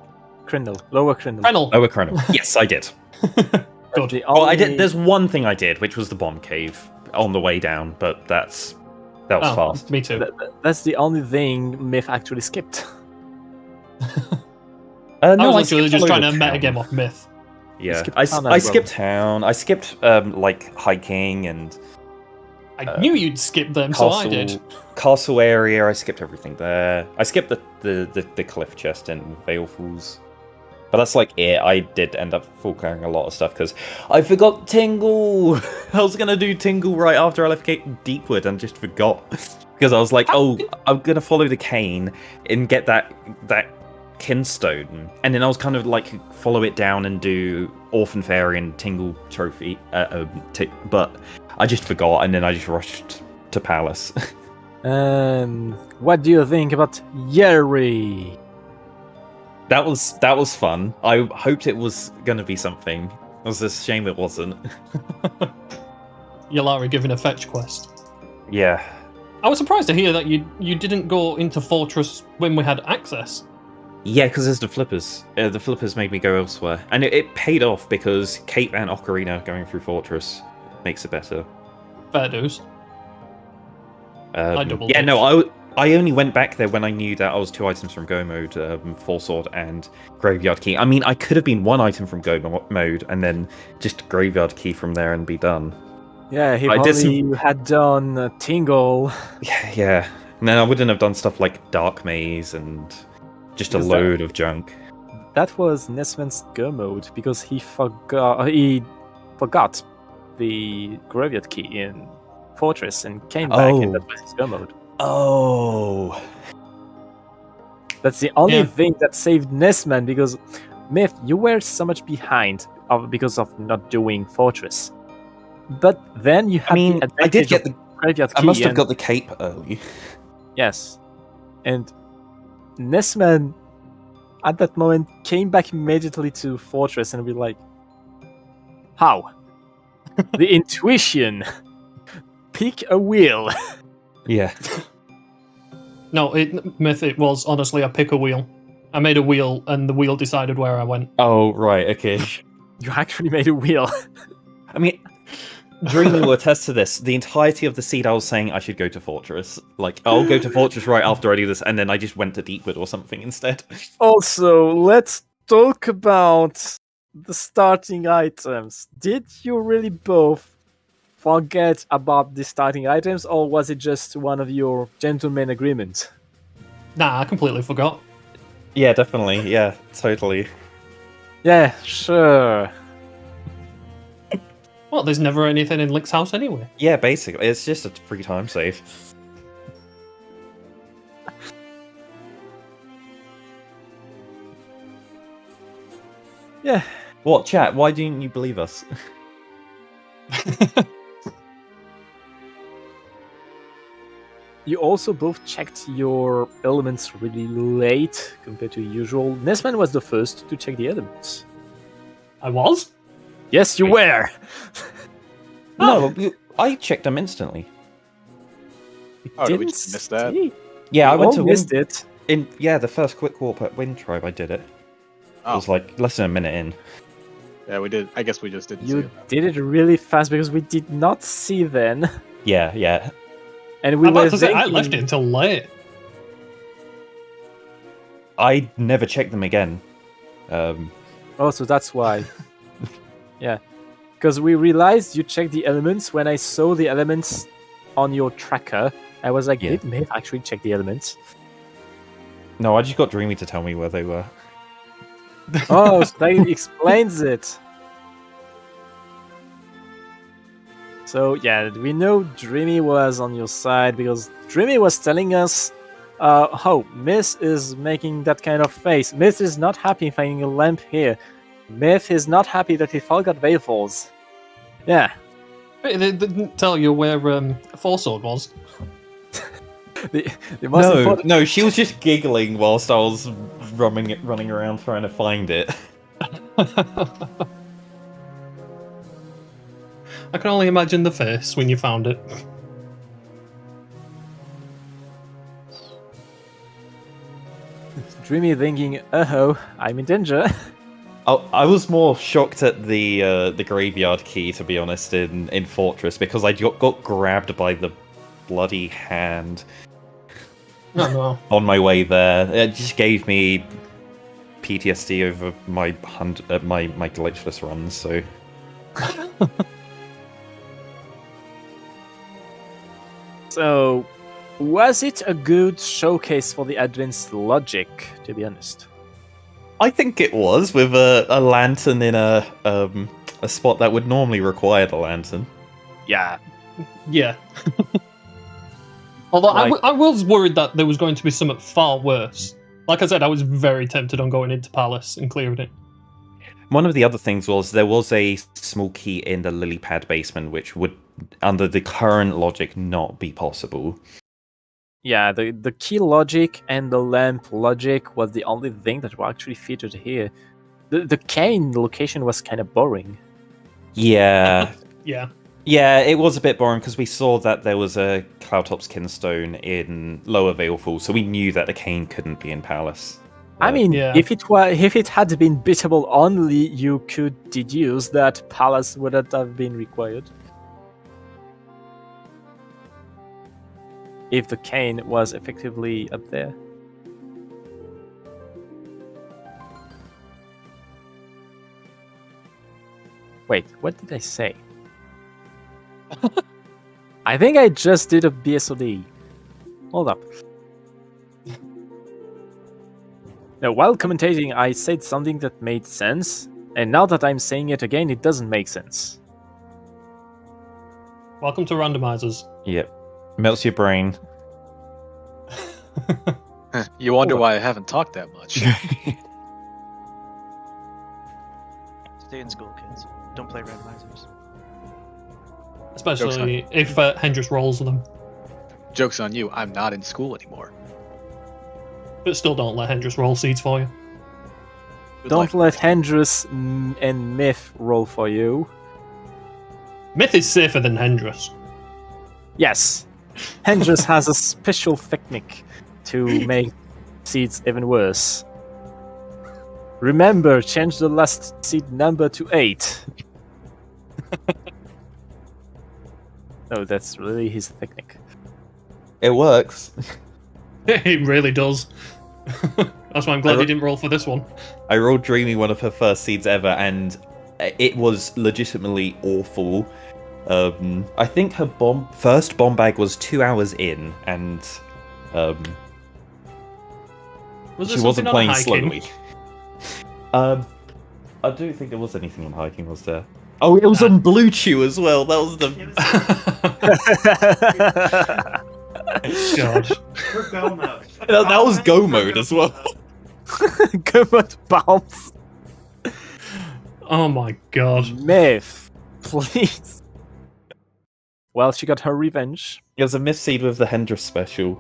D: Krenel.
E: Lower Krenno. Yes, I did.
D: Good.
E: Well, I did. There's one thing I did, which was the bomb cave on the way down, but that was fast.
D: Me too.
B: That's the only thing Myth actually skipped.
D: I
E: No,
D: was literally just trying to
E: skipped
D: metagame off Myth.
E: Yeah,
B: skipped
E: I
B: town as well.
E: skipped town. I skipped like hiking and
D: I knew you'd skip them, so I did.
E: castle area. I skipped everything there. I skipped the cliff chest in Veil Falls. But that's like it. I did end up full clearing a lot of stuff because I forgot Tingle. I was gonna do Tingle right after I left Deepwood and just forgot because I was like, oh, I'm gonna follow the cane and get that kinstone, and then I was kind of like follow it down and do Orphan Fairy and Tingle trophy. But I just forgot, and then I just rushed to Palace.
B: What do you think about Yeri?
E: That was fun. I hoped it was going to be something. It was a shame it wasn't.
D: Yalari giving a fetch quest.
E: Yeah.
D: I was surprised to hear that you didn't go into Fortress when we had access.
E: Yeah, because there's the flippers. The flippers made me go elsewhere. And it paid off because Cape and Ocarina going through Fortress makes it better.
D: Fair dues. I double
E: yeah, no, I only went back there when I knew that I was 2 items from Go mode, Full Sword and Graveyard Key. I mean, I could have been 1 item from Go mode and then just Graveyard Key from there and be done.
B: Yeah, if only you had done Tingle.
E: Yeah. And then I wouldn't have done stuff like Dark Maze and just a load of junk.
B: That was NesmaN's Go mode because he forgot the Graveyard Key in Fortress and came back and that was his Go mode.
E: Oh.
B: That's the only thing that saved NesmaN because Myth, you were so much behind because of not doing Fortress. But then you had the
E: I did get the
B: Graveyard Key.
E: I must have got the cape early.
B: Yes. And NesmaN at that moment came back immediately to Fortress and be like, how? The intuition. Pick a wheel.
E: Yeah.
D: No, Myth, it was honestly a pick a wheel. I made a wheel and the wheel decided where I went.
E: Oh, right, okay.
B: You actually made a wheel.
E: I mean, Dreamy will attest to this. The entirety of the seed I was saying I should go to Fortress. Like, I'll go to Fortress right after I do this, and then I just went to Deepwood or something instead.
B: Also, let's talk about the starting items. Did you really both forget about the starting items, or was it just one of your gentleman agreements?
D: Nah, I completely forgot.
E: Yeah, definitely. Yeah, totally.
B: Yeah, sure.
D: Well, there's never anything in Link's house anyway.
E: Yeah, basically. It's just a free time save.
B: Yeah.
E: What, chat? Why didn't you believe us?
B: you also both checked your elements really late compared to usual. NesmaN was the first to check the elements.
D: I was?
B: Yes, you were!
E: No, I checked them instantly.
C: Oh, did we just miss that?
E: Yeah, I went to
B: missed it.
E: the first quick warp at Wind Tribe, I did it. It was like less than a minute in.
C: Yeah, we did. I guess we just didn't see
B: You
C: it.
B: did it really fast because we did not see then.
E: Yeah.
B: And we
D: I'm
B: were
D: about to say, I
B: thinking-
D: left it until late.
E: I never checked them again.
B: Oh, so that's why. Yeah. Because we realized you checked the elements when I saw the elements on your tracker. I was like,
E: Yeah.
B: did Myth actually check the elements?
E: No, I just got Dreamy to tell me where they were.
B: Oh, so that explains it. So yeah, we know Dreamy was on your side because Dreamy was telling us, Myth is making that kind of face. Myth is not happy finding a lamp here. Myth is not happy that he forgot Veilfalls. Yeah.
D: Wait, they didn't tell you where Force Sword was.
B: The most important...
E: No, she was just giggling whilst I was running around trying to find it.
D: I can only imagine the face when you found it.
B: Dreamy thinking, I'm in danger.
E: I was more shocked at the graveyard key, to be honest, in Fortress, because I got grabbed by the bloody hand
D: Oh no.
E: on my way there. It just gave me PTSD over my glitchless runs. So
B: So, was it a good showcase for the advanced logic, to be honest?
E: I think it was, with a lantern in a spot that would normally require the lantern.
B: Yeah.
D: Yeah. Although
B: Like-
D: I was worried that there was going to be something far worse. Like I said, I was very tempted on going into Palace and clearing it.
E: One of the other things was there was a small key in the lily pad basement, which would, under the current logic, not be possible.
B: Yeah, the key logic and the lamp logic was the only thing that were actually featured here. The cane location was kind of boring.
E: Yeah.
D: Yeah.
E: Yeah, it was a bit boring because we saw that there was a Cloudtop's Kinstone in Lower Veilful, so we knew that the cane couldn't be in Palace.
B: I mean,
D: Yeah.
B: if it had been beatable only, you could deduce that Palace wouldn't have been required. If the cane was effectively up there. Wait, what did I say? I think I just did a BSOD. Hold up. Now, while commentating, I said something that made sense, and now that I'm saying it again, it doesn't make sense.
D: Welcome to Randomizers.
E: Yep. Melts your brain.
C: You wonder why I haven't talked that much.
F: Stay in school, kids. Don't play randomizers.
D: Especially if Hendrix rolls them.
C: Joke's on you, I'm not in school anymore.
D: But still don't let Hendrix roll seeds for you.
C: Good
B: Don't
C: luck.
B: let Hendrix and Myth roll for you.
D: Myth is safer than Hendrix.
B: Yes, Hendrix has a special technique to make seeds even worse. Remember, change the last seed number to 8. No, that's really his technique.
E: It works.
D: It really does. That's why I'm glad you didn't roll for this one.
E: I rolled Dreamy one of her first seeds ever, and it was legitimately awful. I think her first bomb bag was 2 hours in, and
D: Was there
E: she wasn't
D: something on
E: playing
D: hiking?
E: slowly. I don't think there was anything on hiking, was there? Oh, it was on Blue Chew as well. That was the.
D: God.
E: That was Go mode as well.
B: Come on, bounce.
D: Oh my god.
B: Myth, please. Well, she got her revenge.
E: It was a Myth seed with the Hendra special.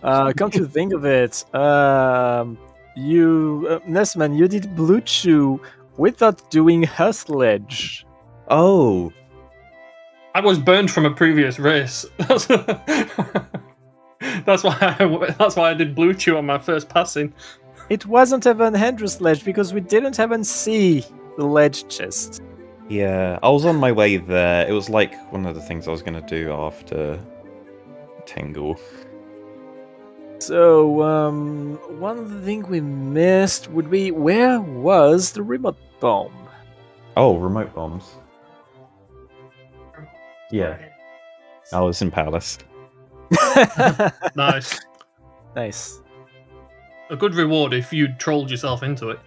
B: Come to think of it, NesmaN, you did Blue Chew without doing her sledge.
E: Oh,
D: I was burned from a previous race. That's why I did Blue Chew on my first passing.
B: It wasn't even Hendra's ledge because we didn't even see the ledge chest.
E: yeah. I was on my way there. It was like one of the things I was going to do after Tingle.
B: So, one thing we missed would be, where was the remote bomb?
E: Oh, remote bombs. Yeah. I was in Palace.
D: Nice.
B: Nice.
D: A good reward if you trolled yourself into it.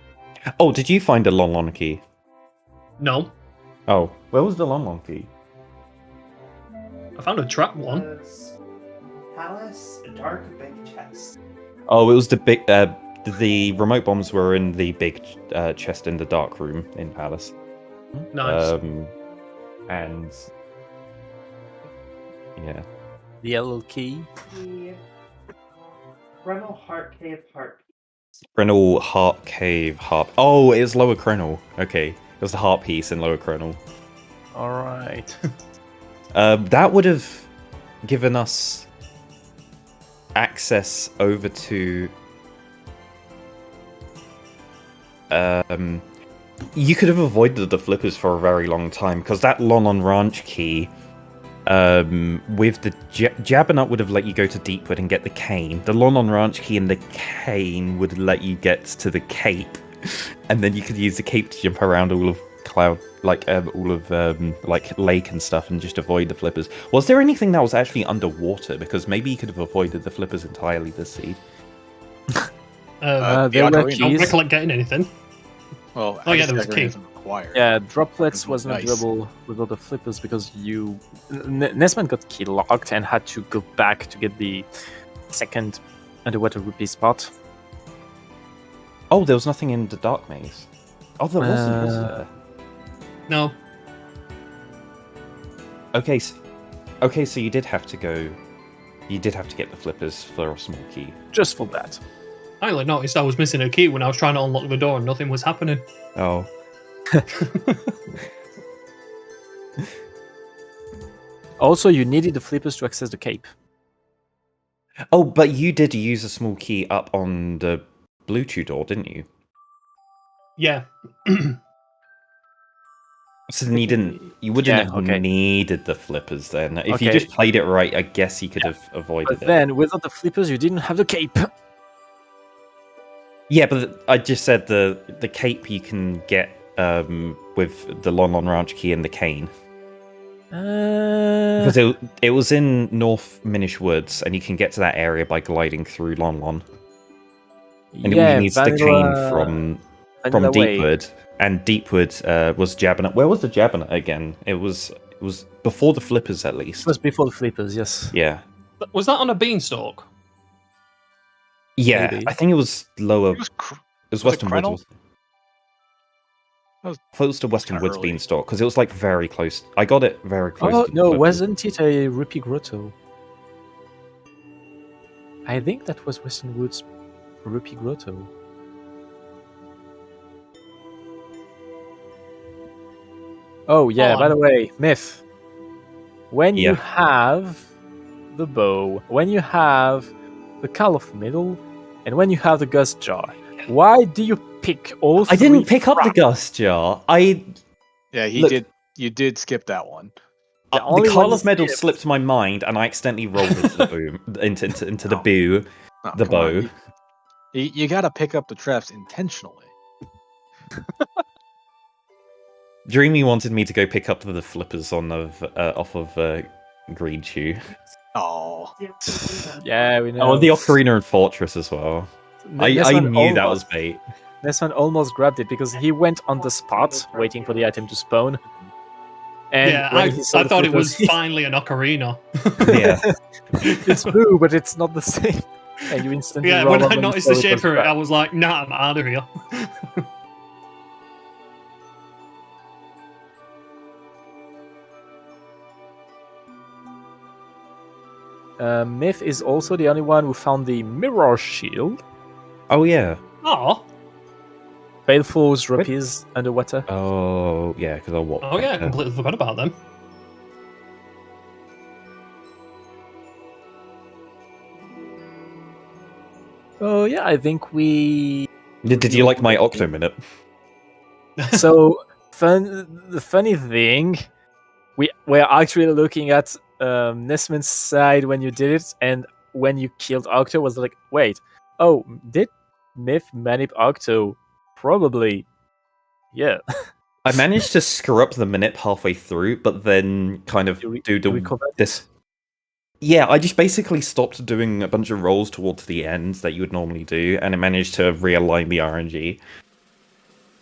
E: Oh, did you find a Lon key?
D: No,
E: Oh, where was the Lon key?
D: I found a trap one.
G: Palace, a dark big chest.
E: Oh, it was the big. The remote bombs were in the big chest in the dark room in Palace.
D: Nice.
E: And yeah.
B: The yellow key.
G: The Brennel Heart Cave Heart.
E: Crenel, Heart Cave, Harp. Oh, it was Lower Crenel. Okay. It was the Heart piece in Lower Crenel.
B: Alright.
E: That would have given us access over to... you could have avoided the flippers for a very long time, because that Lon Ranch key... with the Jabbernet would have let you go to Deepwood and get the cane. The Lon Ranch key and the cane would let you get to the cape, and then you could use the cape to jump around all of Cloud, like like lake and stuff, and just avoid the flippers. Was there anything that was actually underwater? Because maybe you could have avoided the flippers entirely this seed.
B: There
C: beyond
B: were
C: Arena.
D: I don't
B: keys.
D: recollect getting anything.
C: Well,
D: Oh, yeah, there
C: Ice
D: was a
C: Dagger
D: key.
C: isn't required.
B: Yeah, droplets was not
C: Nice.
B: doable with all the flippers because NesmaN got key locked and had to go back to get the second underwater rupee spot.
E: Oh, there was nothing in the dark maze. Oh, there wasn't, was there?
D: No,
E: Okay, so you did have to go. You did have to get the flippers for a small key.
B: Just for that.
D: I only noticed I was missing a key when I was trying to unlock the door and nothing was happening.
E: Oh.
B: Also, you needed the flippers to access the cape.
E: Oh, but you did use a small key up on the Bluetooth door, didn't you?
D: Yeah.
E: So then you wouldn't
B: Yeah,
E: have
B: okay.
E: needed the flippers then. If you
B: Okay.
E: just played it right, I guess you could have avoided
B: But
E: it.
B: then, without the flippers, you didn't have the cape.
E: Yeah, but I just said the cape you can get with the Lon Ranch key and the cane. Because it was in North Minish Woods, and you can get to that area by gliding through Lon. And
B: yeah,
E: it needs the cane from
B: Vanilla Way.
E: Deepwood. And Deepwood was Jabbernet. Where was the Jabbernet again? It was before the flippers, at least.
B: It was before the flippers, yes.
E: Yeah.
D: Was that on a beanstalk?
E: Yeah,
B: Maybe.
E: I think it was lower.
C: It was was it
E: Western Woods.
C: Crenel?
E: Wasn't it?
C: That was
E: I thought it was the Western
C: kinda
E: Woods
C: early.
E: beanstalk because it was like very close. I got it very close.
B: Oh,
E: to the
B: no,
E: flippers.
B: wasn't it a Rupee Grotto? I think that was Western Woods Rupee Grotto. Oh, yeah, by the way, Myth. When you
E: Yeah.
B: have the bow, when you have the Call of Middle, and when you have the Gust Jar, why do you pick all
E: I
B: three
E: didn't pick up the
B: crap?
E: Gust Jar.
C: Yeah, he
E: Look-
C: did. You did skip that one.
B: The
E: The
B: only
E: Carl
B: one
E: of Medal
B: skipped.
E: slipped my mind, and I accidentally rolled into the boom into the
C: Oh.
E: boo,
C: Oh,
E: the
C: come on.
E: bow.
C: You gotta pick up the traps intentionally.
E: Dreamy wanted me to go pick up the flippers off of Green Chew.
C: Oh,
B: Yeah, we know.
E: Oh, the Ocarina and Fortress as well. I
B: NesmaN
E: knew that was
B: almost-
E: bait.
B: NesmaN almost grabbed it because he went on the spot waiting for the item to spawn. And
D: Yeah,
B: when
D: I
B: he saw the
D: thought it was
B: flippers,
D: finally an ocarina.
E: Yeah.
B: it's blue, but it's not the same. And you instantly
D: Yeah,
B: roll
D: when
B: up
D: I
B: and
D: noticed
B: saw
D: the
B: it
D: shape
B: was
D: of it,
B: crap.
D: I was like, nah, I'm out of here.
B: Myth is also the only one who found the mirror shield.
E: Oh yeah.
D: Oh,
B: Baleful's rapiers underwater.
E: Oh yeah, because I walked.
D: oh yeah, I completely forgot about them.
B: Oh yeah, I think we.
E: Did you like my Octo Minute?
B: So the funny thing, we're actually looking at NesmaN's side when you did it, and when you killed Octo was like, wait, oh, did Myth manip Octo? Probably, yeah.
E: I managed to screw up the minute halfway through, but then kind of do
B: recovered
E: this. Yeah, I just basically stopped doing a bunch of rolls towards the end that you would normally do, and it managed to realign the RNG.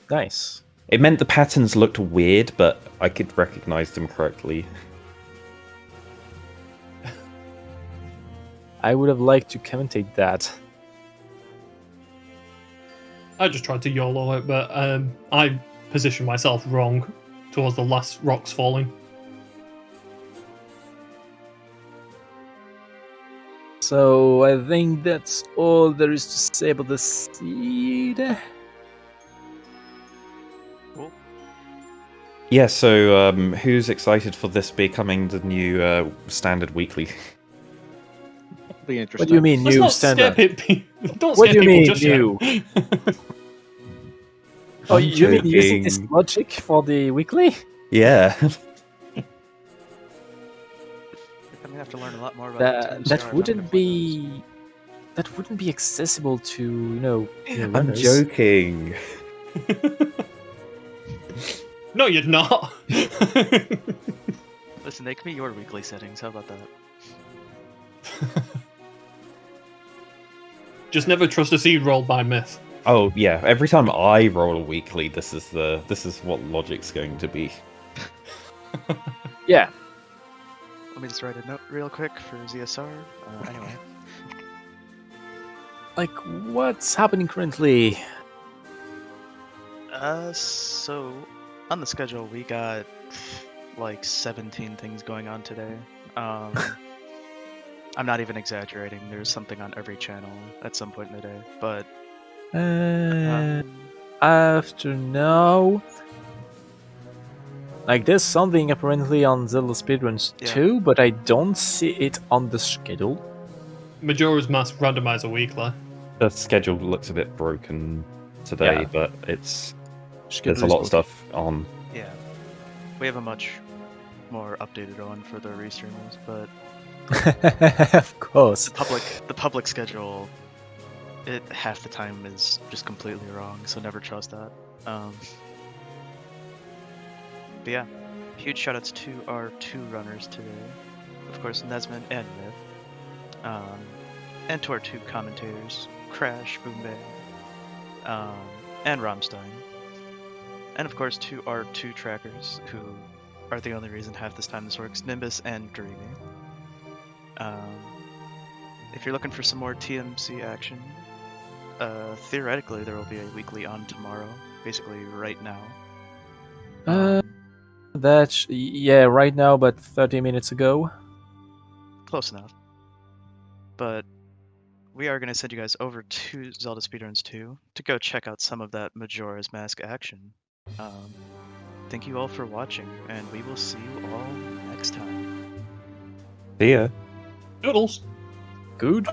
B: Nice.
E: It meant the patterns looked weird, but I could recognize them correctly.
B: I would have liked to commentate that.
D: I just tried to YOLO it, but I positioned myself wrong towards the last rocks falling.
B: So I think that's all there is to say about the seed.
F: Cool.
E: Yeah, so who's excited for this becoming the new standard weekly?
C: Be interesting.
B: What do you mean
D: Let's
B: new
D: not
B: standard?
D: scare people. Don't
B: What
D: scare
B: do you
D: people
B: mean
D: just
B: new?
D: yet.
B: Oh,
E: I'm
B: you mean using this
E: joking.
B: logic for the weekly?
E: Yeah.
F: I'm gonna have to learn a lot more about
B: That wouldn't be accessible to new
E: I'm
B: runners.
E: joking.
D: No, you're not.
F: Listen, make me your weekly settings. How about that?
D: Just never trust a seed rolled by Myth.
E: Oh yeah, every time I roll a weekly, this is what logic's going to be.
B: Yeah.
F: Let me just write a note real quick for ZSR. Anyway.
B: Like, what's happening currently?
F: So on the schedule we got like 17 things going on today. I'm not even exaggerating. There's something on every channel at some point in the day. But
B: After now, like there's something apparently on ZeldaSpeedRuns
F: Yeah.
B: too, but I don't see it on the schedule.
D: Majora's Mask Randomizer weekly.
E: The schedule looks a bit broken today,
B: Yeah.
E: but there's
B: Schedule
E: a
B: is
E: lot of stuff on.
F: yeah, we have a much more updated one for the restreamers. But
B: of course.
F: the public schedule, half the time is just completely wrong. So never trust that. But yeah, huge shoutouts to our 2 runners today. Of course, NesmaN and Myth. And to our 2 commentators, Crash, Boombang, and Rammstein. And of course to our 2 trackers, who are the only reason half this time this works, Nimbus and Dreamy. If you're looking for some more TMC action, theoretically there will be a weekly on tomorrow, basically right now.
B: Right now, but 30 minutes ago.
F: Close enough. But we are going to send you guys over to Zelda Speedruns 2 to go check out some of that Majora's Mask action. Thank you all for watching, and we will see you all next time.
E: See ya.
D: Doodles.
B: Good.